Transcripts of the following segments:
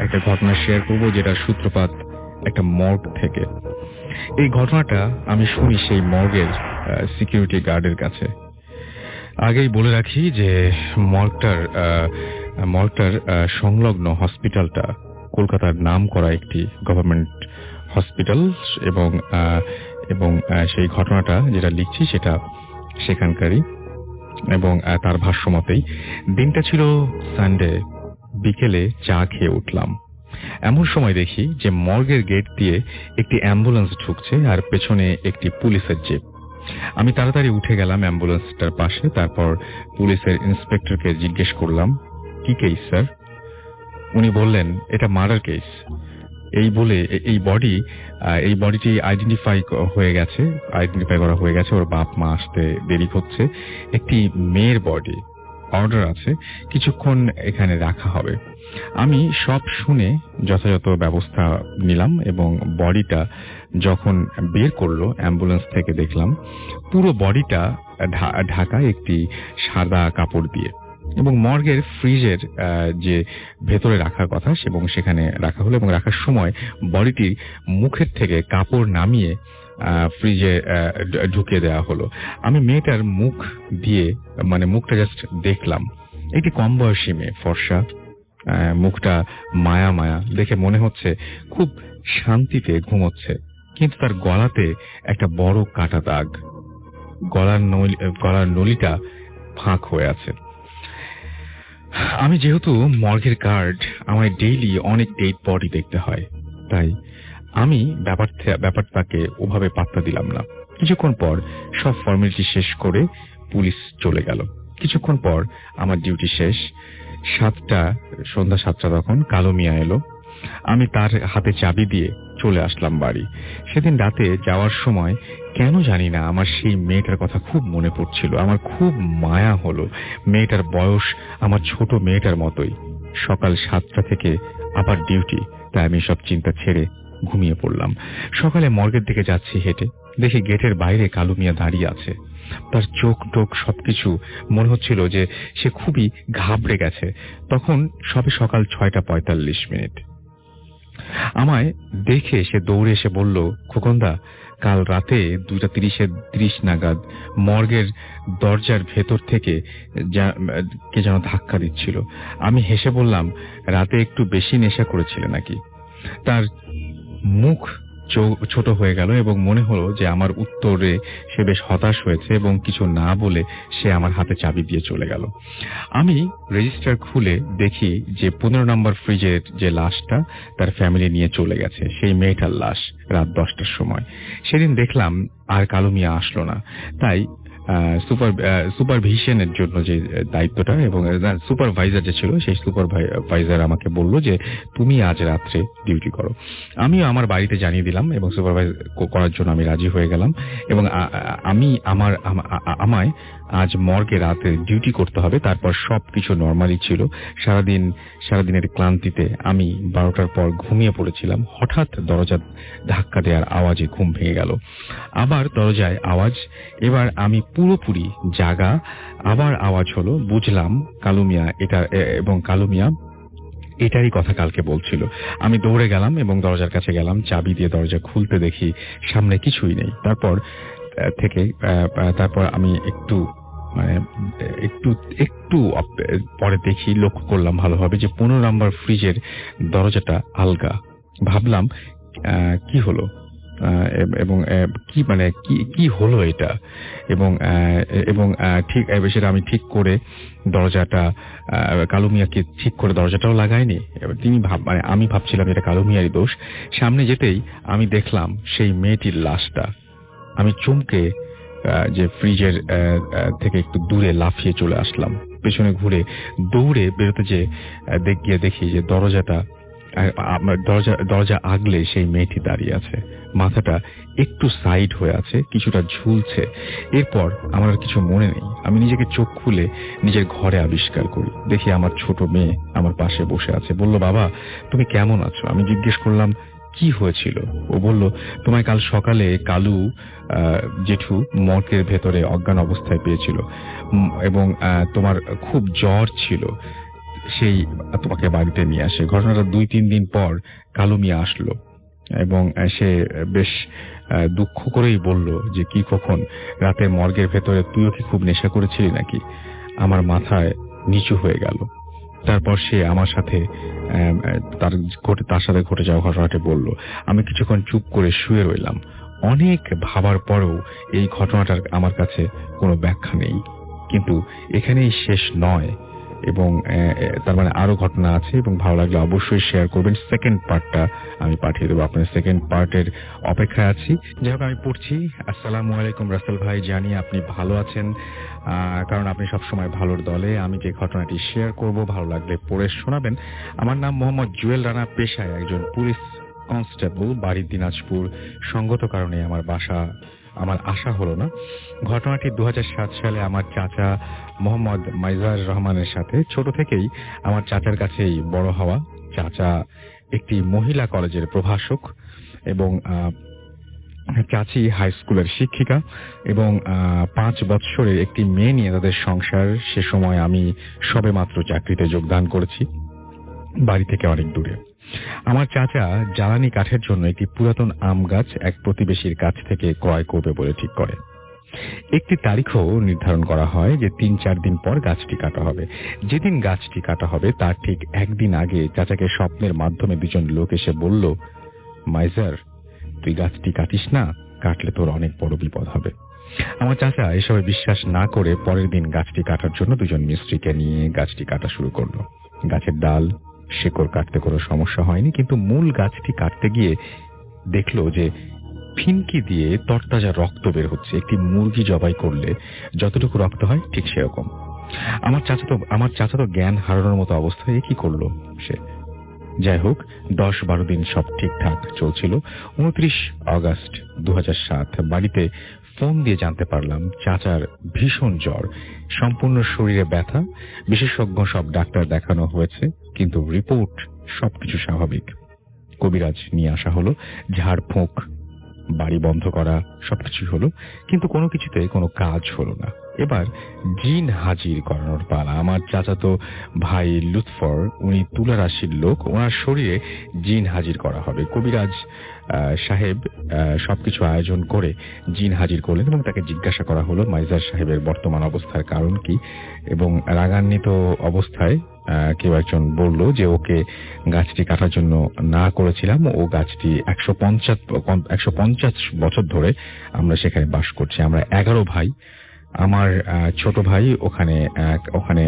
একটা ঘটনা শেয়ার করব যেটা সূত্রপাত একটা মর্গ থেকে। এই ঘটনাটা আমি শুনি সেই মর্গের সিকিউরিটি গার্ডের কাছে। আগেই বলে রাখি যে মর্গটার সংলগ্ন হসপিটালটা কলকাতার নাম করা একটি গভর্নমেন্ট হসপিটাল এবং এবং সেই ঘটনাটা যেটা লিখছি সেটা সেখানকারই এবং তার ভাষ্য মতেই দিনটা ছিল সানডে। বিকেলে চা খেয়ে উঠলাম, এমন সময় দেখি যে মর্গের গেট দিয়ে একটি অ্যাম্বুলেন্স ঢুকছে আর পেছনে একটি পুলিশের জিপ। আমি তাড়াতাড়ি উঠে গেলাম অ্যাম্বুলেন্সটার পাশে। তারপর পুলিশের ইন্সপেক্টরকে জিজ্ঞেস করলাম, কি কেস স্যার? উনি বললেন, এটা মার্ডার কেস। এই বলে এই বডিটি আইডেন্টিফাই করা হয়ে গেছে। ওর বাপ মা আসতে দেরি হচ্ছে। একটি মেয়ের বডি, অর্ডার আছে কিছুক্ষণ এখানে রাখা হবে। আমি সব শুনে যথাযথ ব্যবস্থা নিলাম এবং বডিটা যখন বের করলো অ্যাম্বুলেন্স থেকে দেখলাম পুরো বডিটা ঢাকা একটি সাদা কাপড় দিয়ে এবং মর্গের ফ্রিজের যে ভেতরে রাখার কথা এবং সেখানে রাখা হলো এবং রাখার সময় বডিটির মুখের থেকে কাপড় নামিয়ে ফ্রিজে ঢুকিয়ে দেওয়া হলো। আমি মেয়েটার মুখ দিয়ে মুখটা জাস্ট দেখলাম। একটি কম বয়সী মেয়ে, ফর্সা, মুখটা মায়া মায়া, দেখে মনে হচ্ছে খুব শান্তিতে ঘুমোচ্ছে, কিন্তু তার গলাতে একটা বড় কাটা দাগ, গলার নলিটা ফাঁক হয়ে আছে। আমি যেহেতু মর্গের গার্ড, আমার ডেইলি অনেক ডেড বডি দেখতে হয়, তাই আমি ব্যাপারটাকে ওভাবে পাত্তা দিলাম না। কিছুক্ষণ পর সব ফর্মালিটি শেষ করে পুলিশ চলে গেল। কিছুক্ষণ পর আমার ডিউটি শেষ। সন্ধ্যা 7টা তখন কালো মিয়া এলো। আমি তার হাতে চাবি দিয়ে চলে আসলাম বাড়ি। সেদিন রাতে যাওয়ার সময় কেন জানি না আমার সেই মেয়েটার কথা খুব মনে পড়ছিল। আমার খুব মায়া হলো। মেয়েটার বয়স আমার ছোট মেয়েটার মতোই। সকাল 7টা থেকে আবার ডিউটি, তাই আমি সব চিন্তা ছেড়ে ঘুমিয়ে পড়লাম। সকালে মর্গের দিকে যাচ্ছি হেঁটে, দেখি গেটের বাইরে কালু মিয়া দাঁড়িয়ে আছে। তার চোখ টোক সবকিছু মনে হচ্ছিল যে সে খুবই ঘাবড়ে গেছে। তখন সবে সকাল 6:45। আমায় দেখে সে দৌড়ে এসে বলল, খোকনদা, কাল রাতে 2:30 নাগাদ মর্গের দরজার ভেতর থেকে কে যেন ধাক্কা দিচ্ছিল। আমি হেসে বললাম, রাতে একটু বেশি নেশা করেছিলে নাকি? তার মুখ ছোট হয়ে গেল এবং মনে হলো যে আমার উত্তরে সে বেশ হতাশ হয়েছে এবং কিছু না বলে সে আমার হাতে চাবি দিয়ে চলে গেল। আমি রেজিস্টার খুলে দেখি যে 15 নম্বর ফ্রিজের যে লাশটা তার ফ্যামিলি নিয়ে চলে গেছে, সেই মেয়েটার লাশ, রাত 10টার সময়। সেদিন দেখলাম আর কালু মিয়া আসলো না। তাই সুপারভিশনের জন্য যে দায়িত্বটা এবং সুপারভাইজার যে ছিল, সেই সুপারভাইজার আমাকে বলল যে তুমি আজ রাত্রে ডিউটি করো। আমিও আমার বাড়িতে জানিয়ে দিলাম এবং সুপারভাইজ করার জন্য আমি রাজি হয়ে গেলাম এবং আমায় আজ মর্গে রাতে ডিউটি করতে হবে। তারপর সবকিছু নর্মালি ছিল। সারাদিনের ক্লান্তিতে আমি 12টার পর ঘুমিয়ে পড়েছিলাম। হঠাৎ দরজা ধাক্কা দেওয়ার আওয়াজে ঘুম ভেঙে গেল। আবার দরজায় আওয়াজ। এবার আমি পুরোপুরি জাগা। আবার আওয়াজ হলো। বুঝলাম কালু মিয়া এটারই কথা কালকে বলছিল। আমি দৌড়ে গেলাম এবং দরজার কাছে গেলাম। চাবি দিয়ে দরজা খুলতে দেখি সামনে কিছুই নেই। তারপর আমি একটু পরে দেখি, লক্ষ্য করলাম ভালোভাবে যে 15 নম্বর ফ্রিজের দরজাটা আলগা। ভাবলাম কি হলো এবং কি হলো এটা, এবং ঠিক সেটা আমি ঠিক করে দরজাটা, কালু মিয়াকে ঠিক করে দরজাটাও লাগায়নি। আমি ভাবছিলাম এটা কালু মিয়ারই দোষ। সামনে যেতেই আমি দেখলাম সেই মেয়েটির লাশটা। আমি চমকে যে ফ্রিজের থেকে একটু দূরে লাফিয়ে চলে আসলাম। পেছনে ঘুরে দৌড়ে বেরোতে গিয়ে দেখি যে দরজা আগলে সেই মেয়েটি দাঁড়িয়ে আছে। মাথাটা একটু সাইড হয়ে আছে, কিছুটা ঝুলছে। এরপর আমার আর কিছু মনে নেই। আমি নিজেকে চোখ খুলে নিজের ঘরে আবিষ্কার করি। দেখি আমার ছোট মেয়ে আমার পাশে বসে আছে। বলল, বাবা তুমি কেমন আছো? আমি জিজ্ঞেস করলাম কি হয়েছিল। ও বলল, তোমায় কাল সকালে কালু জেঠু মর্গের ভেতরে অজ্ঞান অবস্থায় পেয়েছিল এবং তোমার খুব জ্বর ছিল। সেই তোমাকে বাড়িতে নিয়ে আসে। ঘটনাটা 2-3 দিন পর কালু মিয়া আসলো এবং সে বেশ দুঃখ করেই বলল যে কি কখন রাতে মর্গের ভেতরে তুইও কি খুব নেশা করেছিলি নাকি। আমার মাথায় নিচু হয়ে গেল। তারপর সে আমার সাথে তার সাথে ঘটে যাওয়া ঘটনাটি বলল। আমি কিছুক্ষণ চুপ করে শুয়ে রইলাম। অনেক ভাবার পরেও এই ঘটনাটার আমার কাছে কোনো ব্যাখ্যা নেই, কিন্তু এখানেই শেষ নয় এবং তার মানে আরো ঘটনা আছে এবং ভালো লাগলে অবশ্যই শেয়ার করবেন। সেকেন্ড পার্টটা আমি পাঠিয়ে দেবো, আপনার সেকেন্ড পার্টের অপেক্ষায় আছি। যাই হোক, আমি পড়ছি। আসসালামু আলাইকুম রাসেল ভাই, জানি আপনি ভালো আছেন, কারণ আপনি সবসময় ভালোর দলে। আমি যে ঘটনাটি শেয়ার করব ভালো লাগলে পড়ে শোনাবেন। আমার নাম মোহাম্মদ জুয়েল রানা, পেশায় একজন পুলিশ কনস্টেবল, বাড়ি দিনাজপুর। সঙ্গত কারণে আমার আশা হলো না। ঘটনাটি 2007 সালে আমার চাচা মোহাম্মদ মাইজার রহমানের সাথে। ছোট থেকেই আমার চাচার কাছেই বড় হওয়া। চাচা একটি মহিলা কলেজের প্রভাষক এবং চাচি হাই স্কুলের শিক্ষিকা এবং 5 বৎসরের একটি মেয়ে নিয়ে তাদের সংসার। সে সময় আমি সবেমাত্র চাকরিতে যোগদান করেছি, বাড়ি থেকে অনেক দূরে। আমার চাচা জ্বালানি কাঠের জন্য একটি পুরাতন আম গাছ এক প্রতিবেশীর কাছ থেকে ক্রয় করবে বলে ঠিক করে। একটি তারিখও নির্ধারণ করা হয় যে 3-4 দিন পর গাছটি কাটা হবে। যেদিন গাছটি কাটা হবে তার ঠিক একদিন আগে চাচাকে স্বপ্নের মাধ্যমে 2জন লোক এসে বলল, মাইজার, তুই গাছটি কাটিস না, কাটলে তোর অনেক বড় বিপদ হবে। আমার চাচা এসবে বিশ্বাস না করে পরের দিন গাছটি কাটার জন্য 2জন মিস্ত্রিকে নিয়ে গাছটি কাটা শুরু করলো। গাছের ডাল শেকড় কাটতে কোনো সমস্যা হয়নি, কিন্তু মূল গাছটি কাটতে গিয়ে দেখলো যে ফিনকি দিয়ে তরতাজা রক্ত বের হচ্ছে। একটি মুরগি জবাই করলে যতটুকু রক্ত হয় ঠিক সেরকম। আমার চাচা তো জ্ঞান হারানোর মতো অবস্থায় কি করলো সে। যাই হোক, 10-12 দিন সব ঠিকঠাক চলছিল। 29 আগস্ট 2007 বাড়িতে ফোন দিয়ে জানতে পারলাম চাচার ভীষণ জ্বর, সম্পূর্ণ শরীরে ব্যথা। বিশেষজ্ঞ সব ডাক্তার দেখানো হয়েছে, কিন্তু রিপোর্ট সবকিছু স্বাভাবিক। কবিরাজ নিয়ে আসা হলো, ঝাড়ফুঁক, বাড়ি বন্ধ করা, সবকিছু হলো, কিন্তু কোনো কিছুতে কোনো কাজ হলো না। এবার জিন হাজির করানোর পালা। আমার চাচাতো ভাই লুৎফর, উনি তুলা রাশির লোক, ওনার শরীরে জিন হাজির করা হবে। কবিরাজ সাহেব সবকিছু আয়োজন করে জিন হাজির করলেন এবং তাকে জিজ্ঞাসা করা হলো মাইজার সাহেবের বর্তমান অবস্থার কারণ কি। এবং রাগান্বিত অবস্থায় কেউ একজন বলল যে ওকে গাছটি কাটার জন্য না করেছিলাম, ও গাছটি 150 বছর ধরে আমরা সেখানে বাস করছি। আমরা 11 ভাই। আমার ছোট ভাই ওখানে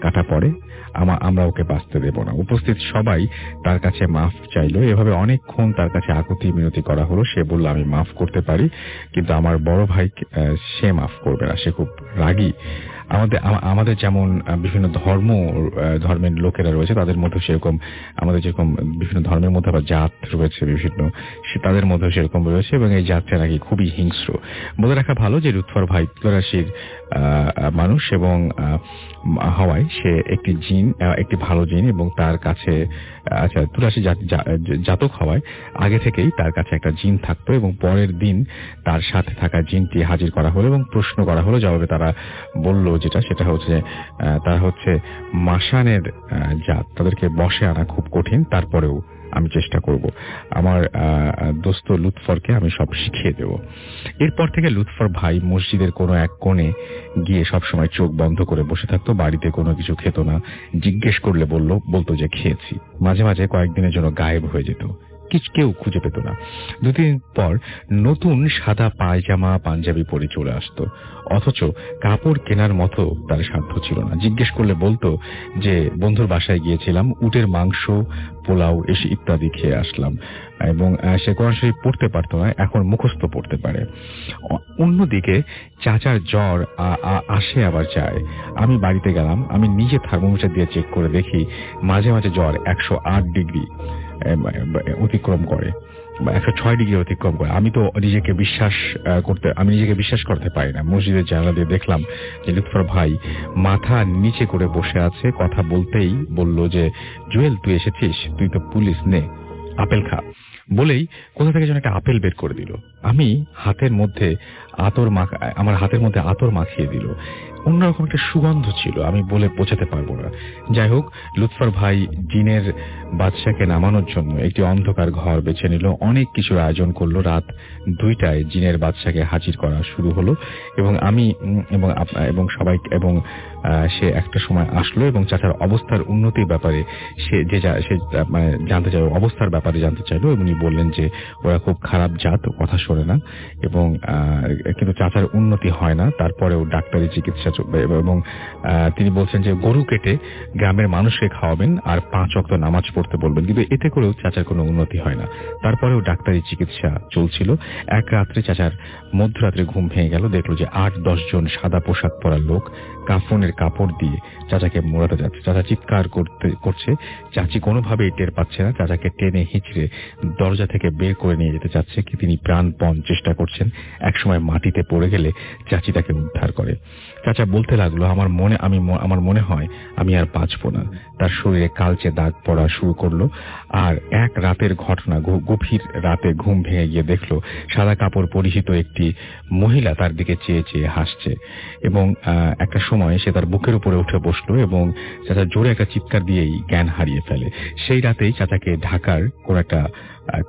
কাটা পড়ে, আমরা ওকে বাঁচতে দেব না। উপস্থিত সবাই তার কাছে মাফ চাইলো। এভাবে অনেকক্ষণ তার কাছে আকুতি মিনতি করা হলো। সে বলল আমি মাফ করতে পারি, কিন্তু আমার বড় ভাই সে মাফ করবে না, সে খুব রাগী। আমাদের যেমন বিভিন্ন ধর্মের লোকেরা রয়েছে, তাদের মধ্যে সেরকম আমাদের যেরকম বিভিন্ন ধর্মের মধ্যে আবার জাত রয়েছে বিভিন্ন, তাদের মধ্যে সেরকম রয়েছে এবং এই জাতটা নাকি খুবই হিংস্র। বলে রাখা ভালো যে লুৎফর ভাই তুলারাশির মানুষ এবং হওয়ায় সে একটি ভালো জিন এবং তার কাছে তুলারাশি জাতক হওয়ায় আগে থেকেই তার কাছে একটা জিন থাকতো এবং পরের দিন তার সাথে থাকা জিনটি হাজির করা হলো এবং প্রশ্ন করা হলো। জবাবে তারা বলল সেটা হচ্ছে তারা হচ্ছে মাসানের জাত, তাদেরকে বশে আনা খুব কঠিন, তারপরেও আমি চেষ্টা করব। আমার দোস্ত লুৎফরকে আমি সব শিখিয়ে দেব। এরপর থেকে লুৎফর ভাই মসজিদের কোনো এক কোণে গিয়ে সবসময় চোখ বন্ধ করে বসে থাকতো। বাড়িতে কোনো কিছু খেত না, জিজ্ঞেস করলে বলতো যে খেয়েছি। মাঝে মাঝে কয়েকদিনের জন্য গায়েব হয়ে যেত, কেউ খুঁজে পেত না। 2-3 দিন পর নতুন সাদা পায়জামা পাঞ্জাবি পরে চলে আসতো, অথচ কাপড় কেনার মতো তার সাধ্য ছিল না। জিজ্ঞেস করলে বলতো যে বন্ধুর বাসায় গিয়েছিলাম, উটের মাংস, পোলাও এসে ইত্যাদি খেয়ে আসলাম। এবং সে কোরআন শরীফ পড়তে পারতো না, এখন মুখস্থ পড়তে পারে। অন্যদিকে চাচার জ্বর আসে আবার যায়। আমি বাড়িতে গেলাম, আমি নিজে থার্মোমিটার দিয়ে চেক করে দেখি মাঝে মাঝে জ্বর 108 ডিগ্রি অতিক্রম করে বা 106 ডিগ্রি অতিক্রম করে। আমি নিজেকে বিশ্বাস করতে পারি না। মসজিদের জানালা দিয়ে দেখলাম যে লুৎফর ভাই মাথা নিচে করে বসে আছে। কথা বলতেই বলল যে জুয়েল, তুই এসেছিস, তুই তো পুলিশ, নে আপেল খা। বলেই কোথা থেকে যেন একটা আপেল বের করে দিল। আমি হাতের মধ্যে আমার হাতের মধ্যে আতর মাখিয়ে দিল। অন্যরকম একটা সুগন্ধ ছিল, আমি বলে বোঝাতে পারবো না। যাই হোক, লুৎফর ভাই জিনের বাদশাকে নামানোর জন্য একটি অন্ধকার ঘর বেছে নিল, অনেক কিছুর আয়োজন করলো। রাত 2টায় জিনের বাদশাকে হাজির করা শুরু হলো এবং আমি এবং সবাই এবং সে একটা সময় আসলো এবং চাচার অবস্থার উন্নতির ব্যাপারে সে মানে জানতে চাইল, অবস্থার ব্যাপারে জানতে চাইলো। উনি বললেন যে ওরা খুব খারাপ জাত, কথা শোনে না এবং কিন্তু চাচার উন্নতি হয় না। তারপরেও ডাক্তারি চিকিৎসা এবং তিনি বলছেন যে গরু কেটে গ্রামের মানুষকে খাওয়াবেন আর 5 ওয়াক্ত নামাজ পড়তে বলবেন, কিন্তু এতে করেও চাচার কোনো উন্নতি হয় না। তারপরেও ডাক্তারি চিকিৎসা চলছিল। এক রাত্রে চাচার মধ্যরাত্রে ঘুম ভেঙে গেল, দেখলো যে 8-10 জন সাদা পোশাক পরা লোক কাফনের কাপড় দিয়ে চাচাকে মোড়াতে যাচ্ছে। চাচা চিৎকার করছে, চাচি কোনোভাবেই টের পাচ্ছে না। চাচাকে টেনে হিঁচড়ে দরজা থেকে বের করে নিয়ে যেতে চাচ্ছে, কি তিনি প্রাণপণ চেষ্টা করছেন। একসময় মাটিতে পড়ে গেলে চাচি তাকে উদ্ধার করে। চাচা বলতে লাগলো, আমার মনে হয় আমি আর বাঁচবো না। তার শরীরে কালচে দাগ পড়া শুরু করলো। আর এক রাতের ঘটনা, গভীর রাতে ঘুম ভেঙে গিয়ে দেখলো সাদা কাপড় পরিহিত একটি মহিলা তার দিকে চেয়ে চেয়ে হাসছে এবং একটা সময় সে তার বুকের উপরে উঠে বসলো এবং চাচা জোরে একটা চিৎকার দিয়েই জ্ঞান হারিয়ে ফেলে। সেই রাতেই চাচাকে ঢাকার কোন একটা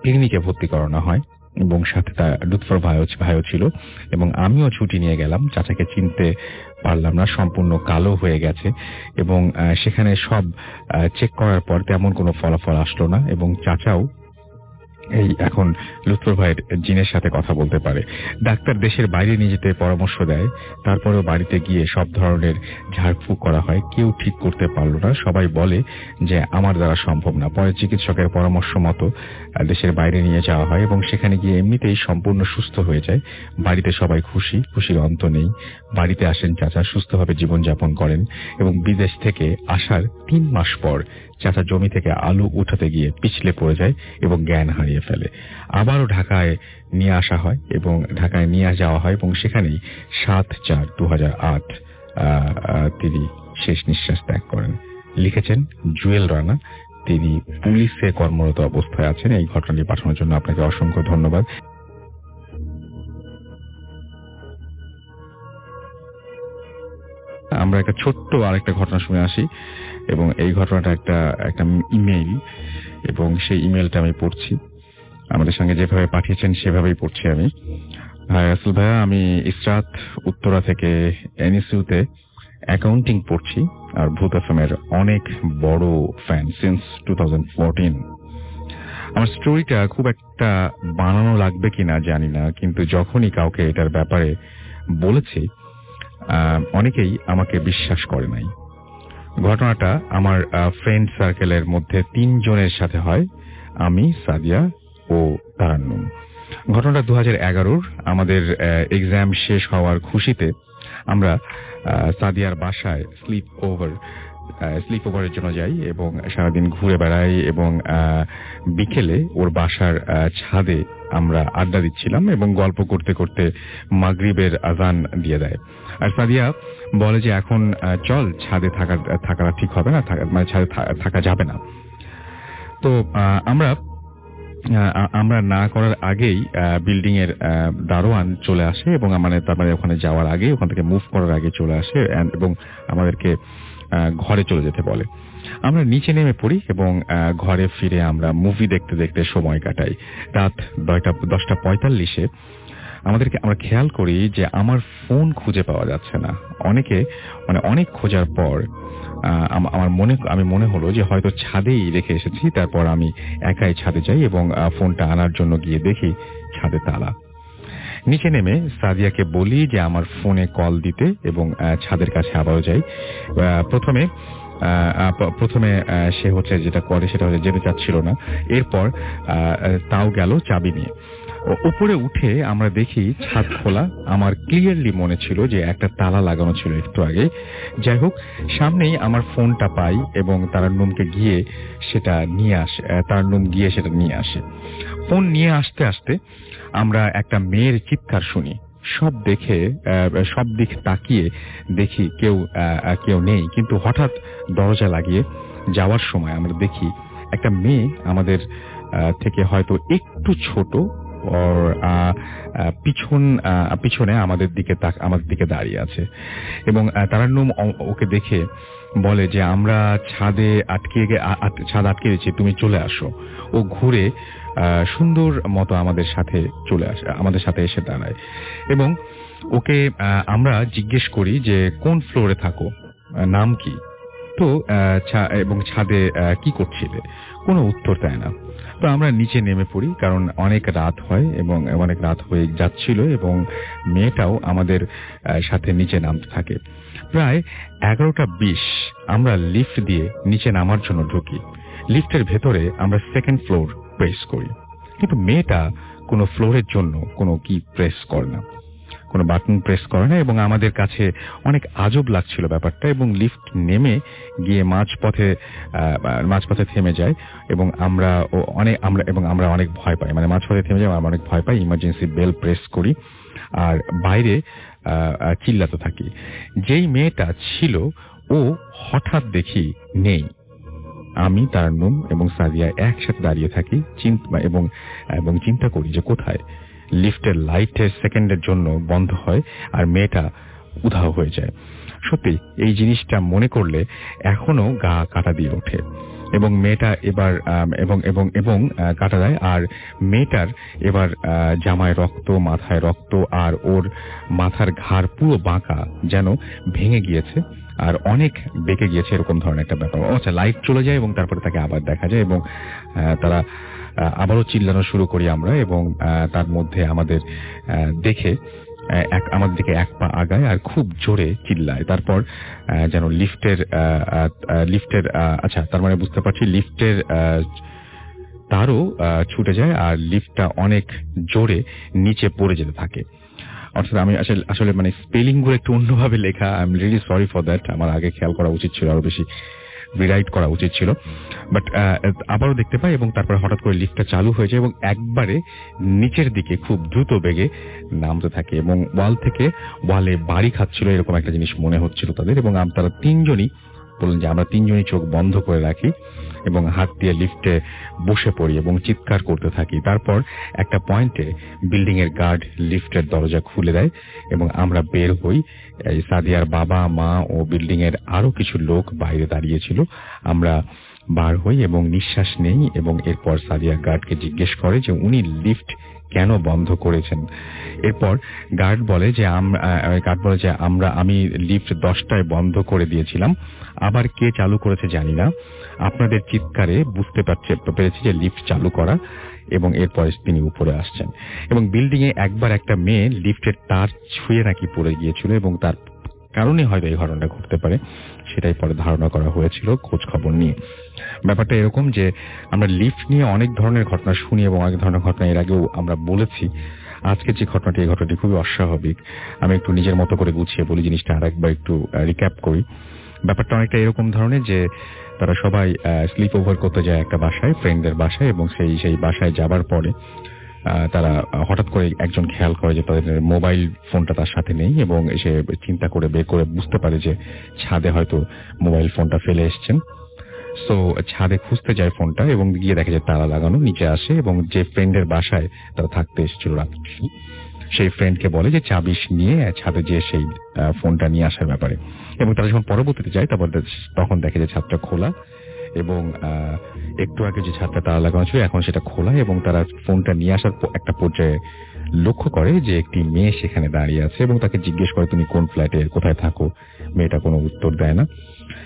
ক্লিনিকে ভর্তি করানো হয় এবং সাথে তার লুৎফর ভাইও ছিল এবং আমিও ছুটি নিয়ে গেলাম। চাচাকে চিনতে পারলাম না, সম্পূর্ণ কালো হয়ে গেছে এবং সেখানে সব চেক করার পর তেমন কোনো ফলাফল আসলো না এবং চাচাও এই এখন লুৎফর ভাইয়ের জিনের সাথে কথা বলতে পারে। ডাক্তার দেশের বাইরে নিয়ে যেতে পরামর্শ দেয়, তারপরেও বাড়িতে গিয়ে সব ধরনের ঝাড়ফুঁক করা হয়, কেউ ঠিক করতে পারলো না। সবাই বলে যে আমার দ্বারা সম্ভব না। পরে চিকিৎসকের পরামর্শ মতো দেশের বাইরে নিয়ে যাওয়া হয় এবং সেখানে গিয়ে এমনিতেই সম্পূর্ণ সুস্থ হয়ে যায়। বাড়িতে সবাই খুশির অন্ত নেই। বাড়িতে আসেন চাচা, সুস্থভাবে জীবনযাপন করেন এবং বিদেশ থেকে আসার 3 মাস পর চাচা জমি থেকে আলু উঠাতে গিয়ে পিছলে পড়ে যায় এবং জ্ঞান হারিয়ে ফেলে। আবারও ঢাকায় নিয়ে আসা হয় এবং ঢাকায় নিয়ে যাওয়া হয় এবং সেখানেই 7/4/2008 তিনি শেষ নিঃশ্বাস ত্যাগ করেন। লিখেছেন জুয়েল রানা। তিনি পুলিশে কর্মরত অবস্থায় আছেন। এই ঘটনাটি পাঠানোর জন্য আপনাকে অসংখ্য ধন্যবাদ। আমরা একটা ছোট্ট আরেকটা ঘটনা শুনে আসি এবং এই ঘটনাটা একটা ইমেইল এবং সেই ইমেইলটা আমি পড়ছি। আমাদের সঙ্গে যেভাবে পাঠিয়েছেন সেভাবেই পড়ছি আমি। রাসেল ভাইয়া, আমি ইসরাত উত্তরা থেকে এনএসইউতে অ্যাকাউন্টিং পড়ছি আর ভূত এফএমের অনেক বড় ফ্যান সিন্স 2014। আমার স্টোরিটা খুব একটা বানানো লাগবে কিনা জানি না, কিন্তু যখনই কাউকে এটার ব্যাপারে বলেছি অনেকেই আমাকে বিশ্বাস করে নাই। ঘটনাটা আমার ফ্রেন্ড সার্কেলের মধ্যে 3 জনের সাথে হয়, আমি, সাদিয়া ও তারান্নুম। ঘটনাটা 2011-র। আমাদের এক্সাম শেষ হওয়ার খুশিতে আমরা সাদিয়ার বাসায় স্লিপ ওভারের জন্য যাই এবং সারাদিন ঘুরে বেড়াই এবং বিকেলে ওর বাসার ছাদে আমরা আড্ডা দিচ্ছিলাম এবং গল্প করতে করতে মাগরিবের আজান দিয়ে দেয়। আর সাদিয়া বলে যে এখন চল, ছাদে থাকা ঠিক হবে না, মানে ছাদে থাকা যাবে না। তো আমরা না করার আগেই বিল্ডিং এর দারোয়ান চলে আসে এবং তারপরে ওখানে যাওয়ার আগে, ওখান থেকে মুভ করার আগে চলে আসে এবং আমাদেরকে ঘরে চলে যেতে বলে। আমরা নিচে নেমে পড়ি এবং ঘরে ফিরে আমরা মুভি দেখতে দেখতে সময় কাটাই। রাত 10:45-এ আমরা খেয়াল করি যে আমার ফোন খুঁজে পাওয়া যাচ্ছে না। অনেক খোঁজার পর আমি মনে হলো যে হয়তো ছাদেই রেখে এসেছি। তারপর আমি একাই ছাদে যাই এবং ফোনটা আনার জন্য গিয়ে দেখি ছাদে তালা। নিচে নেমে সাদিয়াকে বলি যে আমার ফোনে কল দিতে এবং ছাদের কাছে আবারও যাই। প্রথমে সে যেটা করে সেটা যেতে চাচ্ছিল না। এরপর তাও গেল চাবি নিয়ে। উপরে উঠে আমরা দেখি ছাদ খোলা। আমার ক্লিয়ারলি মনে ছিল যে একটা তালা লাগানো ছিল একটু আগে। যাই হোক, সামনেই আমার ফোনটা পাই এবং তারান্নুমকে গিয়ে সেটা নিয়ে আসে। ফোন নিয়ে আসতে আসতে আমরা একটা মেয়ের চিৎকার শুনি। সব দিক তাকিয়ে দেখি কেউ নেই, কিন্তু হঠাৎ দরজা লাগিয়ে যাওয়ার সময় আমরা দেখি একটা মেয়ে আমাদের থেকে হয়তো একটু ছোট ওর পিছনে আমাদের দিকে দাঁড়িয়ে আছে এবং তারান্নুম ওকে দেখে বলে যে আমরা ছাদ আটকে দিয়েছি, তুমি চলে আসো। ও ঘুরে সুন্দর মতো আমাদের সাথে এসে দাঁড়ায় এবং ওকে আমরা জিজ্ঞেস করি যে কোন ফ্লোরে থাকো, নাম কি, তো এবং ছাদে কি করছিলে। কোনো উত্তর দেয় না। তো আমরা নিচে নেমে পড়ি, কারণ অনেক রাত হয় এবং অনেক রাত হয়ে যাচ্ছিল এবং মেয়েটাও আমাদের সাথে নিচে নামতে থাকে। প্রায় 11:20 আমরা লিফট দিয়ে নিচে নামার জন্য ঢুকি। লিফটের ভেতরে আমরা সেকেন্ড ফ্লোর প্রেস করি, কিন্তু মেয়েটা কোনো ফ্লোরের জন্য কোনো কি প্রেস করে না, কোনো বাটন প্রেস করে না এবং আমাদের কাছে অনেক আজব লাগছিল ব্যাপারটা। এবং লিফট নেমে গিয়ে মাঝপথে থেমে যায় এবং আমরা অনেক ভয় পাই, মানে মাঝপথে থেমে যায়, আমরা অনেক ভয় পাই। ইমার্জেন্সি বেল প্রেস করি আর বাইরে চিল্লাতে থাকি। যেই মেয়েটা ছিল ও হঠাৎ দেখি নেই। আমি, তারান্নুম এবং সাদিয়া একসাথে দাঁড়িয়ে থাকি এবং চিন্তা করি যে কোথায়। লিফটের লাইটের সেকেন্ডের জন্য বন্ধ হয় আর মেয়েটা উধাও হয়ে যায়। সত্যি এই জিনিসটা মনে করলে এখনো গা কাটা দিয়ে ওঠে এবং মেয়েটা এবার এবং কাটা দেয়। আর মেয়েটার এবার জামায় রক্ত, মাথায় রক্ত, আর ওর মাথার ঘাড় পুরো বাঁকা, যেন ভেঙে গিয়েছে আর অনেক বেঁকে গিয়েছে, এরকম ধরনের একটা ব্যাপার। আচ্ছা, লাইট চলে যায় এবং তারপরে তাকে আবার দেখা যায় এবং তারা আবারও চিল্লানো শুরু করি আমরা এবং তার মধ্যে আমাদের দেখে আমাদের দিকে এক পা আগায় আর খুব জোরে চিল্লায়। তারপর যেন লিফটের আচ্ছা, তার মানে বুঝতে পারছি লিফটের তারও ছুটে যায় আর লিফটটা অনেক জোরে নিচে পড়ে যেতে থাকে। অর্থাৎ আমি আসলে মানে স্পেলিং গুলো একটু অন্যভাবে লেখা, I am really sorry for that. আমার আগে খেয়াল করা উচিত ছিল, আরো বেশি রিরাইট করা উচিত ছিল। বাট আবারও দেখতে পাই এবং তারপরে হঠাৎ করে লিফটটা চালু হয়ে যায় এবং একবারে নিচের দিকে খুব দ্রুত বেগে নামতে থাকে এবং ওয়ালে বাড়ি খাচ্ছিল, এরকম একটা জিনিস মনে হচ্ছিল তাদের। এবং তারা তিনজনই বললেন যে আমরা তিনজনই চোখ বন্ধ করে রাখি এবং হাত দিয়ে লিফটে বসে পড়ি এবং চিৎকার করতে থাকি। তারপর একটা পয়েন্টে বিল্ডিং এর গার্ড লিফটের দরজা খুলে দেয় এবং আমরা বের হই। সাদিয়ার বাবা, মা ও বিল্ডিং এর আরো কিছু লোক বাইরে দাঁড়িয়েছিল। আমরা বার হই এবং নিঃশ্বাস নেই এবং এরপর সাদিয়া গার্ডকে জিজ্ঞেস করে যে উনি লিফট কেন বন্ধ করেছেন। এরপর গার্ড বলে যে আমি লিফট 10টায় বন্ধ করে দিয়েছিলাম, আবার কে চালু করেছে জানি না। আপনাদের চিৎকারে বুঝতে পেরেছি যে লিফট চালু করা এবং এরপর তিনি উপরে আসছেন এবং বিল্ডিং এ একবার একটা মেয়ে লিফটের তার ছুঁয়ে নাকি পড়ে গিয়েছিল এবং তার কারণে হয়তো এই ঘটনাটা ঘটতে পারে, সেটাই পরে ধারণা করা হয়েছিল খোঁজ খবর নিয়ে। ব্যাপারটা এরকম যে আমরা লিফট নিয়ে অনেক ধরনের ঘটনা শুনি এবং অনেক ধরনের ঘটনা এর আগেও আমরা বলেছি। আজকে যে ঘটনাটি, এই ঘটনাটি খুবই অস্বাভাবিক। আমি একটু নিজের মতো করে গুছিয়ে বলি জিনিসটা, আরেকবার একটু রিক্যাপ করি। ব্যাপারটা অনেকটা এরকম ধরনের যে তারা সবাই স্লিপ ওভার করতে যায় একটা বাসায়, ফ্রেন্ডদের বাসায়, এবং সেই বাসায় যাবার পরে তারা হঠাৎ করে একজন খেয়াল করে যে তাদের মোবাইল ফোনটা তার সাথে নেই এবং এসে চিন্তা করে বের করে বুঝতে পারে যে ছাদে হয়তো মোবাইল ফোনটা ফেলে এসছেন। সো ছাদে খুঁজতে যায় ফোনটা এবং গিয়ে দেখে যে তালা লাগানো। নিচে আসে এবং যে ফ্রেন্ডের বাসায় তারা থাকতে এসেছিল রাত্রি, সেই ফ্রেন্ডকে বলে যে চাবি নিয়ে ছাদে যেয়ে সেই ফোনটা নিয়ে আসার ব্যাপারে। এবং তারা যখন পরবর্তীতে যায় তখন দেখে যে ছাদটা খোলা এবং একটু আগে যে ছাদটা তালা লাগানো ছিল এখন সেটা খোলা এবং তারা ফোনটা নিয়ে আসার একটা পর্যায়ে লক্ষ্য করে যে একটি মেয়ে সেখানে দাঁড়িয়ে আছে এবং তাকে জিজ্ঞেস করে তুমি কোন ফ্ল্যাটে, কোথায় থাকো। মেয়েটা কোনো উত্তর দেয় না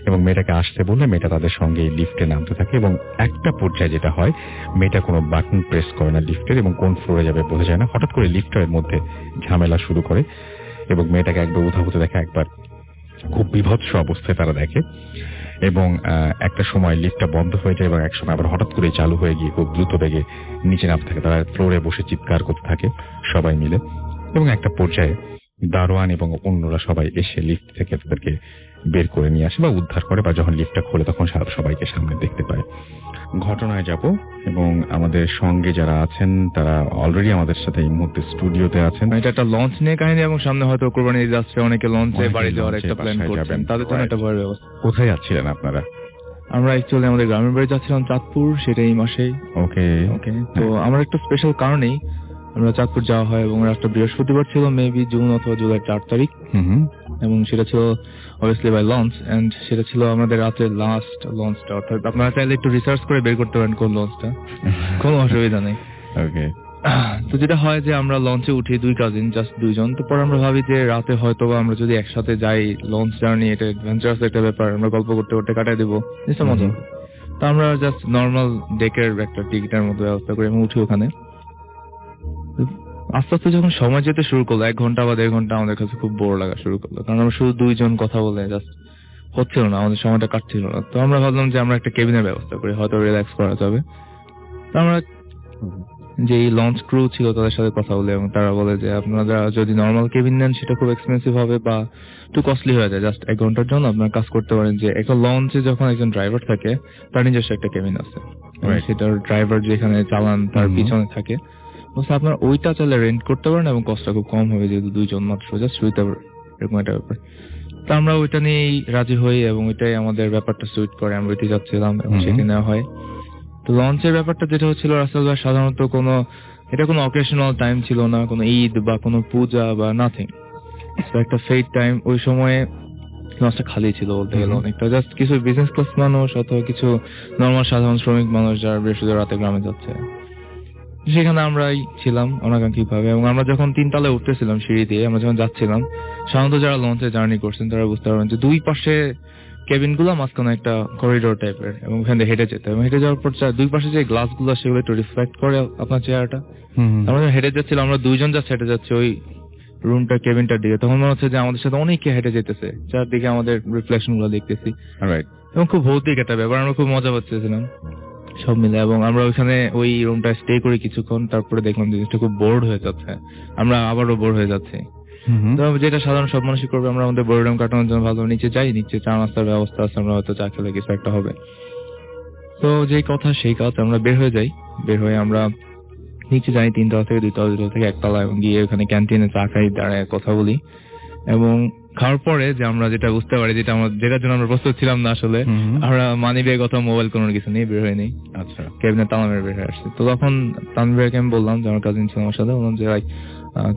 এবং মেয়েটাকে আসতে বললে মেয়েটা তাদের সঙ্গে লিফটে নামতে থাকে এবং একটা পর্যায়ে যেটা হয়, মেয়েটা কোনো বাটন প্রেস করে না লিফটের এবং কোন ফ্লোরে যাবে বোঝা যায় না। হঠাৎ করে লিফটের মধ্যে ঝামেলা শুরু করে এবং মেয়েটাকে একবার উধাও হতে দেখে, একবার খুব বিভৎস অবস্থায় তারা দেখে এবং একটা সময় লিফটটা বন্ধ হয়ে যায় এবং এক সময় আবার হঠাৎ করে চালু হয়ে গিয়ে খুব দ্রুত বেগে নিচে নামতে থাকে। তারা ফ্লোরে বসে চিৎকার করতে থাকে সবাই মিলে এবং একটা পর্যায়ে দারোয়ান এবং অন্যরা সবাই এসে লিফট থেকে তাদেরকে বের করে নিয়ে আসে বা উদ্ধার করে, বা যখন লিফটটা খোলে তখন সবাইকে সামনে দেখতে পায়। ঘটনায় যাব এবং আমাদের সঙ্গে যারা আছেন তারা অলরেডি আমাদের সাথে এই মুহূর্তে স্টুডিওতে আছেন। এটা একটা লঞ্চ নিয়ে কাহিনী এবং সামনে হয়তো কোরবানি ঈদ আসছে, অনেকে লঞ্চে বাড়ি যাওয়ার একটা প্ল্যান করছেন, তাদের জন্য একটা ভয়ের ব্যবস্থা। কোথায় যাচ্ছিলেন আপনারা? আমরা অ্যাকচুয়ালি আমাদের গ্রামের বাড়ি যাচ্ছিলাম চাঁদপুর, সেটা এই মাসেই। ওকে। তো আমার একটা স্পেশাল কারণেই আমরা চাঁদপুর যাওয়া হয় এবং রাতটা বৃহস্পতিবার ছিল, মেবি জুন অথবা জুলাই 4 তারিখ, এবং সেটা ছিল অবভিয়াসলি বাই লঞ্চ, এন্ড সেটা ছিল আমাদের রাতের লাস্ট লঞ্চটা। অর্থাৎ আপনারা চাইলে একটু রিসার্চ করে বের করতে পারেন কোন লঞ্চটা, কোনো অসুবিধা নেই। ওকে। তো যেটা হয় যে আমরা লঞ্চে উঠি 2 কাজিন, জাস্ট 2 জন। তো পরে আমরা ভাবি যে রাতে হয়তো আমরা যদি একসাথে যাই, লঞ্চ জার্নি এটা অ্যাডভেঞ্চারাস একটা ব্যাপার, আমরা গল্প করতে করতে কাটাই দেবো, জিনিসটা মজা হবে। তো আমরা জাস্ট নর্মাল ডেকের একটা টিকিটের মতো ব্যবস্থা করে এবং উঠি ওখানে। আস্তে আস্তে যখন সময় যেতে শুরু করলো, 1 ঘন্টা বা 1.5 ঘন্টা আমাদের কাছে খুব বোর লাগা শুরু করলো, কারণ আমরা শুধু 2 জন কথা বলে জাস্ট হচ্ছিল না, আমাদের সময়টা কাটছিল না। তো আমরা ভাবলাম যে আমরা একটা কেবিনের ব্যবস্থা করি, হয়তো রিল্যাক্স করা যাবে। তো আমরা যে লঞ্চ ক্রু ছিল তাদের সাথে কথা বলে, এবং তারা বলে যে আপনারা যদি নর্মাল কেবিন নেন সেটা খুব এক্সপেন্সিভ হবে বা একটু কস্টলি হয়ে যায়, জাস্ট 1 ঘন্টার জন্য আপনারা কাজ করতে পারেন যে একটা লঞ্চে যখন একজন ড্রাইভার থাকে তার নিজস্ব একটা কেবিন আছে, সেটার ড্রাইভার যেখানে চালান তার পিছনে থাকে, আপনার ওইটা চাইলে রেন্ট করতে পারেন এবং কস্টটা খুব কম হবে, যেহেতু 2 জন মাত্র জাস্ট শুইতে পারে, এরকম একটা ব্যাপার। তো আমরা ওইটা নিয়েই রাজি হই এবং ওইটাই আমাদের ব্যাপারটা সুইট করে, আমরা ওইটি যাচ্ছিলাম এবং সেটি নেওয়া হয়। তো লঞ্চের ব্যাপারটা যেটা হচ্ছিল রাসেল ভাই, সাধারণত এটা কোনো অকেশনাল টাইম ছিল না, কোনো ঈদ বা কোনো পূজা বা নাথিং, একটা ফেট টাইম। ওই সময়ে লঞ্চটা খালি ছিল বলতে গেলে অনেকটা, জাস্ট কিছু বিজনেস ক্লাস মানুষ অথবা কিছু নর্মাল সাধারণ শ্রমিক মানুষ যারা বৃহস্পতিবার রাতে গ্রামে যাচ্ছে, সেখানে আমরাই ছিলাম অনাকাঙ্ক্ষিত ভাবে। এবং আমরা যখন 3 তলায় উঠতেছিলাম সিঁড়ি দিয়ে, আমরা যখন যাচ্ছিলাম, সাধারণত যারা লঞ্চে জার্নি করছেন তারা বুঝতে পারবেন যে 2 পাশে কেবিন গুলো, মাঝখানে একটা করিডোর টাইপের, এবং ওখানে হেঁটে যেতে, এবং হেঁটে যাওয়ার পর 2 পাশে যে গ্লাস গুলো সেগুলো একটু রিফ্লেক্ট করে আপনার চেহারাটা। আমরা হেঁটে যাচ্ছিলাম, আমরা 2 জন জাস্ট হেঁটে যাচ্ছি ওই রুমটা কেবিনটার দিকে, তখন মনে হচ্ছে যে আমাদের সাথে অনেকে হেঁটে যেতেছে, চারদিকে আমাদের রিফ্লেকশন গুলো দেখতেছি, এবং খুব ভৌতিক একটা ব্যাপার। আমরা খুব মজা পাচ্ছিলাম সব মিলে, এবং আমরা ওইখানে ওই রুমটা স্টে করি কিছুক্ষণ, তারপরে দেখলাম জিনিসটা খুব বোর্ড হয়ে যাচ্ছে, আমরা আবারও বোর হয়ে যাচ্ছি। তো যেটা সাধারণ সব মানুষই করবে, আমরা আমাদের বোরডম কাটানোর জন্য ভালো নিচে যাই, নিচে চা নাস্তার ব্যবস্থা আছে, আমরা হয়তো চা খেলে কিছু একটা হবে। তো যেই কথা সেই কাজ, আমরা বের হয়ে যাই, বের হয়ে আমরা নিচে যাই 3 তলা থেকে 2 তলা, 2 তলা থেকে 1 তলা, এবং গিয়ে ওখানে ক্যান্টিনে চা খাই, দাঁড়ায় কথা বলি। এবং খাওয়ার পরে যে আমরা যেটা বুঝতে পারি, যেটার জন্য আমরা প্রস্তুত ছিলাম না আসলে, আমরা মানি ব্যাগ অথবা মোবাইল কোনো কিছু নিয়ে বের হয়ে নেই। আচ্ছা, কেবিনে তালা মেরে বের হয়ে আসছি। তো তখন তানভীরকে আমি বললাম, যে আমার কাজিন ছিল আমার সাথে, বললাম যে ভাই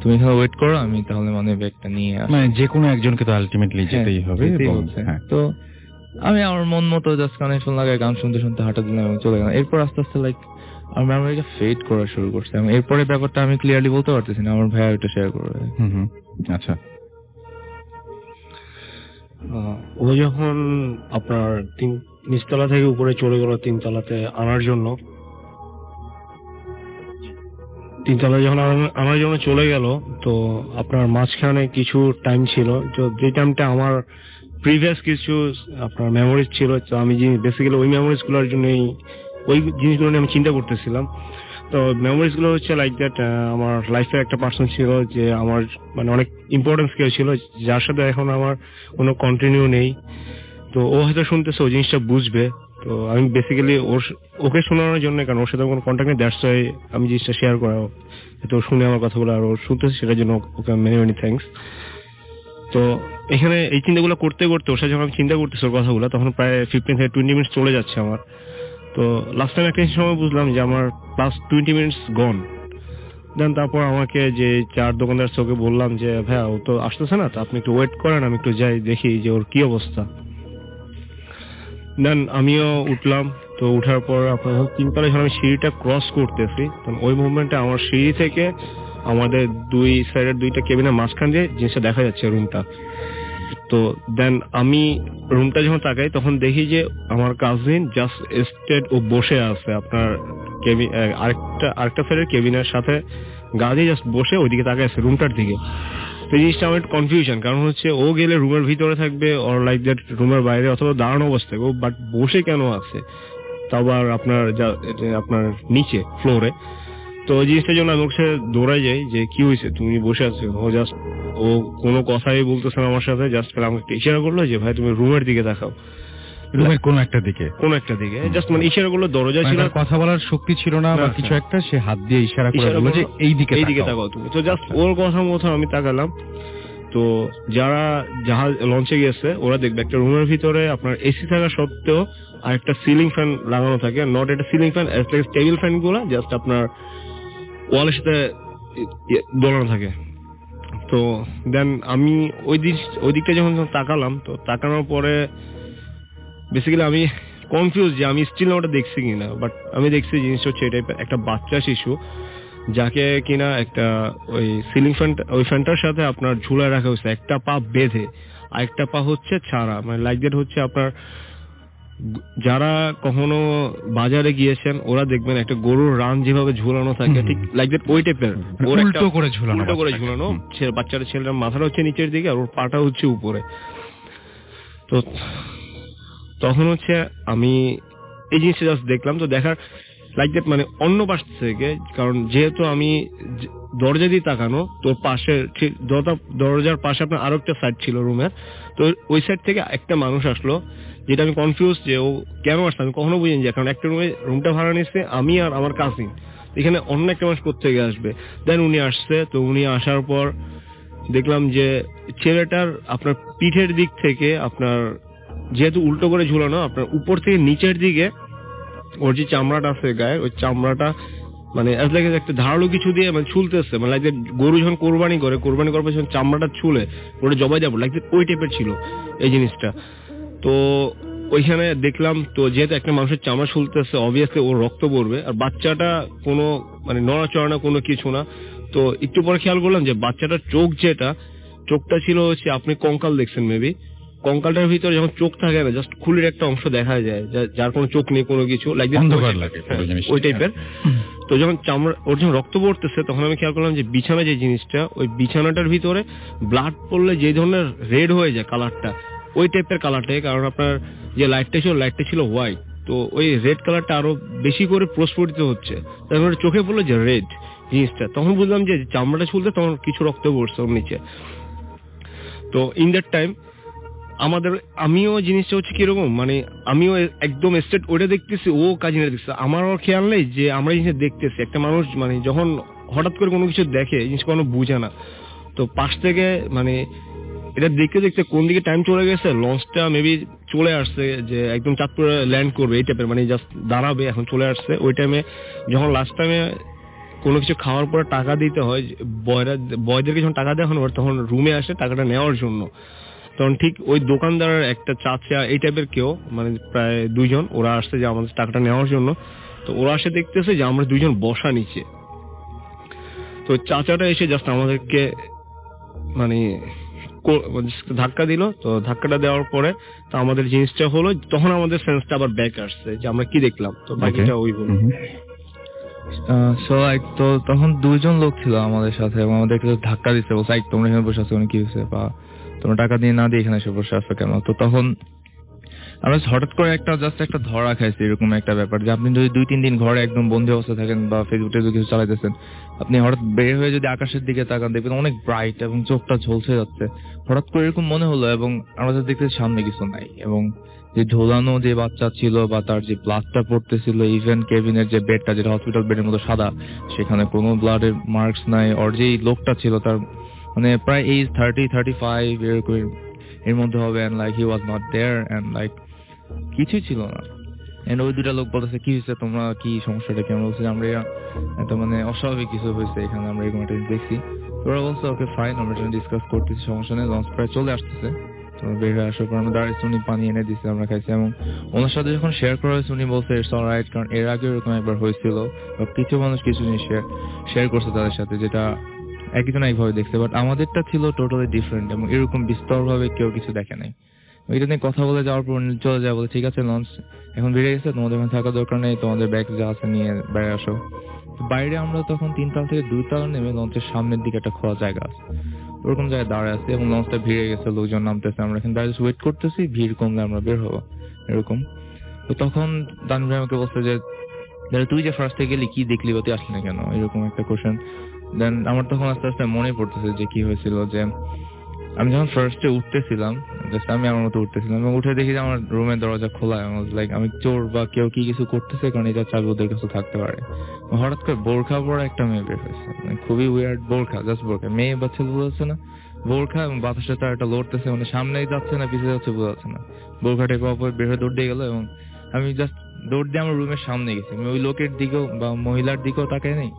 তুমি এখানে ওয়েট করো, আমি তাহলে মানি ব্যাগটা নিয়ে আসি। মানে যে কোনো একজনকে তো আলটিমেটলি যেতেই হবে। তো আমি আমার মন মতো জাস্ট কানেকশন লাগায় গান শুনতে শুনতে হাঁটা দিলাম এবং চলে গেলাম। এরপর আস্তে আস্তে আমার মেমোরিটা ফেড করা শুরু করছে, এবং এরপরে ব্যাপারটা আমি ক্লিয়ারলি বলতে পারতেছি না, আমার ভাইয়া ওইটা শেয়ার করবে। আচ্ছা, ও যখন আপনার নিচতলা থেকে উপরে চলে গেল 3 তলাতে আনার জন্য, 3 তলায় যখন আনার জন্য চলে গেল, তো আপনার মাঝখানে কিছু টাইম ছিল, তো যে টাইমটা আমার প্রিভিয়াস কিছু আপনার মেমোরিজ ছিল, তো আমি বেসিক্যালি ওই মেমোরিজ গুলোর জন্যই, ওই জিনিসগুলো নিয়ে আমি চিন্তা করতেছিলাম। তো মেমোরিজ গুলো হচ্ছে লাইক দ্যাট, আমার লাইফে একটা পার্সন ছিল যে আমার মানে অনেক ইম্পর্টেন্স কেউ ছিল, যার সাথে এখন আমার কোনো কন্টিনিউ নেই। তো ও হয়তো শুনতেছে, ও জিনিসটা বুঝবে। তো আমি বেসিক্যালি ওকে শোনানোর জন্য, কারণ ওর সাথে কোনো কন্ট্যাক্ট নেই, দ্যাটস ওয়াই আমি জিনিসটা শেয়ার করা, তো শুনে আমার কথাগুলো আর ও শুনতেছে, সেটার জন্য ওকে মেনি মেনি থ্যাঙ্কস। তো এখানে এই চিন্তাগুলো করতে করতে ওর সাথে যখন আমি চিন্তা করতেছি ওর কথাগুলো, তখন প্রায় 15 থেকে 20 মিনিটস চলে যাচ্ছে আমার। তো লাস্ট টাইম একটা সময় বুঝলাম যে আমার প্লাস 20 মিনিটস গন। দেন তারপর আমাকে যে 4 দোকানদার ওকে বললাম যে ভাইয়া ও তো আসতেছে না, তো আপনি একটু ওয়েট করেন, আমি একটু যাই দেখি যে ওর কি অবস্থা। দেন আমিও উঠলাম। তো উঠার পর আপনার 3 তলায় যখন আমি সিঁড়িটা ক্রস করতেছি, তখন ওই মুভমেন্টে আমার সিঁড়ি থেকে আমাদের 2 সাইডের 2টা কেবিনের মাঝখান দিয়ে জিনিসটা দেখা যাচ্ছে, রুমটা। তো দেন আমি রুমটা যখন তাকাই, তখন দেখি যে আমার কাজিন জাস্ট স্টেড, ও বসে আছে আপনার কেবিন, আরেকটা সাইডের কেবিনের সাথে গা দিয়ে জাস্ট বসে ওইদিকে তাকাই আছে রুমটার দিকে। তো জিনিসটা আমার একটু কনফিউশন, কারণ হচ্ছে ও গেলে রুমের ভিতরে থাকবে, ওর লাইক দ্যাট রুমের বাইরে অথবা দাঁড়ানো অবস্থায়, ও বাট বসে কেন আছে, তা আবার আপনার নিচে ফ্লোরে। তো ওই জিনিসটার জন্য আমি ওর সাথে দৌড়াই যাই যে কি হয়েছে, তুমি বসে আছো। ও কোনো কথাই বলতেছে না আমার সাথে, জাস্ট আমাকে ইশারা করলো যে ভাই তুমি রুমের দিকে তাকাও, রুমের কোন একটা দিকে জাস্ট মানে ইশারা করলো, দরজা ছিল, কথা বলার শক্তি ছিল না বা কিছু একটা, সে হাত দিয়ে ইশারা করে বলল যে এই দিকে তাকাও তুমি। তো জাস্ট ওর কথা মতো আমি তাকালাম। তো যারা জাহাজ লঞ্চে গেছে ওরা দেখবে একটা রুমের ভিতরে আপনার এসি থাকা সত্ত্বেও আর একটা সিলিং ফ্যান লাগানো থাকে, নট একটা সিলিং ফ্যান, টেবিল ফ্যান গুলা জাস্ট আপনার ওয়ালের সাথে দোলানো থাকে। তো দেন আমি ওই দিকটা যখন তাকালাম, তো তাকানোর পরে বেসিক্যালি আমি কনফিউজ যে আমি স্টিল ওটা দেখছি কিনা, বাট আমি দেখছি জিনিসটা হচ্ছে এটা একটা বাচ্চা শিশু যাকে কিনা একটা ওই সিলিং ফ্যান, ওই ফ্যানটার সাথে আপনার ঝুলায় রাখা হয়েছে, একটা পা বেঁধে আর একটা পা হচ্ছে ছাড়া, মানে লাইক দ্যাট হচ্ছে আপনার যারা কখনো বাজারে গিয়েছেন ওরা দেখবেন একটা গরুর রান যেভাবে ঝুলানো থাকে, ঠিক লাইক দ্যাট ওই টাইপের, উল্টো করে ঝুলানো, উল্টো করে ঝুলানো। বাচ্চাটা ছেলেটার মাথাটা হচ্ছে নিচের দিকে আর ওর পাটা হচ্ছে উপরে। তো তখন হচ্ছে আমি এই জিনিসটা জাস্ট দেখলাম, তো দেখার লাইক দ্যাট মানে অন্য পাশ থেকে, কারণ যেহেতু আমি দরজা দিয়ে তাকানো, তো পাশে দরজার পাশে আপনার আরো একটা সাইড ছিল রুমের, তো ওই সাইড থেকে একটা মানুষ আসলো, যেটা আমি কনফিউজ যে ও কেন আসছে আমি কখনো বুঝিনি, যে কারণ একটা রুমটা ভাড়া নিচ্ছে আমি আর আমার কাজিন, এখানে অন্য একটা মানুষ কোত্থেকে আসবে। দেন উনি আসছে, তো উনি আসার পর দেখলাম যে ছেলেটার আপনার পিঠের দিক থেকে আপনার যেহেতু উল্টো করে ঝুলানো, আপনার উপর থেকে নিচের দিকে ওর যে চামড়াটা আছে গায়ের, ওই চামড়াটা মানে একটা ধারালো কিছু দিয়ে মানে ছুলতেছে, মানে লাইক গরু যখন কোরবানি করার পর যখন চামড়াটা ছুলে ওটা জবাই যাবো লাইক ওই টাইপের ছিল এই জিনিসটা। তো ওইখানে দেখলাম, তো যেহেতু একটা মানুষের চামড়া ছুলতেছে অবভিয়াসলি ওর রক্ত পড়বে, আর বাচ্চাটা কোনো মানে নড়াচড়া না, কোনো কিছু না। তো একটু পরে খেয়াল করলাম যে বাচ্চাটার চোখটা ছিল হচ্ছে, আপনি কঙ্কাল দেখছেন মেবি, কঙ্কালটার ভিতরে যখন চোখ থাকে না, জাস্ট খুলির একটা অংশ দেখা যায়, যার কোনো চোখ নেই, কোনো কিছু লাইক অন্ধকার লাগে ওই টাইপের। তো যখন ওর যখন রক্ত পড়তেছে তখন আমি খেয়াল করলাম যে বিছানা যে জিনিসটা, ওই বিছানাটার ভিতরে ব্লাড পড়লে যে ধরনের রেড হয়ে যায় কালারটা, ওই টাইপের কালারটাই, কারণ আপনার যে লাইটটা ছিল হোয়াইট, তো ওই রেড কালারটা আরো বেশি করে প্রস্ফুটিত হচ্ছে, তারপরে চোখে পড়লো যে রেড জিনিসটা, তখন বুঝলাম যে চামড়াটা ছুলতে তখন কিছু রক্ত পড়ছে ওর নিচে। তো ইন দ্যাট টাইম আমিও জিনিসটা হচ্ছে কিরকম, মানে আমিও একদম স্ট্রেট ওটা দেখতেছি, ও কাজিনে দেখতেছে, আমার খেয়াল নেই যে আমরা জিনিসটা দেখতেছি। একটা মানুষ মানে যখন হঠাৎ করে কোনো কিছু দেখে জিনিস কোনো বুঝে না, তো পাশ থেকে মানে এটা দেখতে দেখতে কোন দিকে টাইম চলে গেছে, লঞ্চটা মেবি চলে আসছে যে একদম চাঁদপুরে ল্যান্ড করবে এই টাইপের, মানে জাস্ট দাঁড়াবে, এখন চলে আসছে। ওই টাইমে যখন লাস্ট টাইমে কোনো কিছু খাওয়ার পরে টাকা দিতে হয়, বয়দেরকে যখন টাকা দেওয়া হয় তখন রুমে আসে টাকাটা নেওয়ার জন্য, তখন ঠিক ওই দোকানদারের একটা চাচা এই টাইপের কেউ, মানে প্রায় দুইজন ওরা আসছে যে আমাদের টাকাটা নেওয়ার জন্য। তো ওরা আসে দেখতেছে যে আমরা দুইজন বসা নিচে, তো চাচাটা এসে জাস্ট আমাদেরকে মানে ধাক্কা দিল। তো ধাক্কাটা দেওয়ার পরে তো আমাদের জিনিসটা হলো, তখন আমাদের সেন্সটা আবার ব্যাক আসছে যে আমরা কি দেখলাম। তো বাকিটা ওই বলুন। সো লাইক তো তখন দুইজন লোক ছিল আমাদের সাথে এবং আমাদেরকে ধাক্কা দিচ্ছে, বলছে তোমরা এখানে বসে আছো কি হয়েছে, বা তোমরা টাকা দিয়ে না দিয়ে এখানে এসে বসে আছো কেন। তো তখন আমরা হঠাৎ করে একটা ধরা খাইছি, এরকম একটা ব্যাপার যে আপনি যদি 2-3 দিন ঘরে একদম বন্ধু অবস্থা থাকেন বা ফেসবুকে কিছু চালাইতেছেন, আপনি হঠাৎ বের হয়ে যদি আকাশের দিকে তাকান দেখবেন অনেক ব্রাইট এবং চোখটা ঝলসে যাচ্ছে। হঠাৎ করে এরকম মনে হলো এবং আমরা দেখতেছি সামনে কিছু নাই, এবং যে ঝোলানো যে বাচ্চা ছিল বা তার যে ব্লাডটা পড়তেছিল, ইভেন কেবিনের যে বেডটা যেটা হসপিটাল বেডের মতো সাদা, সেখানে কোনো ব্লাডের মার্কস নাই। আর যেই লোকটা ছিল তার মানে প্রায় এজ 30-35 এরকম এর মধ্যে হবে, and like he was not there, and like কিছুই ছিল না। এন্ড ওই দুটা লোক বলতেছে কি হয়েছে, তোমরা কি সমস্যাটা কি? আমরা বলছি আমরা একটা মানে অস্বাভাবিক কিছু হয়েছে এখানে, আমরা এরকম একটা দেখছি। ওরা বলছে ওকে ফাইন, আমরা ডিসকাস করতেছি, সমস্যা নেই, লঞ্চ প্রায় চলে আসতেছে। বের হয়ে আসার পর আমরা দাঁড়িয়েছি, উনি পানি এনে দিচ্ছে, আমরা খাইছি। এবং ওনার সাথে যখন শেয়ার করা হয়েছে উনি বলছে ইটস অলরাইট, কারণ এর আগে এরকম একবার হয়েছিল, কিছু মানুষ কিছু জিনিস শেয়ার করছে তাদের সাথে, যেটা একজন একভাবে দেখছে, বাট আমাদেরটা ছিল টোটালি ডিফারেন্ট এবং এরকম বিস্তর ভাবে কেউ কিছু দেখে নাই। এটা নিয়ে কথা বলে যাওয়ার পর চলে যায়, বলে ঠিক আছে লঞ্চ এখন বেড়ে গেছে, তোমাদের এখানে থাকার দরকার নেই, তোমাদের ব্যাগ যা আছে নিয়ে বাইরে আসো। বাইরে আমরা তখন 3 তলা থেকে 2 তলা নেমে লঞ্চের সামনের দিকে একটা খোলা জায়গা আছে, ওরকম জায়গায় দাঁড়ায় আছে এবং লঞ্চটা ভিড়ে গেছে, লোকজন নামতেছে, আমরা এখানে দাঁড়িয়ে ওয়েট করতেছি, ভিড় কমলে আমরা বের হবো এরকম। তো তখন দান ভাই আমাকে বলছে যে তুই যে ফার্স্টে গেলি কি দেখলি বা তুই আসলি না কেন, এরকম একটা কোশ্চেন। দেন আমার তখন আস্তে আস্তে মনে পড়তেছে যে কি হয়েছিল, যে আমি যখন ফার্স্টে উঠতেছিলাম, আমি আমার মতো উঠতেছিলাম এবং উঠে দেখি যে আমার রুমের দরজা খোলা, লাইক আমি চোর বা কেউ কি কিছু করতেছে, কারণ এটা চাবি ওদের কাছে থাকতে পারে। হঠাৎ করে বোরখা পরা একটা মেয়ে বের হয়েছে, মানে খুবই উইয়ার্ড, বোরখা, জাস্ট বোরখা, মেয়ে বা ছেলে বোঝা যাচ্ছে না, বোরখা, এবং বাতাসে তার একটা লড়তেছে, মানে সামনেই যাচ্ছে না পিছিয়ে যাচ্ছে বোঝা যাচ্ছে না, বোরখা টেপা বের হয়ে দৌড় দিয়ে গেল এবং আমি জাস্ট দৌড় দিয়ে আমার রুমের সামনে গেছি। আমি ওই লোকের দিকেও বা মহিলার দিকেও তাকাই নেই,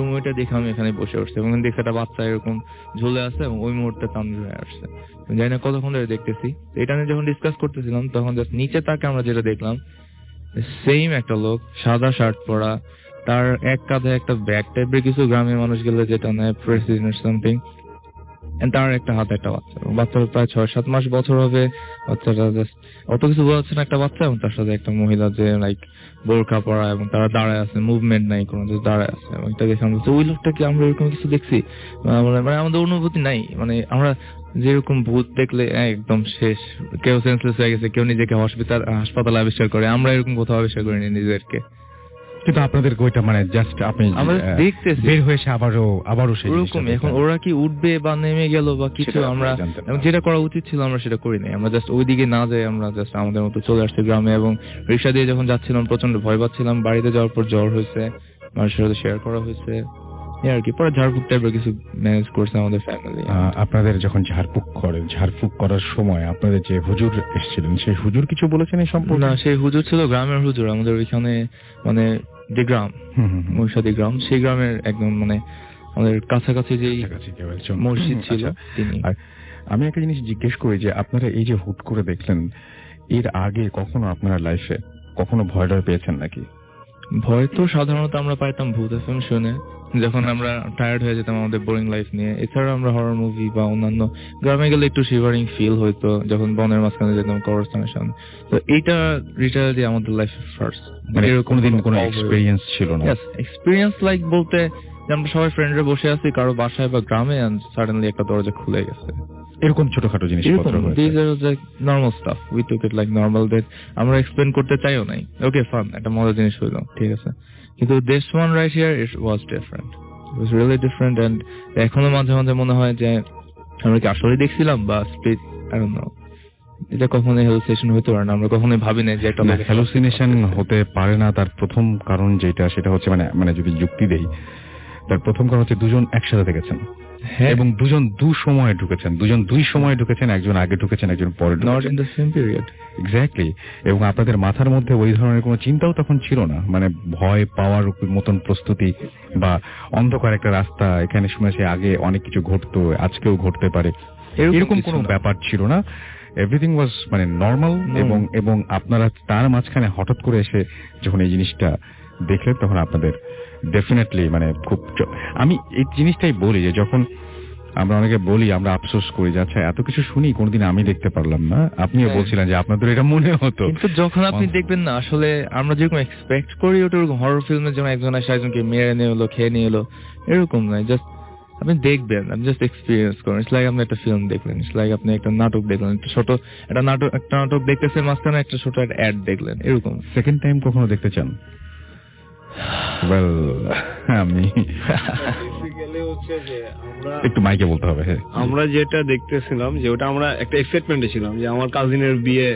মুভিটা দেখে আমি এখানে বসে উঠছি এবং দেখে একটা বাচ্চা এরকম ঝুলে আছে এবং ওই মুহূর্তে তানভীর হয়ে আসছে। জানি না কতক্ষণ ধরে দেখতেছি। এটা নিয়ে যখন ডিসকাস করতেছিলাম তখন জাস্ট নিচে তাকে আমরা যেটা দেখলাম, সেম একটা লোক, সাদা শার্ট পরা, তার এক কাঁধে একটা ব্যাগ টাইপের কিছু গ্রামের মানুষ গেলে যেটা নেয় প্রেসিডেন্ট সামথিং, তার একটা হাতে একটা বাচ্চা, বাচ্চাটা প্রায় 6-7 মাস বছর হবে। বাচ্চাটা জাস্ট অত কিছু বোঝা যাচ্ছে না, একটা বাচ্চা এবং তার সাথে একটা মহিলা যে লাইক বোরকা পরা এবং তারা দাঁড়ায় আছে, মুভমেন্ট নাই কোনো, দাঁড়ায় আছে। এবং এটা দেখে আমরা ওই লোকটা কি আমরা এরকম কিছু দেখছি, মানে আমাদের অনুভূতি নাই, মানে আমরা যেরকম ভূত দেখলে একদম শেষ, কেউ সেন্সলেস হয়ে গেছে, কেউ নিজেকে হাসপাতালে আবিষ্কার করে, আমরা এরকম কোথাও আবিষ্কার করিনি নিজেদেরকে। কিন্তু আপনাদের ওইটা মানে জাস্ট আপনি আমরা দেখতেছি বের হয়েছে আবারও সেই ওরকম। এখন ওরা কি উঠবে বা নেমে গেল বা কিছু, আমরা যেটা করা উচিত ছিল আমরা সেটা করি নাই। আমরা জাস্ট ওইদিকে না যাই, আমরা জাস্ট আমাদের মতো চলে আসছি গ্রামে। এবং রিক্সা দিয়ে যখন যাচ্ছিলাম প্রচন্ড ভয় পাচ্ছিলাম, বাড়িতে যাওয়ার পর জ্বর হয়েছে, মানুষের সাথে শেয়ার করা হয়েছে আর কি। পরে ঝাড়ফুঁক টাইপের কিছু ম্যানেজ করছে আমাদের ফ্যামিলি। আপনাদের যখন ঝাড়ফুঁক করার সময় আপনাদের যে হুজুর এসেছিলেন, সেই হুজুর কিছু বলেছেন এই সম্পর্কে? না, সেই হুজুর ছিল গ্রামের হুজুর, আমাদের ওইখানে মানে যে গ্রাম মহিষাদী গ্রাম, সেই গ্রামের একদম মানে আমাদের কাছাকাছি যে মসজিদ ছিল তিনি। আর আমি একটা জিনিস জিজ্ঞেস করি যে আপনারা এই যে হুট করে দেখলেন, এর আগে কখনো আপনারা লাইফে কখনো ভয় পেয়েছেন নাকি? ভয় তো সাধারণত আমরা পাইতাম ভূত এফএম শুনে, যখন আমরা টায়ার্ড হয়ে যেতাম আমাদের বোরিং লাইফ নিয়ে। এছাড়া আমরা হরর মুভি বা অন্যান্য, গ্রামে গেলে একটু শিভারিং ফিল হইতো যখন বনের মাঝখানে যেতাম কবরস্থানের সামনে। তো এইটা রিটায়ারলি আমাদের লাইফে ফার্স্ট, মানে কোনোদিন কোনো এক্সপেরিয়েন্স ছিল না? এক্সপেরিয়েন্স লাইক বলতে যে আমরা সবাই ফ্রেন্ডরা বসে আছি কারো বাসায় বা গ্রামে, এন্ড সাডেনলি একটা দরজা খুলে গেছে, এরকম ছোটখাটো জিনিসপত্র হয়েছে। These are like normal stuff. We took it like normal, that আমরা এক্সপ্লেন করতে চাইও নাই। ওকে ফান, একটা মজার জিনিস হইলো, ঠিক আছে। কিন্তু this one right here, it was different. It was really different, and এখনো মাঝে মাঝে মনে হয় যে আমরা কি আসলে দেখছিলাম বা স্পিরিট, I don't know. এটা কখনোই হ্যালুসিনেশন হতে পারে না, আমরা কখনোই ভাবি না যে একটা হ্যালুসিনেশন হতে পারে না। তার প্রথম কারণ সেটা হচ্ছে মানে যদি যুক্তি দেই, তার প্রথম কারণ হচ্ছে দুজন একসাথে দেখেছেন এবং দুজন দুই সময়ে ঢুকেছেন, একজন আগে ঢুকেছেন, একজন পরে ঢুকেছেন, not in the same period. Exactly. এবং আপনাদের মাথার মধ্যে ওই ধরনের কোনো চিন্তাও তখন ছিল না, মানে ভয় পাওয়ার মতন প্রস্তুতি বা অন্ধকার একটা রাস্তা, এখানে শুনেছি আগে অনেক কিছু ঘটতো, আজকেও ঘটতে পারে, এরকম কোনো ব্যাপার ছিল না। এভরিথিং ওয়াজ মানে নর্মাল। এবং আপনারা তার মাঝখানে হঠাৎ করে এসে যখন এই জিনিসটা দেখলেন, তখন আপনাদের ডেফিনেটলি মানে খুব, আমি এই জিনিসটাই বলি যে যখন আমরা অনেকে বলি, আমরা আফসোস করি যে আচ্ছা এত কিছু শুনি কোনোদিন আমি দেখতে পারলাম না। আপনিও বলছিলেন যে আপনাদের এটা মনে হতো, কিন্তু যখন আপনি দেখবেন না, আসলে আমরা যেরকম এক্সপেক্ট করি ওটা ওরকম হরর ফিল্মে যেমন একজন আসে একজনকে মেরে নিয়ে হলো, খেয়ে নিয়ে হলো, এরকম নয়। জাস্ট আপনি দেখবেন, আপনি জাস্ট এক্সপিরিয়েন্স করেন। ইটস লাইক আপনি একটা ফিল্ম দেখলেন, ইটস লাইক আপনি একটা নাটক দেখলেন, একটা নাটক দেখতেছেন, মাঝখানে একটা ছোট একটা অ্যাড দেখলেন, এরকম। সেকেন্ড টাইম কখনো দেখতে চান? আমি একটু মাইকে বলতে হবে। আমরা যেটা দেখতেছিলাম যে ওটা আমরা একটা এক্সাইটমেন্টে ছিলাম যে আমার কাজিনের বিয়ে,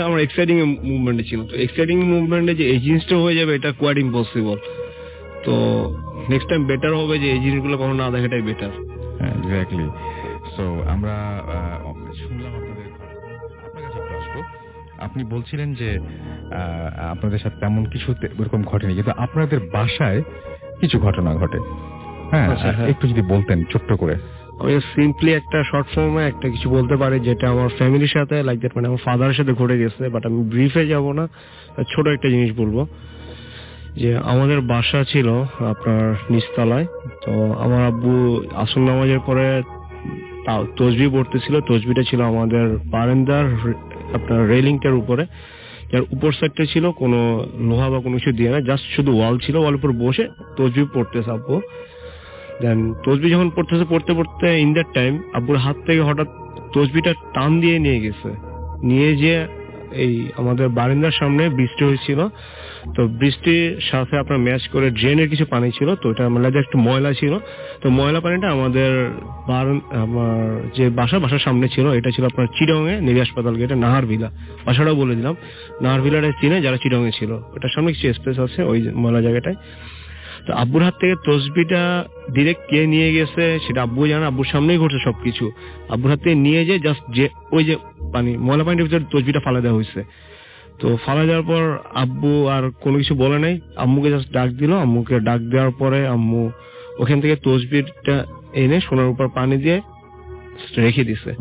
আমার এক্সাইটিং মুভমেন্টে ছিল। তো এক্সাইটিং মুভমেন্টে যে এই জিনিসটা হয়ে যাবে এটা কোয়াইট ইম্পসিবল। তো নেক্সট টাইম বেটার হবে যে এই জিনিসগুলো কখনো না দেখাটাই বেটার। এক্স্যাক্টলি। সো আমরা শুনলাম আপনাদের কাছে আসবো। আপনি বলছিলেন যে আপনাদের সাথে তেমন কিছু এরকম ঘটেনি, কিন্তু আপনাদের বাসায় কিছু ঘটনা ঘটে। হ্যাঁ, একটু যদি বলতেন ছোট্ট করে। আমি সিম্পলি একটা শর্ট ফর্মে একটা কিছু বলতে পারি যেটা আমার ফ্যামিলির সাথে লাইক দ্যাট, মানে আমার ফাদারের সাথে ঘটে গেছে, বাট আমি ব্রিফে যাব না, ছোট একটা জিনিস বলবো। যে আমাদের বাসা ছিল আপনার নিচতলায়। তো আমার আব্বু আসল নামাজের পরে তসবিহ পড়তেছিল। তসবিহটা ছিল আমাদের বারান্দার আপনার রেলিংটার উপরে, যার উপর সাইডটা ছিল কোনো লোহা বা কোনো কিছু দিয়ে না, জাস্ট শুধু ওয়াল ছিল, ওয়াল উপর বসে তসবিহ পড়তেছে আব্বু। দেন তসবিহ যখন পড়তে পড়তে ইন দ্যাট টাইম আব্বুর হাত থেকে হঠাৎ তসবিহটা টান দিয়ে নিয়ে গেছে, নিয়ে যে এই আমাদের বারান্দার সামনে বৃষ্টি হয়েছিল। তো বৃষ্টির সাথে আপনার ম্যাচ করে ড্রেনের কিছু পানি ছিল, তো ওটা মানে একটু ময়লা ছিল। তো ময়লা পানিটা আমার যে বাসার সামনে ছিল, এটা ছিল আপনার চিরঙে নেভি হাসপাতাল গেটে নাহারভিলা। বাসাটাও বলে দিলাম, নাহারভিলাটা চিনে যারা চিরঙে ছিল, ওটার সামনে কিছু স্পেস আছে ওই ময়লা জায়গাটায়। তো আব্বুর হাত থেকে তসবিটা ডিরেক্ট কে নিয়ে গেছে সেটা আব্বু জানে, আব্বুর সামনেই ঘটছে সবকিছু। আব্বুর হাত থেকে নিয়ে যে জাস্ট যে ওই যে ময়লা পানির ভিতরে তসবিটা ফালা দেওয়া হয়েছে। তো ফালা যাওয়ার পর আব্বু আর কোনো কিছু বলে নাই, আম্মুকে জাস্ট ডাক দিল। আম্মুকে ডাক দেওয়ার পরে আম্মু ওখান থেকে তসবিরটা এনে সোনার উপর পানি দিয়ে রেখে দিছে।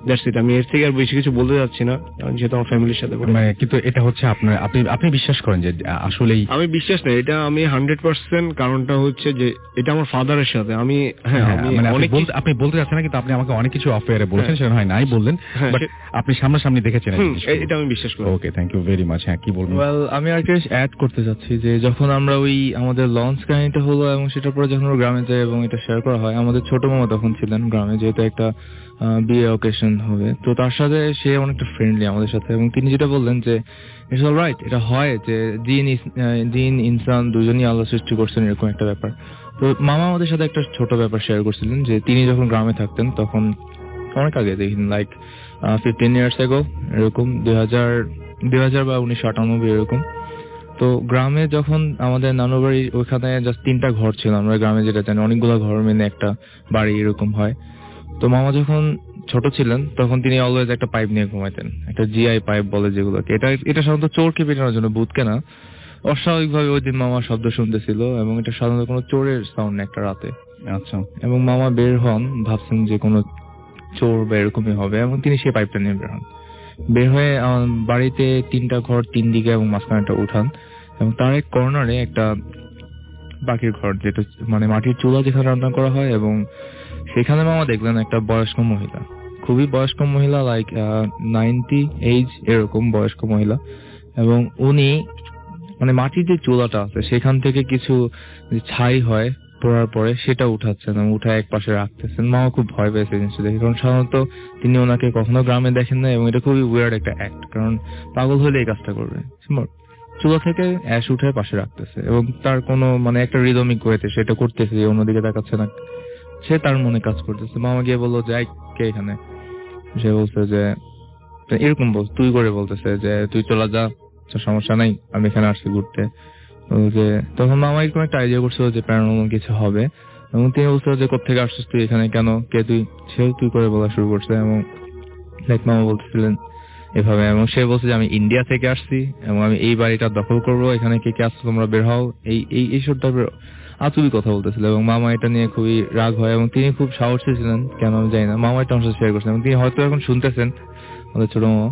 That's it. আমি এর থেকে আর বেশি কিছু বলতে যাচ্ছি না, কারণ যেহেতু আমার ফ্যামিলির সাথে করি। মানে কিন্তু এটা হচ্ছে আপনার, আপনি বিশ্বাস করেন যে আসলেই? আমি বিশ্বাস নেই এটা, আমি 100%। কারণটা হচ্ছে যে এটা আমার ফাদারের সাথে আমি মানে আপনি বলতে যাচ্ছেন না, কিন্তু আপনি আমাকে অনেক কিছু অফেয়ারে বলেছেন, সেটা হয় নাই বললেন, বাট আপনি সামনাসামনি দেখেছেন, এটা আমি বিশ্বাস করি। ওকে, থ্যাংক ইউ ভেরি মাচ। হ্যাঁ, কি বলবেন? ওয়েল, আমি আর কি অ্যাড করতে চাচ্ছি যে যখন আমরা ওই আমাদের লঞ্চ কাহিনীটা হলো এবং সেটার পরে যখন আমরা গ্রামে যাই এবং এটা শেয়ার করা হয়, আমাদের ছোট মামা তখন ছিলেন গ্রামে, যেহেতু একটা বিয়ে অকেশন হবে, তো তার সাথে সে অনেকটা ফ্রেন্ডলি আমাদের সাথে, এবং তিনি যেটা বললেন যে ইটস অল রাইট, এটা হয় যে জিন ইনসান দুজনই আল্লাহ সৃষ্টি করছেন, এরকম একটা ব্যাপার। তো মামা আমাদের সাথে একটা ছোট ব্যাপার শেয়ার করছিলেন যে তিনি যখন গ্রামে থাকতেন তখন অনেক আগে, দেখেন লাইক 15 years ago, এরকম 2000 বা 1998 এরকম। তো গ্রামে যখন আমাদের নানু বাড়ি, ওইখানে জাস্ট 3টা ঘর ছিল, আমরা গ্রামে যেটা জানি অনেকগুলো ঘর মিলে একটা বাড়ি এরকম হয়। তো মামা যখন ছোট ছিলেন তখন তিনি অলওয়েজ একটা পাইপ নিয়ে ঘুমাইতেন, একটা জিআই পাইপ বলে যেগুলোকে, এটা সাধারণত চোরকে পেটানোর জন্য, ভূতকে না। অস্বাভাবিকভাবে ওই দিন মামা শব্দ শুনতেছিল, এবং এটা সাধারণত কোনো চোরের সাউন্ড একটা রাতে। আচ্ছা। এবং মামা বের হন, ভাবছেন যে কোনো চোর বা এরকমই হবে, এবং তিনি সেই পাইপটা নিয়ে বের হন। বের হয়ে বাড়িতে 3টা ঘর, 3 দিকে এবং মাঝখানে একটা উঠান, এবং তার এক কর্নারে একটা বাকির ঘর, যেটা মানে মাটির চুলা যেখানে রান্না করা হয়, এবং সেখানে মামা দেখলেন একটা বয়স্ক মহিলা, খুবই বয়স্ক মহিলা, লাইক 90 এজ এরকম বয়স্ক মহিলা, এবং উনি মানে মাটির যে চুলাটা আছে সেখান থেকে কিছু ছাই হয় পড়ার পরে সেটা উঠাচ্ছেন এবং উঠায় এক পাশে রাখতেছেন। মামা খুব ভয় পেয়েছে জিনিসটা দেখে, কারণ সাধারণত তিনি ওনাকে কখনো গ্রামে দেখেন না, এবং এটা খুবই উইয়ার্ড একটা অ্যাক্ট, কারণ পাগল হলে এই কাজটা করবে। চুলা থেকে অ্যাশ উঠে পাশে রাখতেছে, এবং তার কোনো মানে একটা রিদমিক ওয়েতে সেটা করতেছে, অন্যদিকে তাকাচ্ছে না, সে তার মনে কাজ করতেছে। মামা গিয়ে বললো যে কে এখানে? সে বলছে যে এরকম তুই করে বলতেছে যে তুই চলা যা, সমস্যা নাই, আমি এখানে আসছি ঘুরতে। যে তখন মামা এরকম একটা আইডিয়া করছিল যে প্যারানর্মাল কিছু হবে, এবং তিনি বলছিল যে কোত্থেকে আসছিস তুই এখানে, কেন, কে তুই? সেও তুই করে বলা শুরু করছে, এবং মামা বলতেছিলেন এভাবে, এবং সে বলছে যে আমি ইন্ডিয়া থেকে আসছি এবং আমি এই বাড়িটা দখল করবো, এখানে কে কে আসছো তোমরা বের হও, এইসব টাইপের আচুরি কথা বলতেছিল। এবং মামা এটা নিয়ে খুবই রাগ হয়, এবং তিনি খুব সাহসী ছিলেন, কেন আমি জানি না, মামা এটা আমার সাথে শেয়ার করছেন, এবং তিনি হয়তো এখন শুনতেছেন আমাদের ছোট মামা।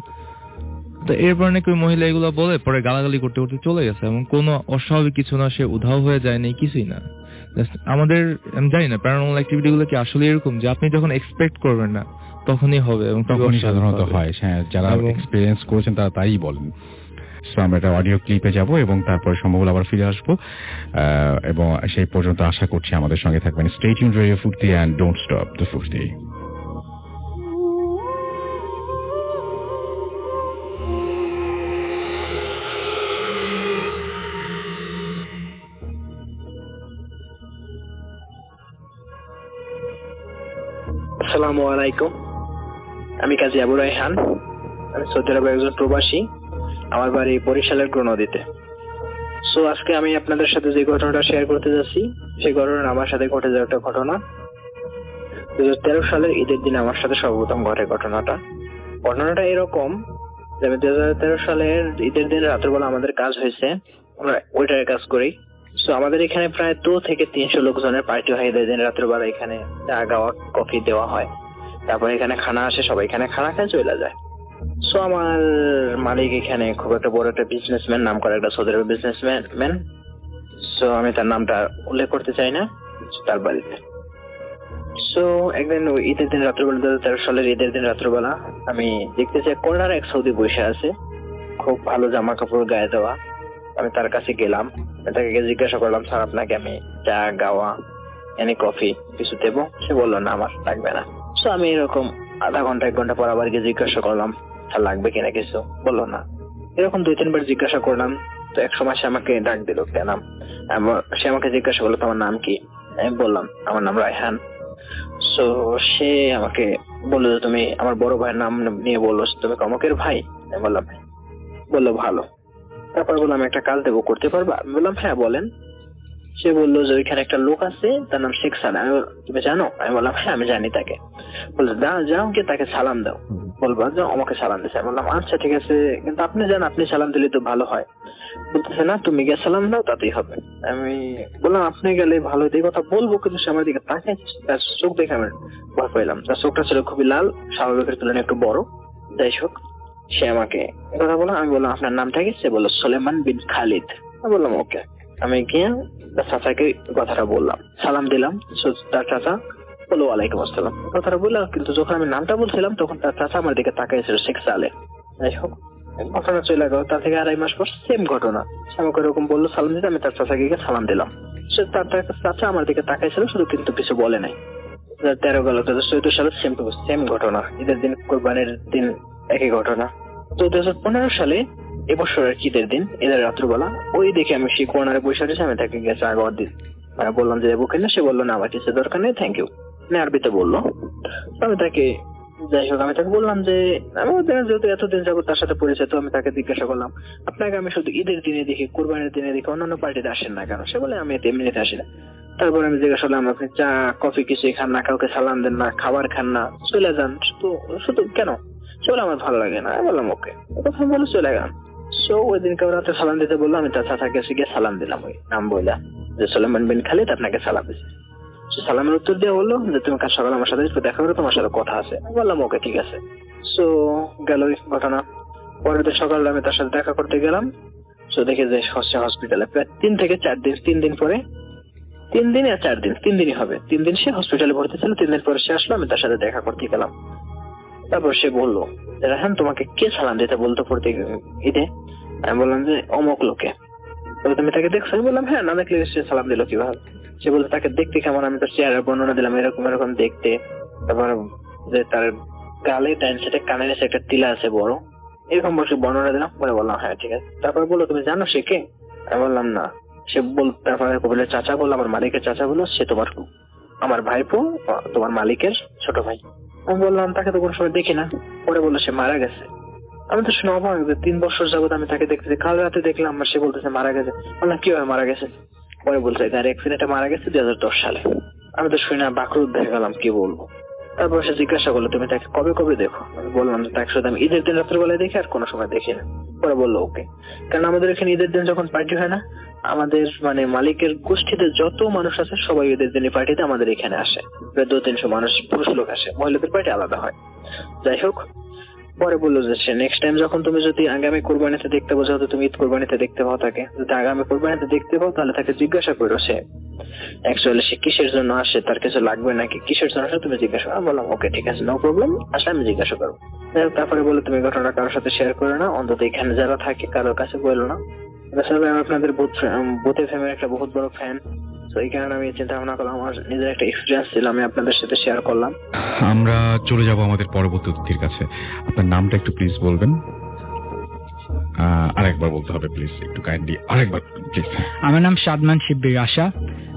তো এরপর নাকি ওই মহিলা এগুলো বলে পরে গালাগালি করতে করতে চলে গেছে, এবং কোনো অস্বাভাবিক কিছু না, সে উধাও হয়ে যায়নি, কিছুই না। আমাদের আমি জানি না প্যারানর্মাল অ্যাক্টিভিটি গুলো কি আসলে এরকম যে আপনি যখন এক্সপেক্ট করবেন না তখনই হবে, এবং তখনই সাধারণত হয়। হ্যাঁ, যারা এক্সপেরিয়েন্স করেছেন তারা তাই বলেন। সো আমরা একটা অডিও ক্লিপে যাব এবং তারপরে সম্ভবত আবার ফিরে আসবো, এবং সেই পর্যন্ত আশা করছি আমাদের সঙ্গে থাকবেন। স্টে টিউনড রেডিও ফুর্তি এন্ড ডোন্ট স্টপ দ্য ফুর্তি। আসসালামু আলাইকুম, আমি কাজী আবু রায়হান, আমি সৌদি আরবের একজন প্রবাসী, আমার বাড়ি বরিশালের গ্রনদীতে। সো আজকে আমি আপনাদের সাথে যে ঘটনাটা শেয়ার করতে যাচ্ছি সেই ঘটনা আমার সাথে ঘটে যাওয়া একটা ঘটনা। 2013 সালের ঈদের দিন আমার সাথে সর্বপ্রথম ঘটে ঘটনাটা এরকম যে আমি 2013 সালের ঈদের দিন রাত্রবেলা আমাদের কাজ হয়েছে, আমরা ওয়েটারের কাজ করি। সো আমাদের এখানে প্রায় 2 থেকে 300 লোকজনের পার্টি হয় ঈদের দিন রাত্রবেলা। এখানে চা গাওয়া, কফি দেওয়া হয়, তারপর এখানে খানা আসে, সবাই এখানে খানা খায় চলে যায়। সো আমার মালিক এখানে খুব একটা বড় একটা বিজনেসম্যান, নাম করা একটা সৌদি আরবের বিজনেসম্যান। সো আমি তার নামটা উল্লেখ করতে চাই না, তার বাড়িতে। সো একদিন ঈদের দিন রাত্রবেলা, 2013 সালের ঈদের দিন রাত্রবেলা আমি দেখতেছি কর্নারে এক সৌদি বসে আছে, খুব ভালো জামা কাপড় গায়ে দেওয়া। আমি তার কাছে গেলাম, তাকে জিজ্ঞাসা করলাম, স্যার আপনাকে আমি চা গাওয়া এনে কফি কিছু দেবো? সে বললো না, আমার লাগবে না। সো আমি এরকম আধা ঘন্টা 1 ঘন্টা পর আবার গিয়ে জিজ্ঞাসা করলাম, স্যার লাগবে কিনা কিছু? বললো না। এরকম 2-3 বার জিজ্ঞাসা করলাম। তো এক সময় সে আমাকে ডাক দিল, কেন? সে আমাকে জিজ্ঞাসা করলো তোমার নাম কি? আমি বললাম আমার নাম রায়হান। সো সে আমাকে বললো যে তুমি আমার বড় ভাইয়ের নাম নিয়ে বললো, তুমি কমকের ভাই? আমি বললাম বললো ভালো। তারপর বললাম একটা কাজ দেবো, করতে পারবা? আমি বললাম হ্যাঁ বলেন। সে বললো যে ওইখানে একটা লোক আছে, তার নাম শেখ সানা, তুমি জানো? আমি বললাম হ্যাঁ আমি জানি তাকে। বললো যাও গিয়ে তাকে সালাম দাও। বলবা যে আমাকে সালাম দিছে। আমি বললাম আচ্ছা ঠিক আছে, কিন্তু আপনি জান আপনি সালাম দিলে তো ভালো হয়। বলতেছে না তুমি গিয়ে সালাম দাও তাতেই হবে। আমি বললাম আপনি গেলে ভালো হতো, এই কথা বলবো কিন্তু সে আমার দিকে তাকায়, তার চোখ দেখে আমি ভয় পাইলাম। তার চোখটা ছিল খুবই লাল, স্বাভাবিকের তুলনায় একটু বড়। যাই হোক, সে আমাকে কথা বললাম। আমি বললাম আপনার নামটা কি? সে বললো সুলেমান বিন খালিদ। আমি বললাম ওকে। আমি গিয়ে তার চাচাকে কথাটা বললাম, সালাম দিলাম। তার চাচা বললো ওয়ালাইকুম আসসালাম, কথাটা বললাম। কিন্তু যখন আমি নামটা বলছিলাম তখন তার চাচা আমার দিকে তাকাইছিল শেখ সালে। যাই হোক, ঘটনা চলে গেল। তার থেকে 2.5 মাস পর সেম ঘটনা, সে আমাকে এরকম বললো সালাম দিতে। আমি তার চাচাকে গিয়ে সালাম দিলাম। সে তার চাচা আমার দিকে তাকাইছিল শুধু, কিন্তু কিছু বলে নাই। 2013 গেল, 2014 সালে সেম ঘটনা। ঈদের দিন, কোরবানির দিন একই ঘটনা। তো 2015 সালে এবছর আর কি ঈদের দিন, ঈদের রাত্রবেলা ওই দেখে আমি সেই কর্নারে বসে আছি। আমি তাকে গেছে আগে দিন বললাম যে দেবো কিনা। সে বললো না আমার কিছু দরকার নেই, থ্যাংক ইউ, মানে আরবিতে বললো। আমি তাকে, যাই হোক, আমি তাকে বললাম যে আমি যেহেতু এতদিন যাবো তার সাথে পরিচয়, তো আমি তাকে জিজ্ঞাসা করলাম আপনাকে আমি শুধু ঈদের দিনে দেখি, কোরবানির দিনে দেখি, অন্যান্য পার্টিতে আসেন না কেন? সে বলে আমি এমনিতে আসি না। তারপর আমি জিজ্ঞাসা করলাম আপনি চা কফি কিছুই খান না, কাউকে সালাম দেন না, খাবার খান না, চলে যান শুধু কেন? সে বলে আমার ভালো লাগে না। আমি বললাম ওকে, কথা বলে চলে গেলাম। সো ওই দিনকে রাতে সালাম দিতে বললো। আমি তার চাচাকে গিয়ে সালাম দিলাম, ওই নাম বললাম যে সুলেমান বিন খালিদ আপনাকে সালাম দিচ্ছে। সালামের উত্তর দিয়ে বললো যে তুমি কাল সকালে আমার সাথে দেখা করো, তোমার সাথে কথা আছে। আমি বললাম ওকে ঠিক আছে। সো গেল ঘটনা। পরের দিন সকালে আমি তার সাথে দেখা করতে গেলাম। সো দেখে যে হসপিটালে প্রায় 3 থেকে 4 দিন, 3 দিন পরে, 3 দিন আর 4 দিন, 3 দিনই হবে, 3 দিন সে হসপিটালে ভর্তি ছিল। 3 দিন পরে সে আসলো, আমি তার সাথে দেখা করতে গেলাম। তারপর সে বললো রাহান তোমাকে কে সালাম দিতে বলতো পড়তে ঈদে? আমি বললাম যে অমুক লোকে। তুমি তাকে দেখছো? আমি বললাম হ্যাঁ, না দেখলে সে সালাম দিল কিভাবে? সে বলতো তাকে দেখতে কেমন? আমি তার চেহারার বর্ণনা দিলাম, এরকম এরকম দেখতে। তারপর যে তার গালে ডাইন সাইডে কানের নিচে একটা টিলা আছে বড়, এরকম বসে বর্ণনা দিলাম। পরে বললাম হ্যাঁ ঠিক আছে। তারপর বললো তুমি জানো সে কে? আমি বললাম না। সে তারপরে কবিলের চাচা বললো, আমার মালিকের চাচা বললো সে তোমার আমার ভাইপো, তোমার মালিকের ছোট ভাই। আমি বললাম তাকে তো কোনো সময় দেখি না। পরে বললো সে মারা গেছে। আমি তো শুনে অবাক যে 3 বছর যাবত আমি তাকে দেখতেছি, কাল রাতে দেখলাম সে বলতেছে মারা গেছে। বললাম কিভাবে মারা গেছে? পরে বলছে গাড়ি অ্যাক্সিডেন্টে মারা গেছে 2010 সালে। আমি তো শুনে বাকরুদ্ধ হয়ে গেলাম, কি বলবো। তারপর সে জিজ্ঞাসা করলো তুমি তাকে কবে কবে দেখো? আমি বললাম যে তাকে শুধু আমি ঈদের দিন রাত্রেবেলায় দেখি, আর কোনো সময় দেখি না। পরে বললো ওকে। কারণ আমাদের এখানে ঈদের দিন যখন পার্টি হয় না, আমাদের মানে মালিকের গোষ্ঠীতে যত মানুষ আছে সবাই ঈদের দিনের পার্টিতে আমাদের এখানে আসে। প্রায় 200-300 মানুষ পুরুষ লোক আসে, মহিলাদের পার্টি আলাদা হয়। যাই হোক, পরে বললো যে সে নেক্সট টাইম যখন তুমি যদি আগামী কোরবানিতে দেখতে পাও, যেহেতু তুমি ঈদ কোরবানিতে দেখতে পাও তাকে, যদি আগামী কোরবানিতে দেখতে পাও তাহলে তাকে জিজ্ঞাসা করো সে অ্যাকচুয়ালি সে কিসের জন্য আসে, তার কিছু লাগবে নাকি, কিসের জন্য আসে তুমি জিজ্ঞাসা করো। আমি বললাম ওকে ঠিক আছে, নো প্রবলেম, আসলে আমি জিজ্ঞাসা করবো। তারপরে বললো তুমি ঘটনা কারোর সাথে শেয়ার করো না, অন্তত এখানে যারা থাকে কারোর কাছে বললো না। আসলে আমি আপনাদের বুথে ফ্যামিলির একটা বহুত বড় ফ্যান, তো এই কারণে আমি চিন্তা ভাবনা করলাম, আমার নিজের একটা এক্সপিরিয়েন্স ছিল, আমি আপনাদের সাথে শেয়ার করলাম। আমরা চলে যাব আমাদের পরবর্তী অতিথির কাছে। আপনার নামটা একটু প্লিজ বলবেন। আরেকবার বলতে হবে প্লিজ, একটু কাইন্ডলি আরেকবার প্লিজ। আমার নাম সাদমান শিব্বির আশা।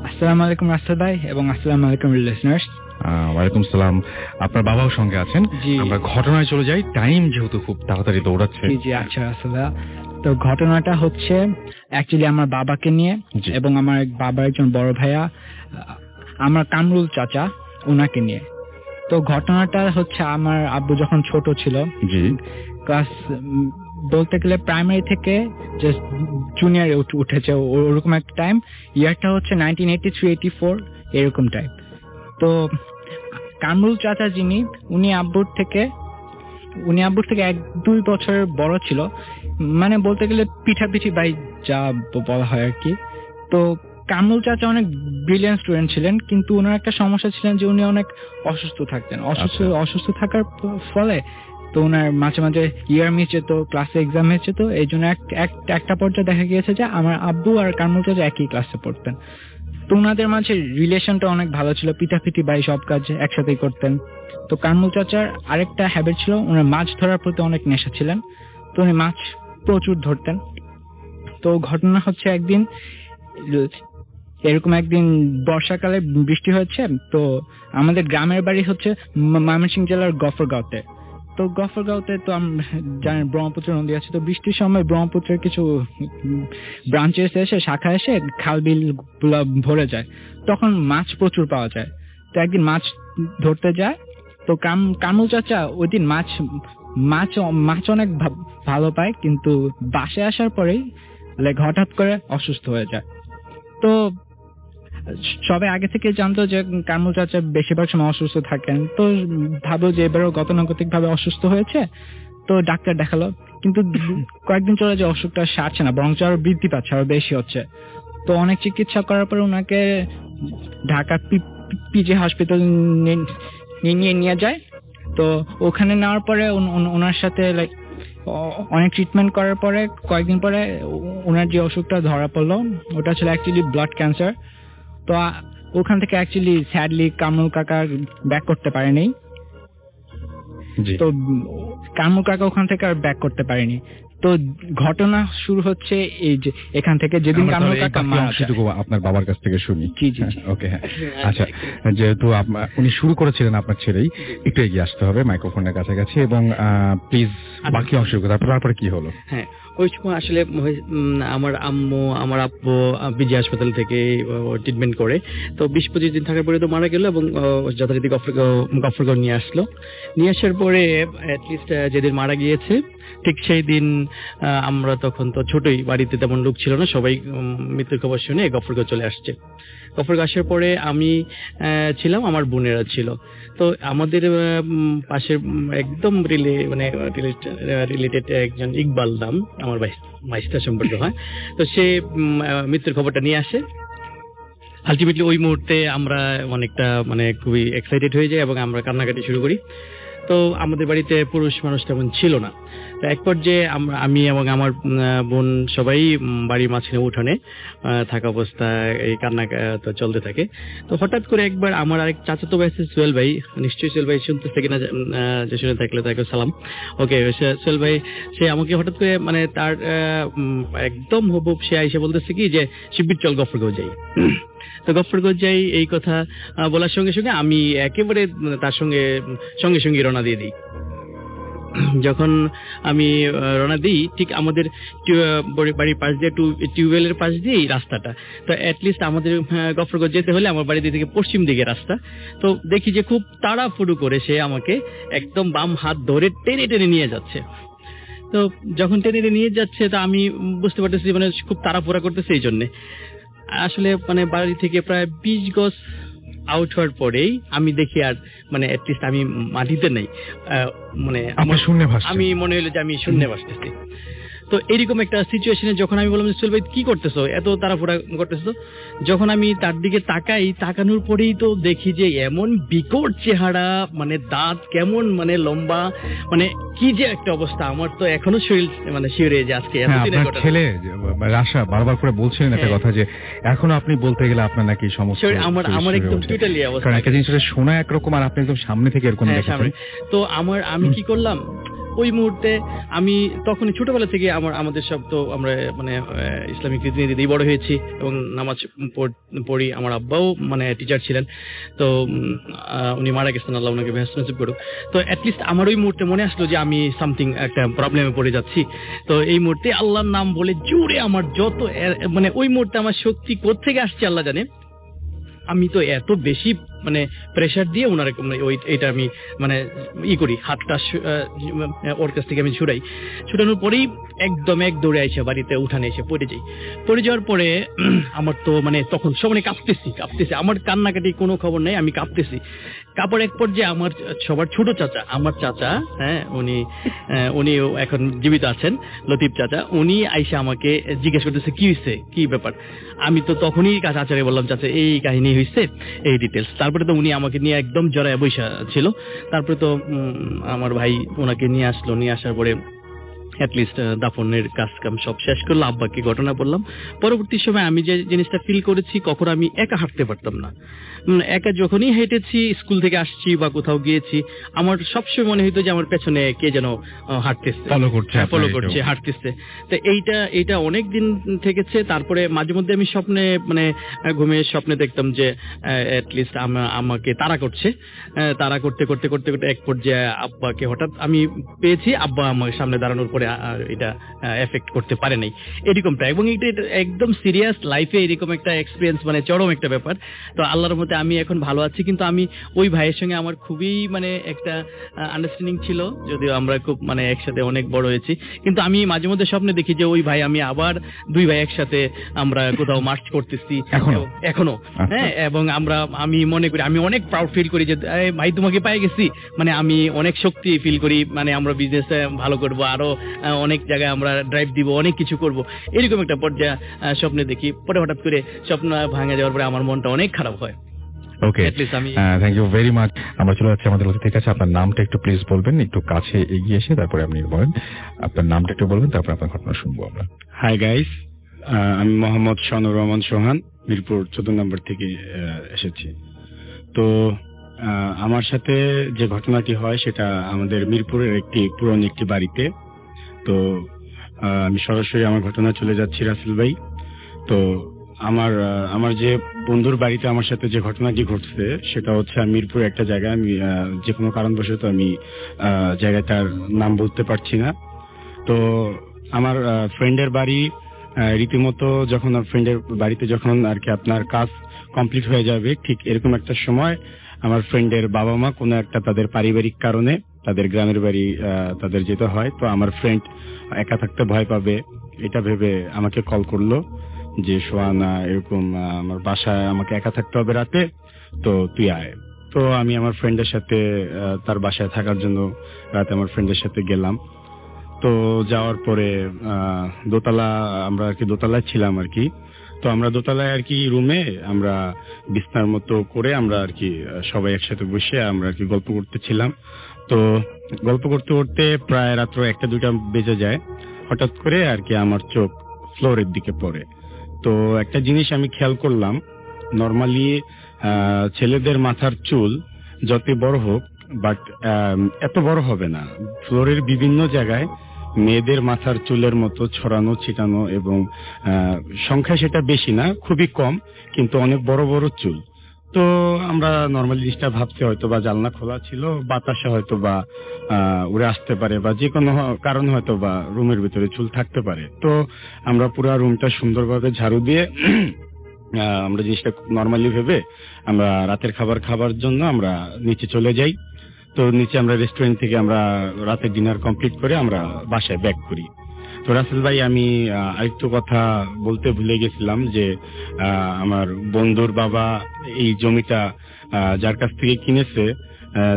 আসসালামু আলাইকুম রাসেল ভাই এবং আসসালামু আলাইকুম লিসনার্স। ওয়ালাইকুম সালাম। আপনার বাবাও সঙ্গে আছেন। জি। আমরা ঘটনায় চলে যাই, টাইম যেহেতু খুব তাড়াতাড়ি দৌড়াচ্ছে। জি আচ্ছা রাসেল ভাই, তো ঘটনাটা হচ্ছে অ্যাকচুয়ালি আমার বাবাকে নিয়ে এবং আমার বাবার একজন বড় ভাইয়া আমার কামরুল চাচা ওনাকে নিয়ে। তো ঘটনাটা হচ্ছে আমার আব্বু যখন ছোট ছিল, জি, ক্লাস বলতে গেলে প্রাইমারি থেকে জাস্ট জুনিয়রে উঠেছে ওরকম একটা টাইম। ইয়ারটা হচ্ছে 1983-84 এরকম টাইম। তো কামরুল চাচা যিনি, উনি আব্বুর থেকে 1-2 বছরের বড় ছিল, মানে বলতে গেলে পিঠাপিঠি ভাই যা বলা হয় আর কি। তো কামরুল চাচা অনেক ব্রিলিয়ান্ট স্টুডেন্ট ছিলেন, কিন্তু ওনার একটা সমস্যা ছিলেন যে উনি অনেক অসুস্থ থাকতেন। অসুস্থ থাকার ফলে তো ওনার মাঝে মাঝে ইয়ার মিস যেত, ক্লাসে এক্সাম মিস যেত। এই জন্য একটা পর্যায়ে দেখা গিয়েছে যে আমার আব্বু আর কামরুল চাচা একই ক্লাসে পড়তেন। তো ওনাদের মাঝে রিলেশনটা অনেক ভালো ছিল, পিঠাপিঠি ভাই সব কাজ একসাথেই করতেন। তো কামরুল চাচার আরেকটা হ্যাবিট ছিল, ওনার মাছ ধরার প্রতি অনেক নেশা ছিলেন। তো উনি মাছ প্রচুর ধরতেন। তো ঘটনা হচ্ছে এরকম একদিন বর্ষাকালে বৃষ্টি হয়েছে। তো আমাদের গ্রামের বাড়ি হচ্ছে ময়মনসিংহ জেলার গফরগাঁওতে। তো গফরগাঁওতে তো জানেন ব্রহ্মপুত্র নদী আছে। তো বৃষ্টির সময় ব্রহ্মপুত্রের কিছু ব্রাঞ্চেস এসে, শাখা এসে খাল বিল ভরে যায়, তখন মাছ প্রচুর পাওয়া যায়। তো একদিন মাছ ধরতে যায়, তো কামরুল চাচা ওই দিন মাছ অনেক ভালো পায়, কিন্তু বাসায় আসার পরেই লাইক হঠাৎ করে অসুস্থ হয়ে যায়। তো সবাই আগে থেকে জানতো যে কামরুল চাচা বেশিরভাগ সময় অসুস্থ থাকেন, তো ভাবলো যে এবারও গতানুগতিক ভাবে অসুস্থ হয়েছে, তো ডাক্তার দেখালো। কিন্তু কয়েকদিন চলে যে অসুখটা সারছে না, বরঞ্চ আরো বৃদ্ধি পাচ্ছে, আরো বেশি হচ্ছে। তো অনেক চিকিৎসা করার পরে ওনাকে ঢাকা পিজি হসপিটাল নিয়ে যায়। তো ওখানে নেওয়ার পরে ওনার সাথে লাইক অনেক ট্রিটমেন্ট করার পরে কয়েকদিন পরে ওনার যে অসুখটা ধরা পড়লো ওটা ছিল অ্যাকচুয়ালি ব্লাড ক্যান্সার। তো ওখান থেকে অ্যাকচুয়ালি স্যাডলি কামরুল কাকা ব্যাক করতে পারেনি। তো কামরুল কাকা ওখান থেকে আর ব্যাক করতে পারেনি। তো ঘটনা শুরু হচ্ছে এই যে এখান থেকে, যেদিন কামরুল কাকা মারা যায়। আপনার বাবার কাছ থেকে শুনি। জি জি ওকে, হ্যাঁ। আচ্ছা, যেহেতু উনি শুরু করেছিলেন আপনার ছেলেই, একটু এগিয়ে আসতে হবে মাইক্রোফোনের কাছাকাছি, এবং প্লিজ বাকি অংশ তারপরে কি হলো? হ্যাঁ, ওই সময় আসলে আমার আব্বু বিজি হাসপাতাল থেকে ট্রিটমেন্ট করে, তো 20-25 দিন থাকার পরে তো মারা গেল, এবং যথারীতি গফরগাঁও নিয়ে আসলো। নিয়ে আসার পরে অ্যাটলিস্ট যেদিন মারা গিয়েছে ঠিক সেই দিন আমরা তখন তো ছোটই, বাড়িতে তেমন লোক ছিল না, সবাই মৃত্যুর খবর শুনে গফরগাঁও চলে আসছে। গফরগাঁও আসার পরে আমি ছিলাম, আমার বোনেরা ছিল। তো আমাদের পাশের একদম রিলেটেড একজন ইকবাল নাম, আমার ভাইস্তা সম্পর্ক হয়, তো সে মৃত্যুর খবরটা নিয়ে আসে। আলটিমেটলি ওই মুহূর্তে আমরা অনেকটা খুবই এক্সাইটেড হয়ে যাই এবং আমরা কান্নাকাটি শুরু করি। তো আমাদের বাড়িতে পুরুষ মানুষ তেমন ছিল না। তো এক পর্যায়ে আমি এবং আমার বোন সবাই বাড়ির মাঝখানে উঠানে থাকা অবস্থায় এই কান্না তো চলতে থাকে। তো হঠাৎ করে একবার আমার আরেক চাচাতো ভাই আছে সোহেল ভাই, নিশ্চয়ই সোহেল ভাই শুনতেছে কিনা, যে শুনে থাকলে তাকে সালাম। ওকে, সোহেল ভাই সে আমাকে হঠাৎ করে তার একদম হুবহুব সে আইসা বলতেছে কি যে শিবির চল গফরগাঁও যাই। তো গফরগাঁও যাই এই কথা বলার সঙ্গে সঙ্গে আমি একেবারে তার সঙ্গে রওনা দিয়ে দিই। যখন আমি রওনা দিই, ঠিক আমাদের বাড়ির পাশ দিয়ে টিউবওয়েলের পাশ দিয়েই রাস্তাটা, তো অ্যাটলিস্ট আমাদের গফরগাঁও যেতে হলে আমার বাড়ি থেকে পশ্চিম দিকে রাস্তা। তো দেখি যে খুব তাড়াহুড়ো করে সে আমাকে একদম বাম হাত ধরে টেনে টেনে নিয়ে যাচ্ছে। তো যখন টেনে নিয়ে যাচ্ছে, তো আমি বুঝতে পারতেছি খুব তাড়াহুড়া করতেছে। এই জন্যে আসলে বাড়ি থেকে প্রায় 20 গজ আউট হওয়ার পরেই আমি দেখি আর অ্যাটলিস্ট আমি মাটিতে নেই, আমি মনে হলো যে আমি শূন্যে ভাসতেছি। তো এরকম একটা সিচুয়েশনে যখন আমি বললাম সোহেল ভাই কি করতেছো, এত তাড়াহুড়া করতেছো, যখন আমি তার দিকে তাকানোর পরেই তো দেখি যে এমন বিকট চেহারা, দাঁত কেমন লম্বা, কি যে একটা অবস্থা। আমার তো এখনো শরীর শিউরে যে আজকে আপনার ছেলে রাশা বারবার করে বলছিলেন একটা কথা, যে এখনো আপনি বলতে গেলে আপনার নাকি সমস্যা, আমার একদম টোটালি অবস্থা, কারণ একটা জিনিস শোনা একরকম আর আপনি একদম সামনে থেকে এরকম দেখেছেন। তো আমি কি করলাম ওই মুহূর্তে, আমি তখন ছোটবেলা থেকে আমাদের সব তো আমরা ইসলামিক রীতিনীতি দিয়ে বড় হয়েছি এবং নামাজ পড়ি। আমার আব্বাও টিচার ছিলেন, তো উনি মারা গেছেন, আল্লাহ ওনাকে বেহেশত নসিব করুক। তো অ্যাটলিস্ট আমার ওই মুহূর্তে মনে আসলো যে আমি সামথিং একটা প্রবলেমে পড়ে যাচ্ছি। তো এই মুহূর্তে আল্লাহর নাম বলে জোরে আমার যত ওই মুহূর্তে আমার শক্তি কোত্থেকে আসছে আল্লাহ জানে, আমি তো এত বেশি প্রেসার দিয়ে ওনার এইটা আমি করি, হাতটা ওর কাছ থেকে আমি ছুটানোর পরেই একদম এক দৌড়ে আইসা বাড়িতে উঠানে এসে পড়ে যাওয়ার পরে আমার তো তখন সব কাঁপতেছি, আমার কান্নাকাটি কোনো খবর নেই, আমি কাঁপতেছি। কাপড় এক পর্যায়ে আমার সবার ছোট চাচা, আমার চাচা, হ্যাঁ উনি এখন জীবিত আছেন, লতিফ চাচা, উনি আইসা আমাকে জিজ্ঞেস করতেছে কি হয়েছে, কি ব্যাপার। আমি তো তখনই চাচারে বললাম চাচা এই কাহিনী হয়েছে, এই ডিটেলস। তারপরে তো উনি আমাকে নিয়ে একদম জড়ায় বৈশা ছিল। তারপরে তো আমার ভাই ওনাকে নিয়ে আসলো, নিয়ে আসার পরে অ্যাটলিস্ট দাফনের কাজকাম সব শেষ করলো, আব্বাকে ঘটনা বললাম। পরবর্তী সময় আমি যে জিনিসটা ফিল করেছি, কখনো আমি একা হাঁটতে পারতাম না। একা যখনই হেঁটেছি, স্কুল থেকে আসছি বা কোথাও গিয়েছি, আমার সবসময় মনে হইতো যে আমার পেছনে কে যেন হাঁটতেছে, ফলো করছে, হাঁটতেছে। তো এইটা অনেক দিন থেকেছে। তারপরে মাঝে মধ্যে আমি স্বপ্নে ঘুমিয়ে স্বপ্নে দেখতাম যে অ্যাটলিস্ট আমাকে তাড়া করছে। তাড়া করতে এক পর্যায়ে আব্বাকে হঠাৎ আমি পেয়েছি, আব্বা আমার সামনে দাঁড়ানোর পরে এটা এফেক্ট করতে পারে নাই এরকমটা। এবং এটা একদম সিরিয়াস লাইফে এরকম একটা এক্সপিরিয়েন্স, মানে চরম একটা ব্যাপার। তো আল্লাহর মতে আমি এখন ভালো আছি, কিন্তু আমি ওই ভাইয়ের সঙ্গে আমার খুবই মানে একটা আন্ডারস্ট্যান্ডিং ছিল, যদিও আমরা খুব মানে একসাথে অনেক বড় হয়েছি। কিন্তু আমি মাঝে মধ্যে স্বপ্নে দেখি যে ওই ভাই আমি আবার দুই ভাই একসাথে আমরা কোথাও মার্চ করতেছি এখনো। হ্যাঁ, এবং আমি মনে করি, আমি অনেক প্রাউড ফিল করি যে ভাই তোমাকে পেয়ে গেছি, মানে আমি অনেক শক্তি ফিল করি, মানে আমরা বিজনেস ভালো করব, আরো অনেক জায়গায় আমরা ড্রাইভ দিব, অনেক কিছু করব, এরকম একটা পর্যায়ে স্বপ্নে দেখি। পরে হঠাৎ করে স্বপ্ন ভাঙা যাওয়ার পরে আমার মনটা অনেক খারাপ হয়। ওকে, থ্যাংক ইউ ভেরি মাচ। আমরা চলে যাচ্ছি আমাদের ঠিক আছে। আপনার নামটা একটু প্লিজ বলবেন, একটু কাছে এগিয়ে এসে তারপরে আপনি বলেন আপনার নামটা একটু বলবেন, তারপর আপনার ঘটনা শুনবো আমরা। হাই গাইস, আমি মোহাম্মদ শানুর রহমান সোহান, মিরপুর 14 নম্বর থেকে এসেছি। তো আমার সাথে যে ঘটনাটি হয় সেটা আমাদের মিরপুরের একটি পুরনো একটি বাড়িতে। তো আমি সরাসরি আমার ঘটনা চলে যাচ্ছি রাসেল ভাই। তো আমার যে বন্ধুর বাড়িতে আমার সাথে যে ঘটনাটি ঘটছে সেটা হচ্ছে আমি মিরপুর একটা জায়গায়, আমি যে কোনো কারণবশত আমি জায়গাটার নাম বলতে পারছি না। তো আমার ফ্রেন্ডের বাড়ি রীতিমতো যখন ফ্রেন্ডের বাড়িতে যখন আর কি আপনার কাজ কমপ্লিট হয়ে যাবে, ঠিক এরকম একটা সময় আমার ফ্রেন্ডের বাবা মা কোনো একটা তাদের পারিবারিক কারণে তাদের গ্রামের বাড়ি তাদের যেতে হয়। তো আমার ফ্রেন্ড একা থাকতে ভয় পাবে এটা ভেবে আমাকে কল করলো যে সোহানা এরকম আমার বাসায় আমাকে একা থাকতে হবে রাতে, তো তুই আয়। তো আমি আমার ফ্রেন্ডের সাথে তার বাসায় থাকার জন্য রাতে আমার ফ্রেন্ডের সাথে গেলাম। তো যাওয়ার পরে আমরা আর কি দোতলায় ছিলাম আর কি। তো আমরা দোতলায় আর কি রুমে আমরা বিছনার মতো করে আমরা আর কি সবাই একসাথে বসে আমরা আর কি গল্প করতেছিলাম। তো গল্প করতে করতে প্রায় রাত্র 1-2টা বেজে যায়। হঠাৎ করে আর কি আমার চোখ ফ্লোরের দিকে পড়ে। তো একটা জিনিস আমি খেয়াল করলাম, নর্মালি ছেলেদের মাথার চুল যত বড় হোক বাট এত বড় হবে না। ফ্লোরের বিভিন্ন জায়গায় মেয়েদের মাথার চুলের মতো ছড়ানো ছিটানো, এবং সংখ্যা সেটা বেশি না, খুবই কম, কিন্তু অনেক বড় বড় চুল। তো আমরা নর্মালি জিনিসটা ভাবছি হয়তো বা জানলা খোলা ছিল, বাতাসে হয়তো বা উড়ে আসতে পারে, বা যে কোনো কারণ হয়তো বা রুমের ভিতরে চুল থাকতে পারে। তো আমরা পুরো রুমটা সুন্দরভাবে ঝাড়ু দিয়ে আমরা জিনিসটা নর্মালি ভেবে আমরা রাতের খাবার জন্য আমরা নিচে চলে যাই। তো নিচে আমরা রেস্টুরেন্ট থেকে আমরা রাতের ডিনার কমপ্লিট করে আমরা বাসায় ব্যাক করি। তো রাসেল ভাই, আমি আরেকটু কথা বলতে ভুলে গেছিলাম যে আমার বন্ধুর বাবা এই জমিটা যার কাছ থেকে কিনেছে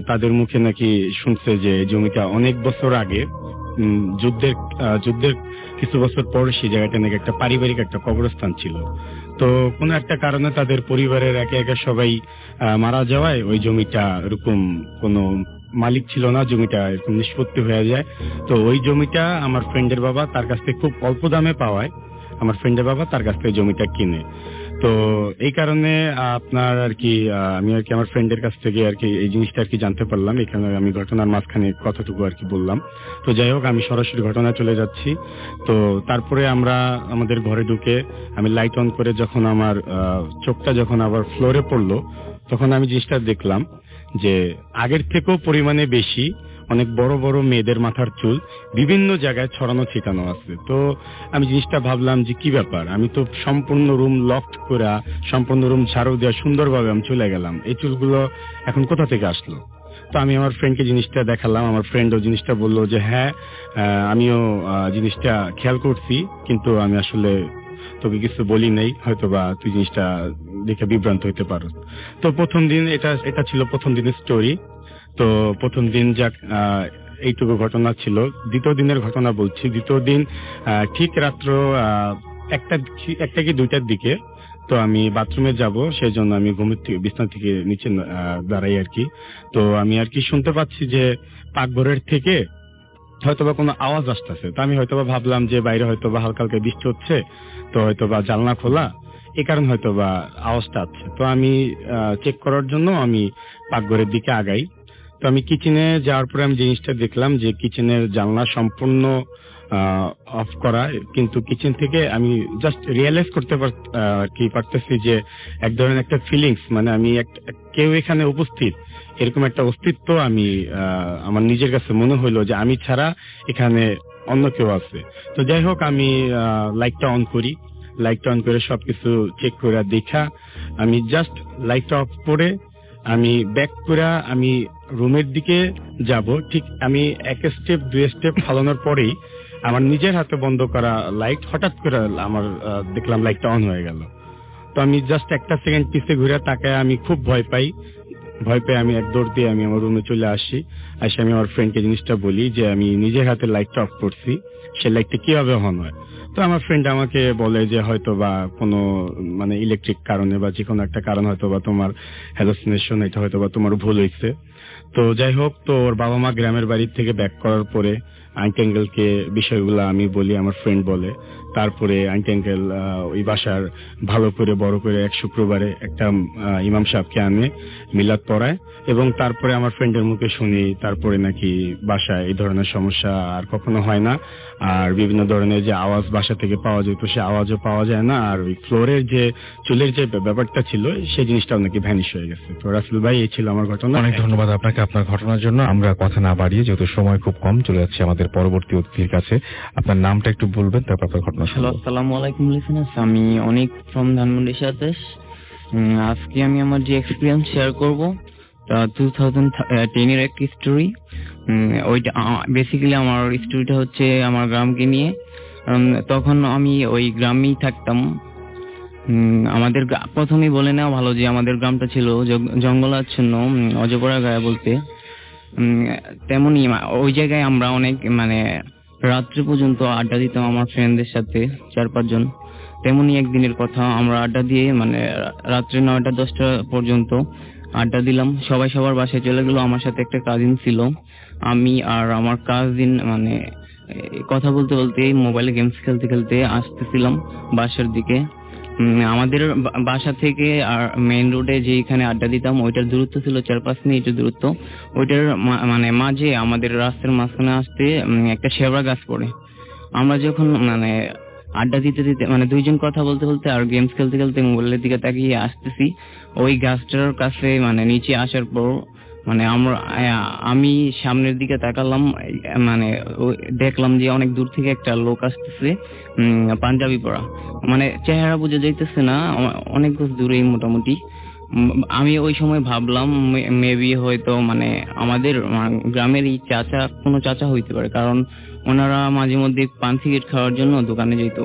তাদের মুখে নাকি শুনছে যে জমিটা অনেক বছর আগে যুদ্ধের কিছু বছর পর সেই জায়গাটা নাকি একটা পারিবারিক একটা কবরস্থান ছিল। তো কোনো একটা কারণে তাদের পরিবারের একে একে সবাই মারা যাওয়ায় ওই জমিটা এরকম কোনো মালিক ছিল না, জমিটা এরকম নিষ্পত্তি হয়ে যায়। তো ওই জমিটা আমার ফ্রেন্ডের বাবা তার কাছ থেকে খুব অল্প দামে পাওয়ায় আমার ফ্রেন্ডের বাবা তার কাছ থেকে জমিটা কিনে। তো এই কারণে আপনার আর কি আমি আর কি আমার ফ্রেন্ডের কাছ থেকে আর কি এই জিনিসটা আর কি জানতে পারলাম। এখানে আমি ঘটনার মাঝখানে কতটুকু আর কি বললাম। তো যাই হোক, আমি সরাসরি ঘটনায় চলে যাচ্ছি। তো তারপরে আমরা আমাদের ঘরে ঢুকে আমি লাইট অন করে যখন আমার চোখটা যখন আবার ফ্লোরে পড়লো, তখন আমি জিনিসটা দেখলাম যে আগের থেকেও পরিমাণে বেশি অনেক বড় বড় মেয়েদের মাথার চুল বিভিন্ন জায়গায় ছড়ানো ছিটানো আছে। তো আমি জিনিসটা ভাবলাম যে কি ব্যাপার, আমি তো সম্পূর্ণ রুম লকড করে সম্পূর্ণ রুম ঝাড়ু দেওয়া সুন্দরভাবে আমি চলে গেলাম, এই চুলগুলো এখন কোথা থেকে আসলো? তো আমি আমার ফ্রেন্ডকে জিনিসটা দেখালাম, আমার ফ্রেন্ডও জিনিসটা বললো যে হ্যাঁ আমিও জিনিসটা খেয়াল করছি, কিন্তু আমি আসলে তোকে কিছু বলি নাই, হয়তো বা তুই জিনিসটা দেখে বিভ্রান্ত হইতে পারো। তো প্রথম দিন এটা ছিল প্রথম দিনের স্টোরি। তো প্রথম দিন যাক এইটুকু ঘটনা ছিল। দ্বিতীয় দিনের ঘটনা বলছি। দ্বিতীয় দিন ঠিক রাত্র 1টা কি 2টার দিকে, তো আমি বাথরুমে যাব, সেই জন্য আমি ঘুমের থেকে বিছানা থেকে নিচে দাঁড়াই আর কি। তো আমি আর কি শুনতে পাচ্ছি যে পাকঘরের থেকে হয়তোবা কোনো আওয়াজ আসতেছে। তো আমি হয়তোবা ভাবলাম যে বাইরে হয়তোবা হালকা হালকা বৃষ্টি হচ্ছে, তো হয়তোবা জানলা খোলা, এই কারণে হয়তোবা আওয়াজটা আছে। তো আমি চেক করার জন্য আমি পাকঘরের দিকে আগাই। তো আমি কিচেনে যাওয়ার পরে আমি জিনিসটা দেখলাম যে কিচেনের জানলা সম্পূর্ণ অফ করা, কিন্তু কিচেন থেকে আমি জাস্ট রিয়েলাইজ করতে পারতেছি যে এক ধরনের একটা ফিলিংস, মানে আমি কেউ এখানে উপস্থিত এরকম একটা অস্তিত্ব আমি আমার নিজের কাছে মনে হইলো যে আমি ছাড়া এখানে অন্য কেউ আছে। তো যাই হোক, আমি লাইটটা অন করি, লাইটটা অন করে সবকিছু চেক করে দেখা আমি জাস্ট লাইটটা অফ করে আমি ব্যাক করে আমি রুমের দিকে যাব। ঠিক আমি এক স্টেপ দুই স্টেপ ফালানোর পরেই আমার নিজের হাতে বন্ধ করা লাইট হঠাৎ করে আমার দেখলাম লাইটটা অন হয়ে গেল। তো আমি জাস্ট একটা সেকেন্ড পিছে ঘুরে তাকায় আমি খুব ভয় পাই। আমি এক দৌড় দিয়ে আমি আমার রুমে চলে আসি। আমি আমার ফ্রেন্ডকে জিনিসটা বলি যে আমি নিজের হাতে লাইটটা অফ করছি, সে লাইটটা কিভাবে অন হয়। তো আমার ফ্রেন্ড আমাকে বলে যে হয়তো বা কোনো মানে ইলেকট্রিক কারণে বা যে কোনো একটা কারণ হয়তো বা তোমার হ্যালোসিনেশন, এটা হয়তো বা তোমার ভুল হয়েছে। তো যাই হোক, তো ওর বাবা মা গ্রামের বাড়ি থেকে ব্যাক করার পরে আন্টি আঙ্কেলকে বিষয়গুলো আমি বলি, আমার ফ্রেন্ড বলে। তারপরে আন্টি আঙ্কেল ওই বাসার ভালো করে বড় করে এক শুক্রবারে একটা ইমাম সাহেবকে আনে, মিলাদ পড়ায়, এবং তারপরে আমার ফ্রেন্ডের মুখে শুনি তারপরে নাকি বাসায় এই ধরনের সমস্যা আর কখনো হয় না। আর বিভিন্ন ধরনের যে আওয়াজ বাসা থেকে পাওয়া যেত সে আওয়াজও পাওয়া যায় না। আর ওই ফ্লোরের যে চুলের যে ব্যাপারটা ছিল সেই জিনিসটাও নাকি ভ্যানিশ হয়ে গেছে। তো রাসেল ভাই, এই ছিল আমার ঘটনা। অনেক ধন্যবাদ আপনাকে আপনার ঘটনার জন্য। আমরা কথা না বাড়িয়ে, যেহেতু সময় খুব কম, চলে যাচ্ছে আমাদের পরবর্তী অতিথির কাছে। আপনার নামটা একটু বলবেন, তারপর আপনার ঘটনা হ্যালো, শুনবো। আসসালামু আলাইকুম লিসেনার্স, আমি অনেক ফ্রম ধানমন্ডি সাতাশ। আজকে আমি আমার যে এক্সপিরিয়েন্স শেয়ার করব 2010 এর এক স্টোরি। ওইটা বেসিক্যালি আমার স্টোরিটা হচ্ছে আমার গ্রামকে নিয়ে। তখন আমি ওই গ্রামেই থাকতাম। আমাদের প্রথমেই বলে নেওয়া ভালো যে আমাদের গ্রামটা ছিল জঙ্গলাচ্ছন্ন, অজপরা গায়ে বলতে। তেমনি ওই জায়গায় আমরা অনেক মানে রাত্রি পর্যন্ত আড্ডা দিতাম আমার ফ্রেন্ডদের সাথে, 4-5 জন। তেমনি একদিনের কথা, আমরা আড্ডা দিয়ে মানে রাত্রে 9টা-10টা পর্যন্ত আড্ডা দিলাম। সবাই সবার বাসায় চলে গেল। আমার সাথে একটা কাজিন ছিল। আমি আর আমার কাজিন মানে কথা বলতে বলতে মোবাইলে গেমস খেলতে খেলতে আসতেছিলাম বাসার দিকে। আমাদের বাসা থেকে আর মেইন রোডে যেখানে আড্ডা দিতাম ওইটার দূরত্ব ছিল 4-5 মিনিটের দূরত্ব। ওইটার মানে মাঝে আমাদের রাস্তার মাঝখানে আসতে একটা শেওড়া গাছ পড়ে। আমরা যখন মানে আড্ডা দিতে দিতে মানে দুইজন কথা বলতে বলতে আর গেমস খেলতে খেলতে মোবাইলের দিকে তাকিয়ে আসতেছি, ওই গাছটার কাছে মানে নিচে আসার পর মানে আমি সামনের দিকে তাকালাম, মানে দেখলাম যে অনেক দূর থেকে একটা লোক আসতেছে, পাঞ্জাবি পরা। মানে চেহারা বোঝা যাইতেছে না, অনেক দূরেই মোটামুটি। আমি ওই সময় ভাবলাম মেবি হয়তো মানে আমাদের গ্রামেরই কোনো চাচা হইতে পারে, কারণ ওনারা মাঝে মধ্যে পান সিগারেট খাওয়ার জন্য দোকানে যেত।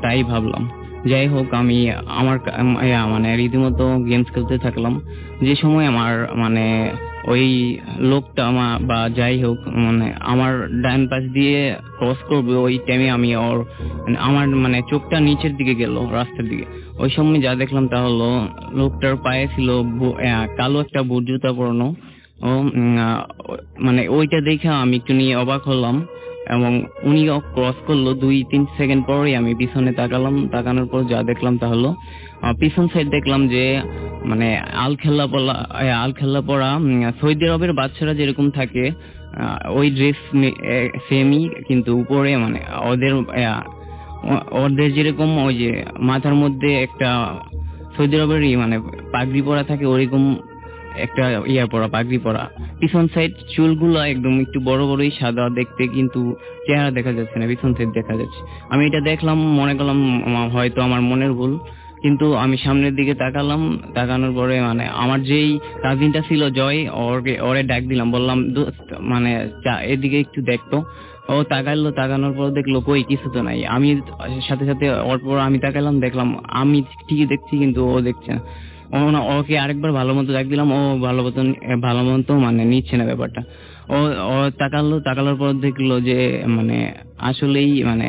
তাই ভাবলাম। যাই হোক, আমি আমার মানে রীতিমতো গেমস খেলতে থাকলাম। যে সময় আমার মানে ওই লোকটা বা যাই হোক মানে আমার ডান পাশ দিয়ে ক্রস করবে, ওই টাইমে আমি আমার মানে চোখটা নিচের দিকে গেল রাস্তার দিকে। ওই সময় যা দেখলাম তা হলো লোকটার পায়ে ছিল কালো একটা বুট জুতা পরানো। মানে ওইটা দেখে আমি একটু নিয়ে অবাক হলাম, এবং উনি ক্রস করলো 2-3 সেকেন্ড পরেই আমি পিছনে তাকালাম। তাকানোর পর যা দেখলাম তা হলো পিছন সাইড দেখলাম যে মানে আলখেল্লা পরা সৌদি আরবের বাচ্চারা যেরকম থাকে ওই ড্রেস সেমই, কিন্তু উপরে মানে ওদের যেরকম ওই যে মাথার মধ্যে একটা সৌদি আরবেরই মানে পাগড়ি পরা থাকে, ওরকম একটা পরা পাগড়ি পরা। পিছন সাইড চুলগুলো একদম একটু বড় বড়ই, সাদা দেখতে, কিন্তু চেহারা দেখা যাচ্ছে না, পিছন সাইড দেখা যাচ্ছে। আমি এটা দেখলাম, মনে করলাম হয়তো আমার মনের ভুল, কিন্তু আমি সামনের দিকে তাকানোর পরে মানে আমার যেই কাজিনটা ছিল জয়, ওরে ডাক দিলাম, বললাম মানে এদিকে একটু দেখতো। ও তাকানোর পর দেখলো কই কিছু তো নাই। আমি সাথে সাথে ওর পর আমি তাকালাম, দেখলাম আমি ঠিকই দেখছি কিন্তু ও দেখছে না। ওকে আরেকবার ভালো মতো ডাক দিলাম, ও ভালো মতো মানে নিচ্ছে না ব্যাপারটা। ও তাকালোর পর দেখলো যে মানে আসলেই মানে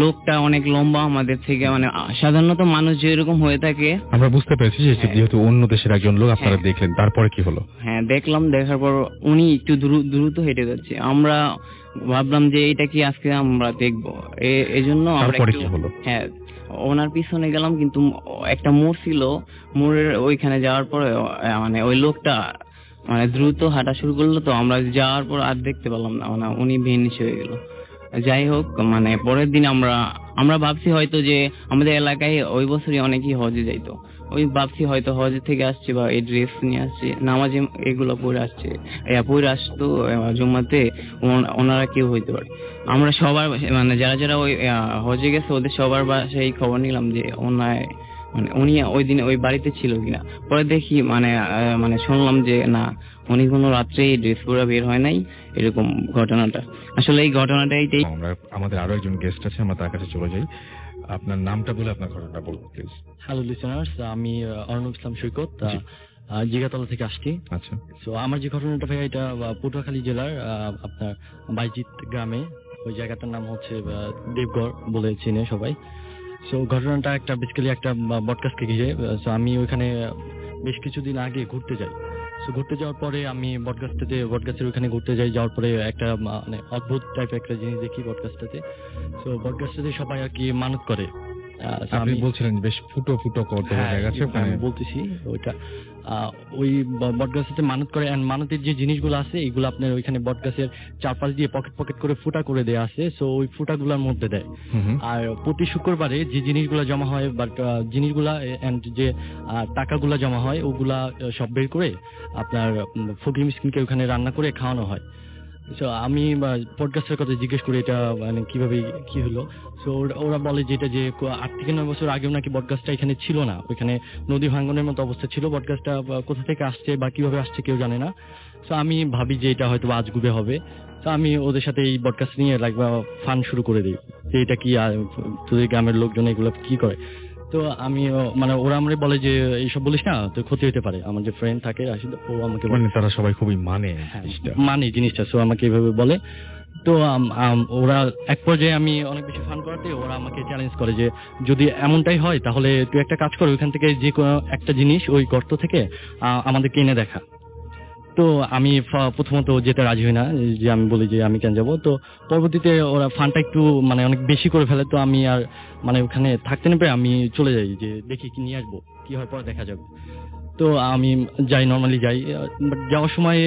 লোকটা অনেক লম্বা আমাদের থেকে, মানে সাধারণত মানুষ যেরকম হয়ে থাকে। আমরা বুঝতে পেরেছি যে যেহেতু অন্য দেশের একজন লোক, আপনারা দেখলেন, তারপরে কি হলো? হ্যাঁ, দেখলাম, দেখার পর উনি একটু দ্রুত হেঁটে যাচ্ছে। আমরা ভাবলাম যে এটা কি আজকে আমরা দেখবো, এজন্য তারপরে কি হলো? হ্যাঁ, ওনার পিছনে গেলাম, কিন্তু একটা মোড় ছিল, মোড়ের ওইখানে যাওয়ার পরে মানে ওই লোকটা মানে দ্রুত হাঁটা শুরু করলো। তো আমরা যাওয়ার পর আর দেখতে পেলাম না, মানে উনি ভেনিশ হয়ে গেল। যাই হোক, মানে পরের দিন আমরা ভাবছি হয়তো যে আমাদের এলাকায় ওই বছরই অনেকেই হজে যাইতো, ওই ভাবছি হয়তো হজে থেকে আসছে বা এই ড্রেস নিয়ে আসছে, নামাজে এগুলো পরে আসছে, পরে আসতো জুম্মাতে, ওনারা কেউ হইতে পারে। আমরা সবার মানে যারা যারা ওই হজে গেছে ওদের সবার বাসায় খবর নিলাম যে উনি ওই দিনে ওই বাড়িতে ছিল কিনা। পরে দেখি মানে শুনলাম যে না, উনি কোনো রাত্রে ড্রেস পরে বের হয় নাই, এরকম ঘটনাটা। আসলে এই ঘটনাটা এইটাই। আমরা আমাদের আরো একজন গেস্ট আছে, আমরা তার কাছে চলে যাই। আপনার নামটা বলে আপনার ঘটনাটা বলুন প্লিজ। হ্যালো লিসেনার্স, আমি অর্ণব ইসলাম সৈকত, জি। জিগাতলা থেকে আসছি। আচ্ছা, সো আমার যে ঘটনাটা ভাই, এটা পটুয়াখালী জেলার আপনার বাইজিৎ গ্রামে, ওই জায়গাটার নাম হচ্ছে দেবগড় বলে চিনে সবাই। সো ঘটনাটা একটা বেসিক্যালি একটা বটগাছকে ঘিরে। সো আমি ওইখানে বেশ কিছুদিন আগে ঘুরতে যাই। সো ঘুরতে যাওয়ার পরে আমি বটগাছের ওইখানে ঘুরতে যাই। যাওয়ার পরে একটা মানে অদ্ভুত টাইপের একটা জিনিস দেখি বটগাছটাতে। সো বটগাছটাতে সবাই আর কি মানত করে। আপনি বলছিলেন বেশ ফুটো ফুটো কত জায়গা আছে ওখানে। আমি বলতেছি ওইটা ওই বটগাছটাতে মানত করে, এন্ড মানতের যে জিনিসগুলো আছে এগুলো আপনার ওইখানে বটগাছের চারপাশ দিয়ে পকেট পকেট করে ফুটা করে দেয়া আছে। সো ওই ফুটাগুলোর মধ্যে দেয়। আর প্রতি শুক্রবারে যে জিনিসগুলো জমা হয়, বাট জিনিসগুলা এন্ড যে টাকাগুলা জমা হয় ওগুলা সব বের করে আপনার ফকির মিসকিনকে ওখানে রান্না করে খাওয়ানো হয়। সো আমি পডকাস্টের কথা জিজ্ঞেস করি এটা মানে কিভাবে কি হলো। সো ওরা বলে যেটা যে 8 থেকে 9 বছর আগেও নাকি বটগাছটা এখানে ছিল না, ওইখানে নদী ভাঙ্গনের মতো অবস্থা ছিল। বটগাছটা কোথা থেকে আসছে বা কিভাবে আসছে কেউ জানে না। সো আমি ভাবি যে এটা হয়তো আজগুবে হবে। তো আমি ওদের সাথে এই বটগাছ নিয়ে ফান শুরু করে দিই যে এটা কি, তোদের গ্রামের লোকজন এগুলো কি করে। তো আমি মানে ওরা আমরা বলে যে এইসব বলিস না, তো ক্ষতি হতে পারে। আমার যে ফ্রেন্ড থাকে রাশিদ, ও আমাকে মানে তারা সবাই খুবই মানে জিনিসটা। সো আমাকে এইভাবে বলে। তো ওরা এক পর্যায়ে আমি অনেক বেশি ফান করাতে ওরা আমাকে চ্যালেঞ্জ করে যে যদি এমনটাই হয় তাহলে তুই একটা কাজ কর, ওইখান থেকে যে কোনো একটা জিনিস ওই গর্ত থেকে আমাদেরকে এনে দেখা। তো আমি প্রথমত যেতে রাজি হই না, যে আমি বলি যে আমি কেন যাবো। তো পরবর্তীতে ওরা ফানটা একটু মানে অনেক বেশি করে ফেলে। তো আমি আর মানে ওখানে থাকতে নেবে, আমি চলে যাই যে দেখি কি নিয়ে আসবো, কি হয় পরে দেখা যাবে। তো আমি যাই, নর্মালি যাই। বাট যাওয়ার সময়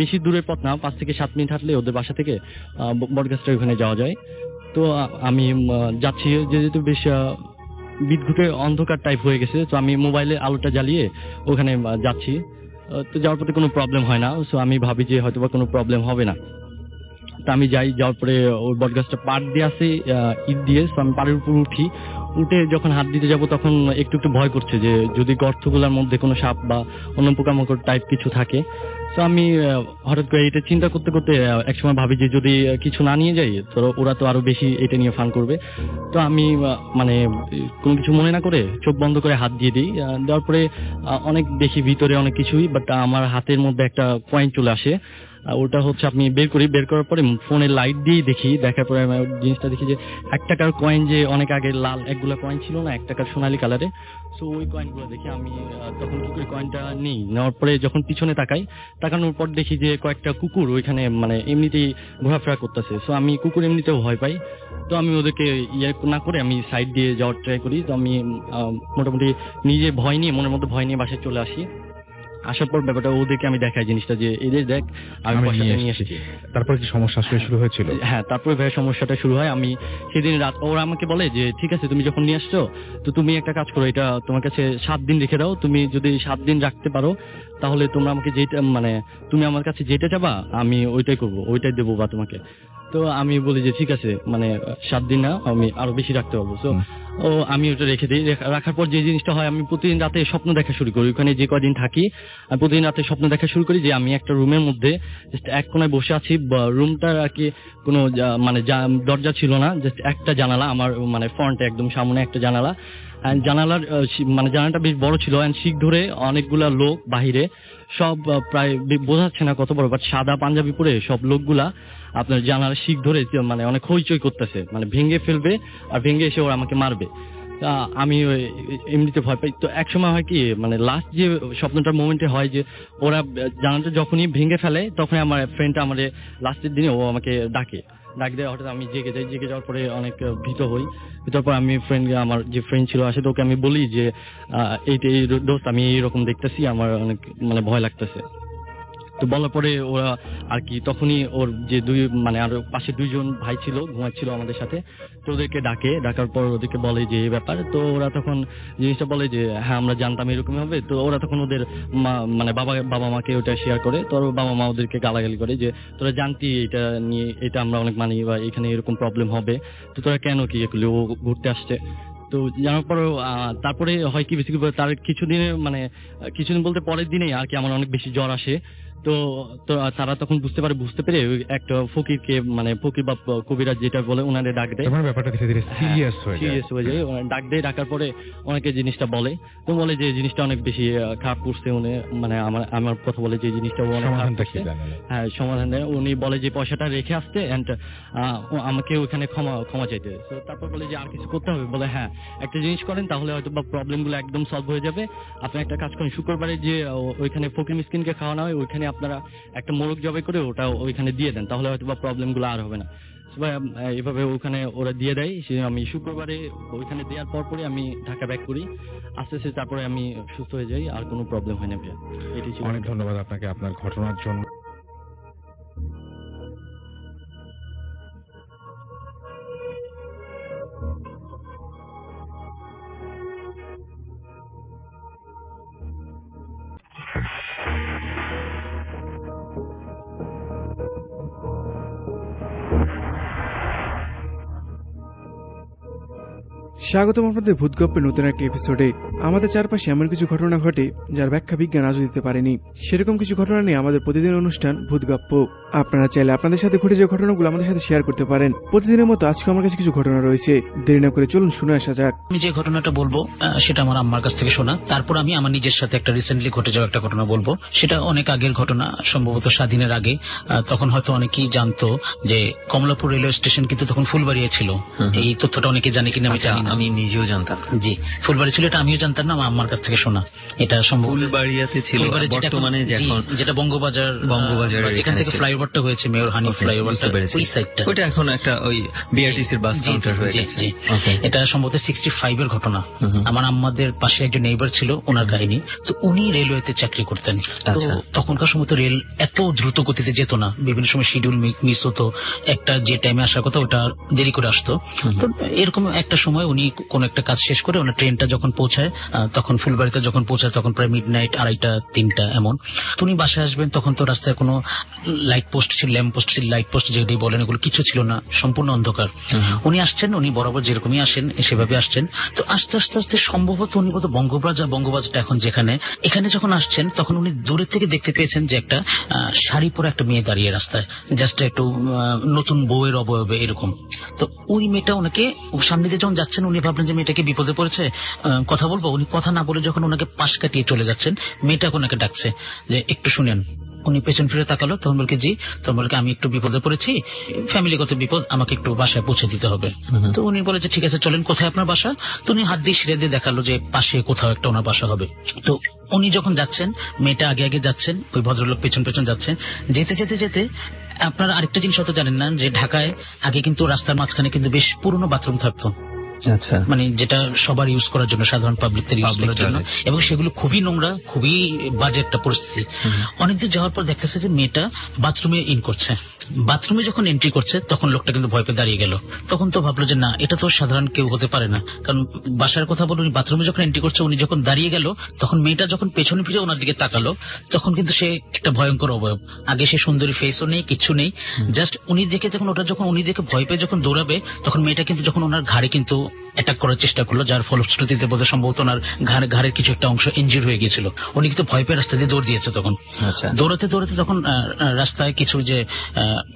বেশি দূরের পথ না, 5 থেকে 7 মিনিট হাঁটলে ওদের বাসা থেকে বটগাছটা ওখানে যাওয়া যায়। তো আমি যাচ্ছি, যেহেতু বেশ বিদ্যুতে অন্ধকার টাইপ হয়ে গেছে। তো আমি মোবাইলে আলোটা জ্বালিয়ে ওখানে যাচ্ছি। তো যাওয়ার পথে কোনো প্রবলেম হয় না। সো আমি ভাবি যে হয়তো বা কোনো প্রবলেম হবে না। তো আমি যাই, যাওয়ার পরে ওই বটগাছটা পাড় দিয়ে আছে ইট দিয়ে। সো আমি পাড়ের উপর উঠে যখন হাত দিতে যাব তখন একটু একটু ভয় করছে যে যদি গর্তগুলোর মধ্যে কোনো সাপ বা অন্য পোকামাকড় টাইপ কিছু থাকে। তো আমি হঠাৎ করে এটা চিন্তা করতে করতে একসময় ভাবি যে যদি কিছু না নিয়ে যাই তো ওরা তো আরো বেশি এটা নিয়ে ফান করবে। তো আমি মানে কোনো কিছু মনে না করে চোখ বন্ধ করে হাত দিয়ে দিই। দেওয়ার পরে অনেক দেখি ভিতরে অনেক কিছুই, বাট আমার হাতের মধ্যে একটা কয়েন চলে আসে। ওটা হচ্ছে আপনি বের করার পরে ফোনের লাইট দিয়েই দেখি। দেখার পরে আমি জিনিসটা দেখি যে 1 টাকার কয়েন, যে অনেক আগে লাল একগুলা কয়েন ছিল না 1 টাকার সোনালী কালারে। সো ওই কয়েনগুলো দেখি। আমি তখন কি করি, কয়েনটা নেওয়ার পরে যখন পিছনে তাকানোর পর দেখি যে কয়েকটা কুকুর ওইখানে মানে এমনিতেই ঘোরাফেরা করতেছে। সো আমি কুকুর এমনিতেও ভয় পাই। তো আমি ওদেরকে ইয়ে না করে আমি সাইড দিয়ে যাওয়ার ট্রাই করি। তো আমি মোটামুটি নিজে মনের মধ্যে ভয় নিয়ে বাসায় চলে আসি। আসার পর ব্যাপারটা ওদেরকে আমি দেখাই জিনিসটা যে এদের দেখ আমি পয়সাটা নিয়ে এসেছি। তারপর কি সমস্যা শুরু হয়েছিল? হ্যাঁ, তারপরে ভাই সমস্যাটা শুরু হয়। আমি সেদিন রাত ওরা আমাকে বলে যে ঠিক আছে তুমি যখন নিয়ে আসছো তো তুমি একটা কাজ করো, এটা তোমার কাছে 7 দিন রেখে দাও। তুমি যদি 7 দিন রাখতে পারো তাহলে তোমরা আমাকে যেটা মানে তুমি আমার কাছে যেটা চাবা আমি ওইটাই করবো, ওইটাই দেবো বা তোমাকে। তো আমি বলি যে ঠিক আছে, মানে 7 দিন না, আমি আরো বেশি রাখতে পারবো। তো আমি ওটা রেখে দিই। রাখার পর যে জিনিসটা হয়, আমি প্রতিদিন রাতে স্বপ্ন দেখা শুরু করি। ওখানে যে কদিন থাকি আমি প্রতিদিন রাতে স্বপ্ন দেখা শুরু করি যে আমি একটা রুমের মধ্যে জাস্ট এক কোনায় বসে আছি। রুমটার আর কি কোনো মানে দরজা ছিল না, জাস্ট একটা জানালা, আমার মানে ফ্রন্টে একদম সামনে একটা জানালা। জানালার মানে জানালাটা বেশ বড় ছিল। এন্ড শিক ধরে অনেকগুলা লোক বাহিরে, সব প্রায় বোঝাচ্ছে না কত বড়, বাট সাদা পাঞ্জাবি পরে সব লোকগুলা আপনার জানালার শিক ধরে মানে অনেক হইচই করতেছে, মানে ভেঙে ফেলবে আর ভেঙে এসে ওরা আমাকে মারবে। আমি এমনিতে ভয় পাই। তো এক সময় হয় কি, মানে লাস্ট যে স্বপ্নটার মোমেন্টে হয় যে ওরা জানালাটা যখনই ভেঙে ফেলে তখনই আমার ফ্রেন্ডটা আমার লাস্টের দিনে ও আমাকে ডাক দেয়। হঠাৎ আমি জেগে যাই। জেগে যাওয়ার পরে অনেক ভীত হই। ভীতর পর আমি আমার যে ফ্রেন্ড ছিল আসে, তো ওকে আমি বলি যে এই দোস্ত আমি এইরকম দেখতেছি, আমার অনেক মানে ভয় লাগতেছে। তো বলার পরে ওরা আর কি তখনই ওর যে মানে আর পাশে 2 জন ভাই ছিল ঘুমাচ্ছিল আমাদের সাথে, তো ওদেরকে ডাকার পর ওদেরকে বলে যে এই ব্যাপার। তো ওরা তখন জিনিসটা বলে যে হ্যাঁ আমরা জানতাম এরকমই হবে। তো ওরা তখন ওদের মানে বাবা মাকে ওটা শেয়ার করে। তো বাবা মা ওদেরকে গালাগালি করে যে তোরা জানতি এটা নিয়ে, এটা আমরা অনেক মানি বা এখানে এরকম প্রবলেম হবে, তো তোরা কেন কি এগুলো, ও ঘুরতে আসছে। তো জানার পর তারপরে হয় কি বেসিক্যালি তার কিছুদিন বলতে পরের দিনেই আর কি আমার অনেক বেশি জ্বর আসে। তো তারা তখন বুঝতে পেরে একটা ফকিরকে, মানে ফকির বা কবিরাজ যেটা বলে, ওনাদের ডাক দেয়। ব্যাপারটা ধীরে ধীরে সিরিয়াস হয়ে যায়। ডাকার পরে অনেকে জিনিসটা বলে, তো বলে যে জিনিসটা অনেক বেশি খারাপ করছে উনি, মানে আমার কথা বলে যে জিনিসটা অনেক খারাপ করছে। হ্যাঁ, সমাধান দেয়। উনি বলে যে পয়সাটা রেখে আসতে এন্ড আমাকে ওখানে ক্ষমা চাইতে। তো তারপর বলে যে আর কিছু করতে হবে, বলে হ্যাঁ একটা জিনিস করেন তাহলে হয়তো বা প্রবলেম গুলো একদম সলভ হয়ে যাবে। আপনি একটা কাজ করেন, শুক্রবারে যে ওইখানে ফকির মিসকিনকে খাওয়ানো হয়, ওইখানে আপনারা একটা মোরগ জবাই করে ওটা ওইখানে দিয়ে দেন, তাহলে হয়তো বা প্রবলেম গুলো আর হবে না। এভাবে ওখানে ওরা দিয়ে দেয়। আমি শুক্রবারে ওইখানে দেওয়ার পরে আমি ঢাকা ব্যাক করি, আস্তে আস্তে তারপরে আমি সুস্থ হয়ে যাই, আর কোনো প্রবলেম হয় না। এটাই ছিল। অনেক ধন্যবাদ আপনাকে আপনার ঘটনার জন্য। স্বাগতম আপনাদের ভূতগল্পের নতুন একটা এপিসোডে। আমাদের চারপাশে এমন কিছু ঘটনা ঘটে যার ব্যাখ্যা বিজ্ঞান আজও দিতে পারেনি। সেরকম কিছু ঘটনা নিয়ে আমাদের প্রতিদিন অনুষ্ঠান ভূতগল্প। আপনারা চাইলে আপনাদের সাথে ঘটে যাওয়া ঘটনাগুলো আমাদের সাথে শেয়ার করতে পারেন। প্রতিদিনের মতো আজকে আমার কাছে কিছু ঘটনা রয়েছে, দেরি না করে চলুন শুনে আসা যাক। আমি যে ঘটনাটা বলবো সেটা আমার আম্মার কাছ থেকে শোনা। তারপর আমি আমার নিজের সাথে একটা রিসেন্টলি ঘটে যাওয়া একটা ঘটনা বলবো। সেটা অনেক আগের ঘটনা, সম্ভবত স্বাধীনের আগে। তখন হয়তো অনেকেই জানতো যে কমলাপুর রেলওয়ে স্টেশন কিন্তু তখন ফুলবাড়িয়া ছিল। এই তথ্যটা অনেকে জানে কিনা আমি জানি না। আমি নিজেও জানতাম। জি, ফুলবাড়ি ছিল, এটা আমিও জানতাম না, আমার আম্মার কাছ থেকে শোনা। এটা সম্ভব ফুলবাড়িয়াতে ছিল, বর্তমানে যেটা বঙ্গবাজার, যেখান থেকে ফ্লাইওভারটা হয়েছে, মেয়র হানিফ ফ্লাইওভারটা, ওই সাইডটা। ওটা এখন একটা ওই বিআরটিসির বাস কাউন্টার হয়ে গেছে। এটা সম্ভবত 65 এর ঘটনা। আমার আম্মাদের পাশে একজন নেইবার ছিল, ওনার কাহিনী। তো উনি রেলওয়েতে চাকরি করতেন। তো তখনকার সময় তো রেল এত দ্রুত গতিতে যেত না, বিভিন্ন সময় শিডিউল মিস হতো, একটা যে টাইমে আসার কথা ওটা দেরি করে আসতো। তো এরকম একটা সময় উনি কোন একটা কাজ শেষ করে ওনার ট্রেনটা যখন পৌঁছায়, তখন ফুলবাড়িতে যখন পৌঁছায় তখন প্রায় মিডনাইট, 2:30, 3টা এমন। উনি বাসায় আসবেন, তখন তো রাস্তায় কোনো লাইট পোস্ট ছিল, ল্যাম্প পোস্ট ছিল, লাইট পোস্ট যেগুলি বলেন এগুলো কিছু ছিল না, সম্পূর্ণ অন্ধকার। উনি আসছেন, উনি বরাবর যেরকমই আসেন সেভাবে আসছেন। তো আস্তে আস্তে আস্তে সম্ভবত উনি বোধ বঙ্গবাজারটা এখন যেখানে, এখানে যখন আসছেন তখন উনি দূরের থেকে দেখতে পেয়েছেন যে একটা শাড়ি পরে একটা মেয়ে দাঁড়িয়ে রাস্তায়, জাস্ট একটু নতুন বউয়ের অবয়বে এরকম। তো ওই মেয়েটা ওনাকে সামনে দিয়ে যখন যাচ্ছেন, উনি ভাবলেন যে মেয়েটাকে বিপদে পড়েছে, কথা বলবো। উনি কথা না বলে যখন ওনাকে পাশ কাটিয়ে চলে যাচ্ছেন, মেয়েটা ওনাকে ডাকছে যে একটু শুনেন। উনি পেছন ফিরে তাকালো, তখন বলকে জি, তখন বলকে আমি একটু বিপদে পড়েছি, ফ্যামিলিগত বিপদ, আমাকে একটু বাসায় পৌঁছে দিতে হবে। তো উনি বলে যে ঠিক আছে চলেন, কোথায় আপনার বাসা? তো উনি হাত দিয়ে সিঁড়ে দিয়ে দেখালো যে পাশে কোথাও একটা ওনার বাসা হবে। তো উনি যখন যাচ্ছেন, মেয়েটা আগে আগে যাচ্ছেন, ওই ভদ্রলোক পেছন পেছন যাচ্ছেন। যেতে যেতে যেতে আপনারা আরেকটা জিনিস হয়তো জানেন না, যে ঢাকায় আগে কিন্তু রাস্তার মাঝখানে কিন্তু বেশ পুরনো বাথরুম থাকতো। মানে যেটা সবার ইউজ করার জন্য, সাধারণ পাবলিকদের ইউজ করার জন্য, এবং সেগুলো খুবই নোংরা, খুবই বাজে একটা পরিস্থিতি। অনেকদিন যাওয়ার পর দেখতেছে যে মেয়েটা বাথরুমে ইন করছে। বাথরুমে যখন এন্ট্রি করছে তখন লোকটা কিন্তু ভয় পেয়ে দাঁড়িয়ে গেল। তখন তো ভাবলো যে না, এটা তো সাধারণ কেউ হতে পারে না, কারণ বাসার কথা বলে উনি বাথরুমে যখন এন্ট্রি করছে, উনি যখন দাঁড়িয়ে গেল, তখন মেয়েটা যখন পেছনে ফিরে ওনার দিকে তাকালো, তখন কিন্তু সে একটা ভয়ঙ্কর অবয়ব। আগে সে সুন্দরী ফেসও নেই, কিছু নেই, জাস্ট উনি দেখে যখন ওটা যখন উনি দেখে ভয় পেয়ে যখন দৌড়াবে, তখন মেয়েটা কিন্তু যখন ওনার ঘাড়ে কিন্তু অ্যাটাক করার চেষ্টা করলো, যার ফলশ্রুতিতে বোধহয় সম্ভবত ওনার ঘাড়ের কিছু একটা অংশ ইনজিউর হয়ে গিয়েছিল। উনি কিন্তু ভয় পেয়ে রাস্তা দিয়ে দৌড় দিয়েছে। তখন দৌড়াতে দৌড়াতে তখন রাস্তায় কিছু যে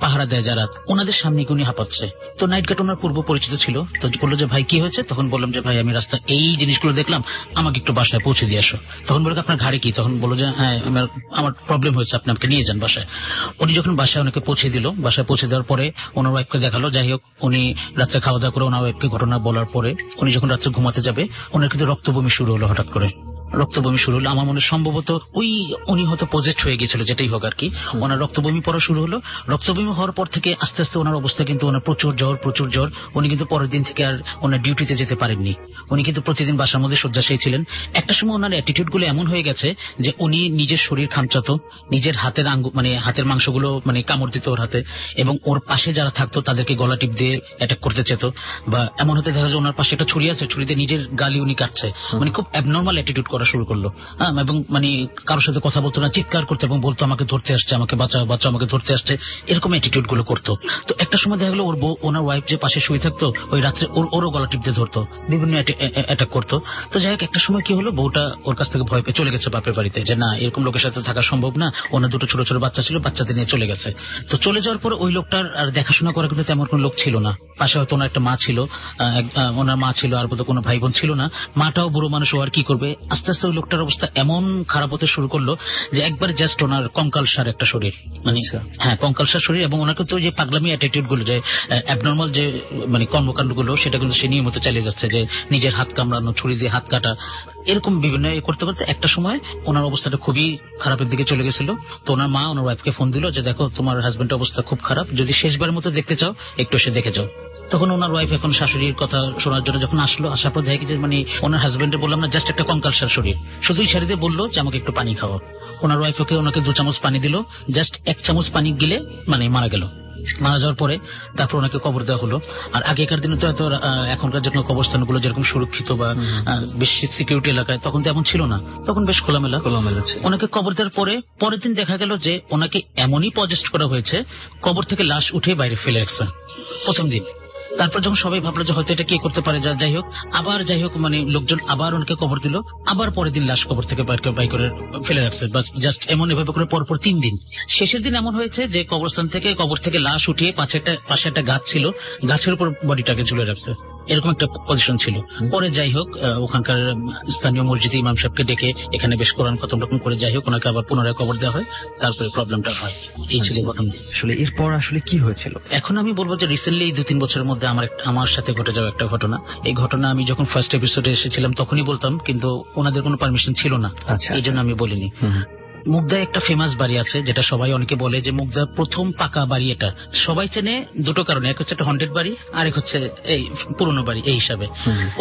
পাহারা দেয় যারা, ওনাদের সামনে উনি হাঁপাচ্ছে। তো নাইট গার্ড ওনার পূর্ব পরিচিত ছিল, তো বললো যে ভাই কি হয়েছে? তখন বললাম যে ভাই আমি রাস্তায় এই জিনিসগুলো দেখলাম, আমাকে একটু বাসায় পৌঁছে দিয়ে আসো। তখন বললো আপনার ঘাড়ে কি? তখন বললো যে হ্যাঁ আমার প্রবলেম হয়েছে, আপনি আমাকে নিয়ে যান বাসায়। উনি যখন বাসায় ওনাকে পৌঁছে দিল, বাসায় পৌঁছে দেওয়ার পরে ওনার ওয়াইফকে দেখালো। যাই হোক, উনি রাত্রে খাওয়া দাওয়া করে ওনার ওয়াইফকে ঘটনা বলার পরে উনি যখন রাত্রে ঘুমাতে যাবে, ওনার কিন্তু রক্তবমি শুরু হলো হঠাৎ করে। রক্তবমি শুরু হলো। আমার মনে হয় সম্ভবত উনি হয়তো পজেস্ট হয়ে গেছিল, যেটাই হোক আর কি। ওনার রক্তবমি পড়া শুরু হলো। রক্তবমি হওয়ার পর থেকে আস্তে আস্তে ওনার অবস্থা কিন্তু ওনার প্রচুর জ্বর। উনি কিন্তু পরের দিন থেকে আর ওনার ডিউটিতে যেতে পারেননি। উনি কিন্তু প্রতিদিন বাসার মধ্যে শয্যাশায়ী ছিলেন। একটা সময় ওনার অ্যাটিটিউড গুলো এমন হয়ে গেছে যে উনি নিজের শরীর খামচাতো, নিজের হাতের হাতের মাংসগুলো কামড় দিত ওর হাতে, এবং ওর পাশে যারা থাকতো তাদেরকে গলা টিপ দিয়ে অ্যাটাক করতে চেত। বা এমন হতে দেখা যায় ওনার পাশে একটা ছুরি আছে, ছুরিতে নিজের গালি উনি কাটছে। খুব অ্যাবনর্মাল অ্যাটিটিউড করা শুরু করলো। এবং কারোর সাথে কথা বলতো না, চিৎকার করতো এবং বলতো আমাকে ধরতে আসছে, আমাকে বাঁচাও, আমাকে ধরতে আসছে, এরকম অ্যাটিটিউড গুলো করতো। তো একটা সময় দেখা গেলো ওর বউ, ওনার ওয়াইফ যে পাশে শুয়ে থাকতো, ওই রাত্রে ওরও গলা টিপ দিয়ে ধরতো, বিভিন্ন অ্যাটাক করতো। তো যাই হোক, একটা সময় কি হলো, বউটা ওর কাছ থেকে ভয় পেয়ে চলে গেছে বাপের বাড়িতে, যে না এরকম লোকের সাথে থাকা সম্ভব না। ওনার দুটো ছোট ছোট বাচ্চা ছিল, বাচ্চাদের নিয়ে চলে গেছে। তো চলে যাওয়ার পর ওই লোকটার আর দেখাশোনা করার কিন্তু তেমন কোনো লোক ছিল না। পাশে হয়তো ওনার একটা মা ছিল, ওনার মা ছিল, আর বোধহয় কোনো ভাই বোন ছিল না। মাটাও বুড়ো মানুষ, ও আর কি করবে। আস্তে আস্তে ওই লোকটার অবস্থা এমন খারাপ হতে শুরু করলো যে একবারে জাস্ট ওনার কঙ্কালসার একটা শরীর, হ্যাঁ কঙ্কালসার শরীর। এবং ওনাকে তো যে পাগলামি অ্যাটিটিউড গুলো, যে অ্যাবনর্মাল যে কর্মকাণ্ড গুলো, সেটা কিন্তু সে নিয়মিত চালিয়ে যাচ্ছে, যে নিজের হাত কামড়ানো, ছুরি দিয়ে হাত কাটা, এরকম বিভিন্ন করতে করতে একটা সময় ওনার অবস্থাটা খুবই খারাপের দিকে চলে গেছিল। তো ওনার মা ওনার ওয়াইফকে ফোন দিল যে দেখো তোমার হাজবেন্ডের অবস্থা খুব খারাপ, যদি শেষবারের মতো দেখতে চাও একটু এসে দেখে যাও। তখন ওনার ওয়াইফ এখন শাশুড়ির কথা শোনার জন্য যখন আসলো, আসার পর দেখে যে ওনার হাজবেন্ডের বললাম না, জাস্ট একটা কঙ্কালসার শরীর, শুধু ইশারাতে বললো যে আমাকে একটু পানি খাওয়া। ওনার ওয়াইফ ওনাকে 2 চামচ পানি দিল, জাস্ট 1 চামচ পানি গিলে মারা গেল। মারা যাওয়ার পরে তারপর ওনাকে কবর দেওয়া হলো। আর আগেকার দিনে তো এত এখনকার যে কবরস্থানগুলো যেরকম সুরক্ষিত বা বেশি সিকিউরিটি এলাকায়, তখন তো এমন ছিল না, তখন বেশ খোলামেলা। ওনাকে কবর দেওয়ার পরে পরের দিন দেখা গেল যে ওনাকে এমনই পজেস্ট করা হয়েছে, কবর থেকে লাশ উঠে বাইরে ফেলে রাখছে প্রথম দিন। তারপর যখন সবাই ভাবলো যে হয়তো এটা কে করতে পারে, যাই হোক লোকজন আবার ওনাকে কবর দিল, আবার পরের দিন লাশ কবর থেকে বাই করে ফেলে রাখছে। বাস জাস্ট এমন এভাবে করে পরপর 3 দিন। শেষের দিন এমন হয়েছে যে কবর থেকে লাশ উঠিয়ে পাশে একটা গাছ ছিল, গাছের উপর বডিটাকে ঝুলে রাখছে, এরকম একটা পজিশন ছিল। পরে যাই হোক ওখানকার স্থানীয় মসজিদে ইমাম সাহেবকে ডেকে এখানে বেশ কোরআন খতম রকম করে যাই হোক ওনাকে আবার পুনরায় কবর দেওয়া হয়, তারপরে প্রবলেমটা হয়। এই ছিল ঘটনা। আসলে এরপর আসলে কি হয়েছিল? এখন আমি বলবো যে রিসেন্টলি এই 2-3 বছরের মধ্যে আমার সাথে ঘটে যাওয়া একটা ঘটনা। এই ঘটনা আমি যখন ফার্স্ট এপিসোডে এসেছিলাম তখনই বলতাম, কিন্তু ওনাদের কোনো পারমিশন ছিল না, এই জন্য আমি বলিনি। মুগদায় একটা ফেমাস বাড়ি আছে, যেটা সবাই অনেকে বলে যে মুগদার প্রথম পাকা বাড়ি। এটা সবাই চেনে দুটো কারণে, এক হচ্ছে একটা হন্টেড বাড়ি, আর এক হচ্ছে এই পুরনো বাড়ি। এই হিসাবে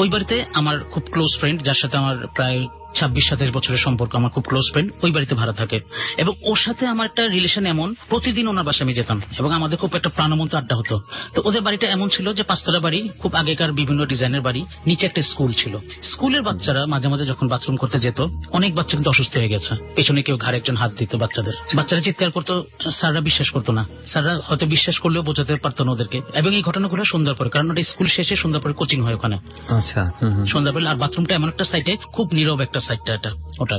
ওই বাড়িতে আমার খুব ক্লোজ ফ্রেন্ড, যার সাথে আমার প্রায় 26-27 বছরের সম্পর্ক, আমার খুব ক্লোজ ফ্রেন্ড, ওই বাড়িতে ভাড়া থাকে। এবং ওর সাথে আমার একটা রিলেশন এমন, প্রতিদিন ওনার বাসায় আমি যেতাম এবং আমাদের খুব একটা প্রাণবন্ত আড্ডা হতো। তো ওদের বাড়িটা এমন ছিল যে 5তলা বাড়ি, খুব আগেকার বিভিন্ন ডিজাইনের বাড়ি, নিচে একটা স্কুল ছিল। স্কুলের বাচ্চারা মাঝে মাঝে যখন বাথরুম করতে যেত, অনেক বাচ্চা কিন্তু অসুস্থ হয়ে গেছে, পেছনে কেউ ঘাড়ে একজন হাত দিত বাচ্চারা চিৎকার করতো, স্যাররা বিশ্বাস করতো না, স্যাররা হয়তো বিশ্বাস করলেও বোঝাতে পারতো না ওদেরকে। এবং এই ঘটনাগুলো সন্ধ্যার পরে, কারণ ওটা স্কুল শেষে সন্ধ্যার পরে কোচিং হয় ওখানে, সন্ধ্যার পরে। আর বাথরুমটা এমন একটা সাইটে, খুব নীরব একটা সাইটটা এটা ওটা।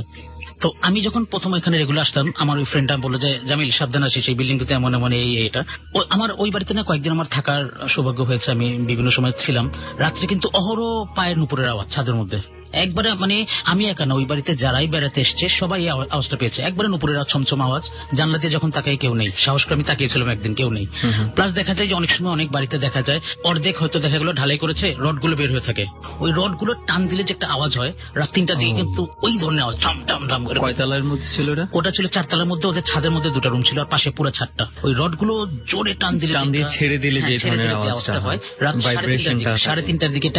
তো আমি যখন প্রথম এখানে রেগুলার আসতাম, আমার ওই ফ্রেন্ডটা বললো যে জামিল সাবধান আসিস, এই বিল্ডিংটাতে এমন এমন এটা। আমার ওই বাড়িতে না কয়েকদিন আমার থাকার সৌভাগ্য হয়েছে, আমি বিভিন্ন সময় ছিলাম। রাত্রে কিন্তু অহরহ পায়ের নুপুরের আওয়াজ ছাদের মধ্যে, একবারে আমি একা না, ওই বাড়িতে যারাই বেড়াতে এসছে সবাই আওয়াজটা পেয়েছে, একবারে নুপুরের ছমছম আওয়াজ। জানলা দিয়ে যখন তাকাই কেউ নেই, সাহস করে আমি তাকিয়েছিলাম একদিন, কেউ নেই। প্লাস দেখা যায় যে অনেক সময় অনেক বাড়িতে দেখা যায় অর্ধেক হয়তো দেখা গেলো ঢালাই করেছে, রডগুলো বের হয়ে থাকে, ওই রডগুলো টান দিলে যে একটা আওয়াজ হয় রাত 3টার দিকে, কিন্তু ওই ধরনের আওয়াজ ঢাম ঢাম ঢাম করে। কয়তলার মধ্যে ছিল ওটা ছিল 4 তলার মধ্যে, ওদের ছাদের মধ্যে 2টা রুম ছিল আর পাশে পুরো ছাদটা। ওই রডগুলো জোরে টান দিলে ছেড়ে দিলে যে ধরনের আওয়াজটা হয় রাত 3:30টার দিকে।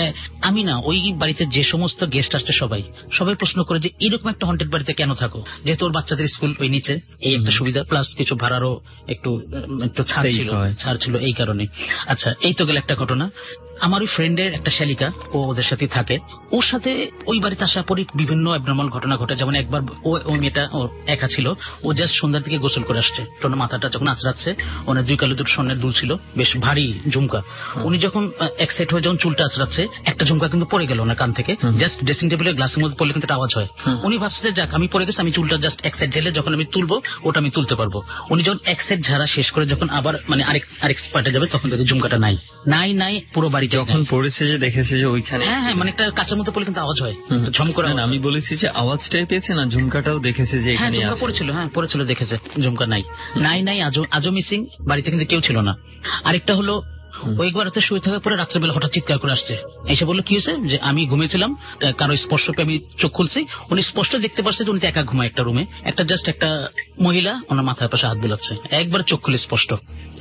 আমি না ওই বাড়িতে যে সমস্ত গেস্ট আসছে সবাই প্রশ্ন করে যে এরকম একটা হন্টেড বাড়িতে কেন থাকো, যেহেতু ওর বাচ্চাদের স্কুল ওই নিচে, এই একটা সুবিধা, প্লাস কিছু ভাড়ারও একটু ছাড় ছিল এই কারণে। আচ্ছা, এই তো গেল একটা ঘটনা। আমার ওই ফ্রেন্ডের একটা শালিকা, ও ওদের সাথে থাকে, ওর সাথে ওই বাড়িতে আসার পরে বিভিন্ন অ্যাবনর্মাল ঘটনা ঘটে। যেমন একবার ওই মেয়েটা ওর একা ছিল, ও জাস্ট সন্ধ্যার দিকে গোসল করে আসছে, টোনা মাথাটা যখন আঁচড়াচ্ছে, ওনার 2 কালো 2 স্বর্ণের দুল ছিল, বেশ ভারী ঝুমকা। উনি যখন এক্সাইট হয়ে যখন চুলটা আঁচড়াচ্ছে, একটা ঝুমকা কিন্তু পড়ে গেল ওনার কান থেকে, জাস্ট ড্রেসিং টেবিলের গ্লাসের মধ্যে পড়লে কিন্তু আওয়াজ হয়। উনি ভাবছে যে যাক আমি পড়ে গেছি, আমি চুলটা জাস্ট এক্সাইট ঝেলে যখন আমি তুলবো ওটা আমি তুলতে পারবো। উনি যখন এক্সাইট ঝাড়া শেষ করে যখন আবার আরেক পার্টে যাবে, তখন দেখে ঝুমকাটা নাই পুরো বাড়ি যখন পড়েছে, যে দেখেছে যে ওইখানে একটা কাঁচের মধ্যে পড়লে কিন্তু আওয়াজ হয় ঝম করে। আমি বলেছি যে আওয়াজটাই পেয়েছে না, ঝুমকাটাও দেখেছে যে এখানে ঝুমকা পড়েছিল, দেখেছে ঝুমকা নাই, আজও মিসিং, বাড়িতে কিন্তু কেউ ছিল না। আরেকটা হলো ও একবার রাতে শুয়ে থাকার পরে রাত্রেবেলা হঠাৎ চিৎকার করে আসছে, এসে বললো কি হয়েছে, যে আমি ঘুমিয়েছিলাম, কারো স্পর্শ পেয়ে আমি চোখ খুলছি, উনি স্পষ্ট দেখতে পাচ্ছে যে উনি একা ঘুমায় একটা রুমে, একটা জাস্ট একটা মহিলা ওনার মাথার পাশে হাত বোলাচ্ছে, একবার চোখ খুলে স্পষ্ট।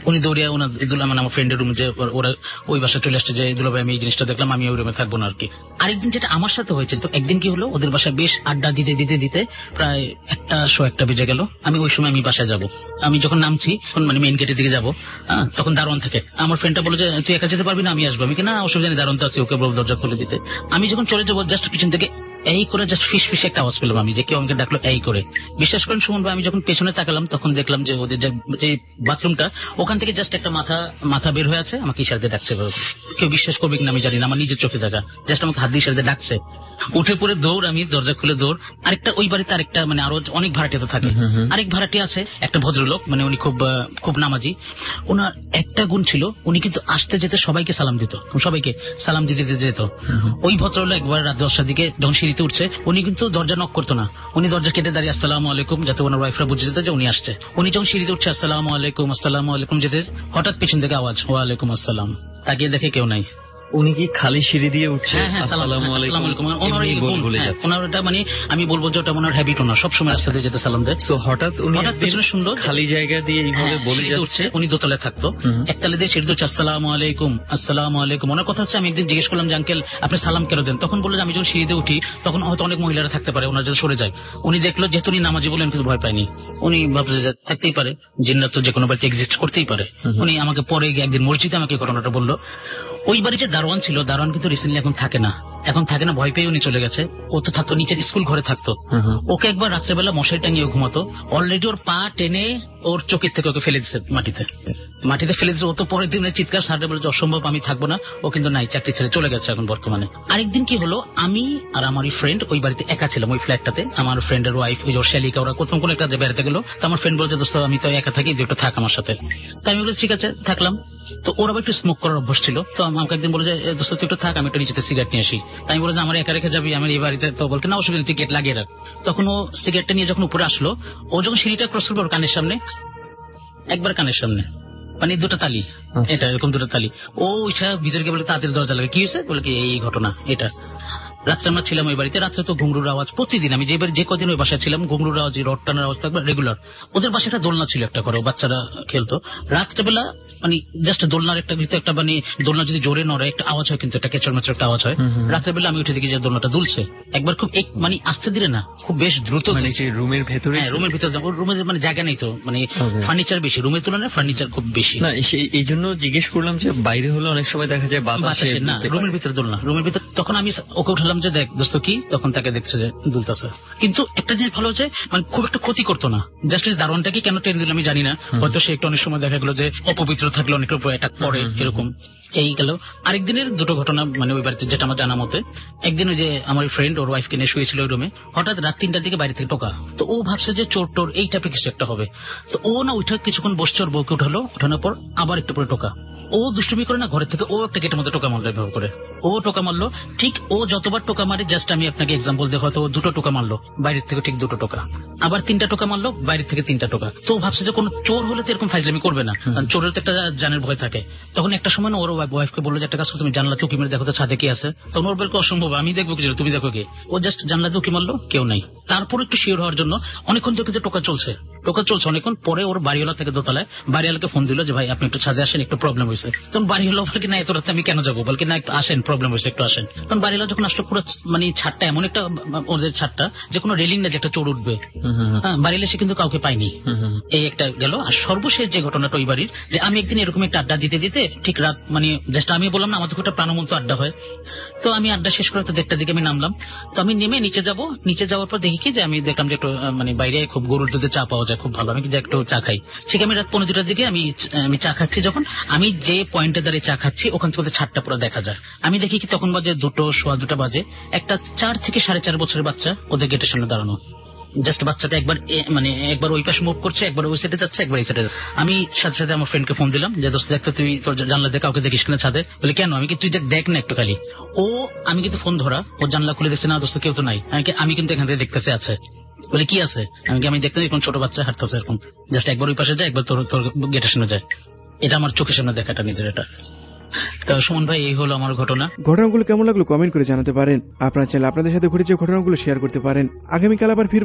উনি দৌড়িয়ে ওনার মানে আমার ফ্রেন্ডের রুমে, যে ওরা ওই বাসায় চলে আসছে, যে দুলাভাই আমি এই জিনিসটা দেখলাম, আমি ওই রুমে থাকবো না আর কি। আরেকদিন যেটা আমার সাথে হয়েছে, তো একদিন কি হলো, ওদের বাসায় বেশ আড্ডা দিতে দিতে দিতে প্রায় 1টা বেজে গেল। আমি ওই সময় আমি বাসায় যাব, আমি যখন নামছি মানে মেইন গেটের দিকে যাবো, তখন দারোয়ান থাকে। আমার ফ্রেন্ডটা বলে যে তুই একা যেতে পারবি না, আমি আসবো। আমি কি না অসুবিধা নেই, দারোয়ান তো আছে, ওকে বলবো দরজা খুলে দিতে। আমি যখন চলে যাবো, জাস্ট পিছন থেকে এই করে জাস্ট ফিস ফিস একটা আওয়াজ পেলাম আমি, যে কেউ আমাকে ডাকলো এই করে। বিশ্বাস করেন সুমন ভাই, আমি যখন পেছনে তাকালাম তখন দেখলাম যে ওদের যে বাথরুমটা, ওখান থেকে জাস্ট একটা মাথা বের হয়ে আছে, আমাকে ইশারাতে ডাকছে। কেউ বিশ্বাস করবে কিনা আমি জানি না, আমার নিজের চোখে দেখা, জাস্ট আমাকে হাত দিয়ে ইশারাতে ডাকছে। উঠে পড়ে দৌড়, আমি দরজা খুলে দৌড়। আরেকটা ওই বাড়িতে আরেকটা মানে আরো অনেক ভাড়াটিয়া থাকে, আরেক ভাড়াটি আছে একটা ভদ্রলোক, মানে উনি খুব নামাজি। ওনার একটা গুণ ছিল, উনি কিন্তু আসতে যেতে সবাইকে সালাম দিত, সবাইকে সালাম দিতে দিতে যেত। ওই ভদ্রলোক একবার রাত 10টার দিকে যখন সিঁড়িতে উঠছে, উনি কিন্তু দরজা নক করতো না, উনি দরজা কেটে দাঁড়িয়ে আসসালামু আলাইকুম, যাতে ওনার ওয়াইফরা বুঝে যেত যে উনি আসছে। উনি যখন সিঁড়িতে উঠছে আসসালামু আলাইকুম যেতে, হঠাৎ পেছন থেকে আওয়াজ ওয়ালাইকুম আসসালাম, তাকিয়ে দেখে কেউ নাই। উনি কি খালি সিঁড়ি দিয়ে উঠছে? আসসালামু আলাইকুম। ওনারটা মানে আমি বলবো যে ওটা ওনার হ্যাবিট, ওনার সবসময় রাস্তা দিয়ে যেতে সালাম দেয়। হঠাৎ পেছনে শুনলো খালি জায়গা দিয়ে এইভাবে বলে যাচ্ছে। উনি দোতলায় থাকতো, একতলা দিয়ে সিঁড়ি উঠছে আসসালামু আলাইকুম। ওনার কথা হচ্ছে, আমি একদিন জিজ্ঞেস করলাম যে আঙ্কেল আপনি সালাম কেন দেন, তখন বললো যে আমি যখন সিঁড়িতে উঠি তখন হয়তো অনেক মহিলারা থাকতে পারে, ওনার যাতে সরে যায়। উনি দেখলো যেহেতু উনি নামাজি বলেন, কিন্তু ভয় পায়নি, উনি ভাবছে যে থাকতেই পারে, জিন্নাত তো যে কোনো বাড়িতে এক্সিস্ট করতেই পারে। উনি আমাকে পরে গিয়ে একদিন মসজিদে আমাকে ঘটনাটা বললো। ওই বাড়ি যে দারোয়ান ছিল, দারোয়ান কিন্তু রিসেন্টলি এখন থাকে না, ভয় পেয়ে উনি চলে গেছে। ও তো থাকতো নিচের স্কুল ঘরে থাকতো, ওকে একবার রাত্রেবেলা মশারি টাঙিয়ে ঘুমাতো, অলরেডি ওর পা টেনে ওর চোখের থেকে ওকে ফেলে দিচ্ছে মাটিতে ফেলে দিচ্ছে। ও তো পরের দিনের চিৎকার সারতে বলে যে অসম্ভব, আমি থাকবো না। ও কিন্তু নাই, চাকরি ছেড়ে চলে গেছে এখন বর্তমানে। আরেকদিন কি হলো, আমি আর আমার ফ্রেন্ড ওই বাড়িতে একা ছিলাম, ওই ফ্ল্যাটটাতে। আমার ফ্রেন্ডের ওয়াইফ ওই শালিকা, ওরা কোথাও কোনো একটা বেড়াতে গেলো। তো আমার ফ্রেন্ড বলছে দোস্ত আমি তো একা থাকি, একটু থাক আমার সাথে। তো আমি বলছি ঠিক আছে, থাকলাম। তো ওরা একটু স্মোক করার অভ্যাস ছিল, তো আমাকে একদিন বলে যে দোস্ত তুই একটু থাক, আমি একটু নিচেতে সিগারেট নিয়ে আসি। আমি বলে যে আমার একা রেখে যাবি আমার এই বাড়িতে? তো বলকে না অসুবিধা, তুই গেট লাগিয়ে রাখ। তখন ও সিগারেটটা নিয়ে যখন উপরে আসলো, ও যখন সিঁড়িটা ক্রস করবে, ওর কানের সামনে মানে 2টা তালি, এটা এরকম 2টা তালি। ও ইচ্ছা ভিতরে গিয়ে বলে তাদের দরজা লাগে, কি হয়েছে বলে কি এই ঘটনা। এটা রাত্রে আমরা ছিলাম ওই বাড়িতে, রাত্রে তো ঘুঙরুর আওয়াজ প্রতিদিন, আমি যে কদিন ওই বাসায় ছিলাম ঘুঙরুর আওয়াজ, রড টানার আওয়াজ থাকবে রেগুলার। ওদের বাসায় একটা দোলনা ছিল, একটা করে বাচ্চারা খেলতো। রাত্রেবেলা মানে জাস্ট দোলনার একটা ভিতরে একটা মানে দোলনা যদি জোরে নড়ে একটা আওয়াজ হয়, কিন্তু একটা কেচর মেচর একটা আওয়াজ হয়। রাত্রেবেলা আমি উঠে দেখি যে দোলনাটা দুলছে, একবার খুব মানে আস্তে ধীরে না, খুব বেশ দ্রুত, মানে রুমের ভেতরে। রুমের ভিতরে রুমের মানে জায়গা নেই তো, মানে ফার্নিচার বেশি, রুমের তুলনায় ফার্নিচার খুব বেশি না। এই জন্য জিজ্ঞেস করলাম যে বাইরে হলে অনেক সময় দেখা যায় বাতাসে না, রুমের ভিতরে দোলনা, রুমের ভিতরে। তখন আমি ওকে উঠালাম যে দেখ দোস্ত কি, তখন তাকে দেখছে যে দুলতেছে। কিন্তু একটা জিনিস ভালো হচ্ছে, মানে খুব একটা ক্ষতি করতো না। জাস্ট দারোয়ানটাকে কেন টেনে দিল আমি জানি না, হয়তো সে একটু অনেক সময় দেখা গেল যে অপবিত্র থাকলে অনেকের উপর অ্যাটাক করে, এরকম। এই গেল আরেকদিনের 2টো ঘটনা, মানে ওই বাড়িতে যেটা আমার জানা মতে। একদিন ওই যে আমার ফ্রেন্ড ওর ওয়াইফকে নিয়ে শুয়েছিল ওই রুমে, হঠাৎ রাত 3টার দিকে বাইরে থেকে টোকা। তো ও ভাবছে যে চোর টোর এই টাইপের কিছু একটা হবে। তো ও না উঠে কিছুক্ষণ বসছে, ওর বউকে উঠানোর পর আবার একটু পরে টোকা। ও দুষ্টুমি করে না ঘরের থেকে ও একটা গেটের মধ্যে টোকা মারলো, এভাবে করে ও টোকা মারলো। ঠিক ও যতবার টোকা মারে, জাস্ট আমি আপনাকে এক্সাম্পল দিয়ে, হয়তো ও 2টো টোকা মারলো বাইরের থেকে, ঠিক 2টো টোকা, আবার 3টা টোকা মারলো বাইরের থেকে 3টা টোকা। তো ভাবছে যে কোনো চোর হলে তো এরকম ফাইজলামি করবে না, কারণ চোরের তো একটা জানের ভয় থাকে। তখন একটা সময় না ওর ওয়াইফকে বললো যে একটা কাজ করো, তুমি জানলা উকি মেরে দেখো তো ছাদে কি আছে। তখন ওর বলকে অসম্ভব, আমি দেখবো কি, তুমি দেখো কি। ও জাস্ট জানলা উকি মারলো, কেউ নাই। তারপর একটু শিওর হওয়ার জন্য অনেকক্ষণ থেকে টোকা চলছে অনেকক্ষণ পরে ওর বাড়িওয়ালা থেকে দোতলায়, বাড়িওয়ালাকে ফোন দিল যে ভাই আপনি একটু ছাদে আসেন, একটু প্রবলেম হয়েছে। তখন বাড়িওয়ালা বলকে না এত রাতে আমি কেন যাবো, বলকে না একটু আসেন, প্রবলেম হয়েছে, একটু আসেন। তখন বাড়িওয়ালা যখন আসলো, পুরো মানে ছাদটা এমন একটা ওদের ছাদটা যে কোনো রেলিং না যে একটা চোর উঠবে, বাড়িলে সে কিন্তু কাউকে পায়নি। এই একটা গেল। আর সর্বশেষ যে ঘটনাটা ওই বাড়ির, যে আমি একদিন এরকম একটা আড্ডা দিতে দিতে ঠিক রাত মানে জাস্ট আমি বললাম না আমাদের একটা প্রাণবন্ত আড্ডা হয়, তো আমি আড্ডা শেষ করে তো 1টার দিকে আমি নামলাম। তো আমি নেমে নিচে যাওয়ার পর দেখি কি যে আমি দেখলাম যে একটু মানে বাইরে খুব গরুর দুধে চা পাওয়া যায়, খুব ভালো, আমি যে একটু চা খাই। ঠিক আমি রাত 1:45টার দিকে আমি চা খাচ্ছি, যখন আমি যে পয়েন্টে দাঁড়িয়ে চা খাচ্ছি ওখান থেকে ছাদটা পুরো দেখা যায়। আমি দেখি কি তখন বাজে 2:15 বাজে, একটা 4 থেকে 4.5 বছরের বাচ্চা ওদের গেটের সামনে দাঁড়ানো। জাস্ট বাচ্চাটা একবার ওই পাশে মুভ করছে, একবার ওই সাইডে যাচ্ছে, একবার এই সাইডে। আমি সাথে সাথে আমার ফ্রেন্ডকে ফোন দিলাম যে দোস্ত দেখতো তুই তোর জানলা দেখে কাউকে দেখিস কিনা ছাদে। বলে কেন, আমি কি তুই দেখ না একটু খালি। আমি কিন্তু ফোন ধরা, ও জানলা খুলে দেখছে না দোস্ত কেউ তো নাই। আমি কিন্তু এখান থেকে দেখতেছি আছে। বলে কি আছে, আমি দেখতে এরকম ছোট বাচ্চা হাঁটতেছে এরকম, জাস্ট একবার ওই পাশে যায়, একবার তোর গেটের সামনে যায়। এটা আমার চোখের সামনে দেখাটা নিজের। এটা তো সুমন ভাই, এই হলো আমার ঘটনা। ঘটনাগুলো কেমন লাগলো কমেন্ট করে জানাতে পারেন। আপনারা চাইলে আপনাদের সাথে ঘটে যাওয়া ঘটনাগুলো শেয়ার করতে পারেন। আগামীকাল আবার ফিরব।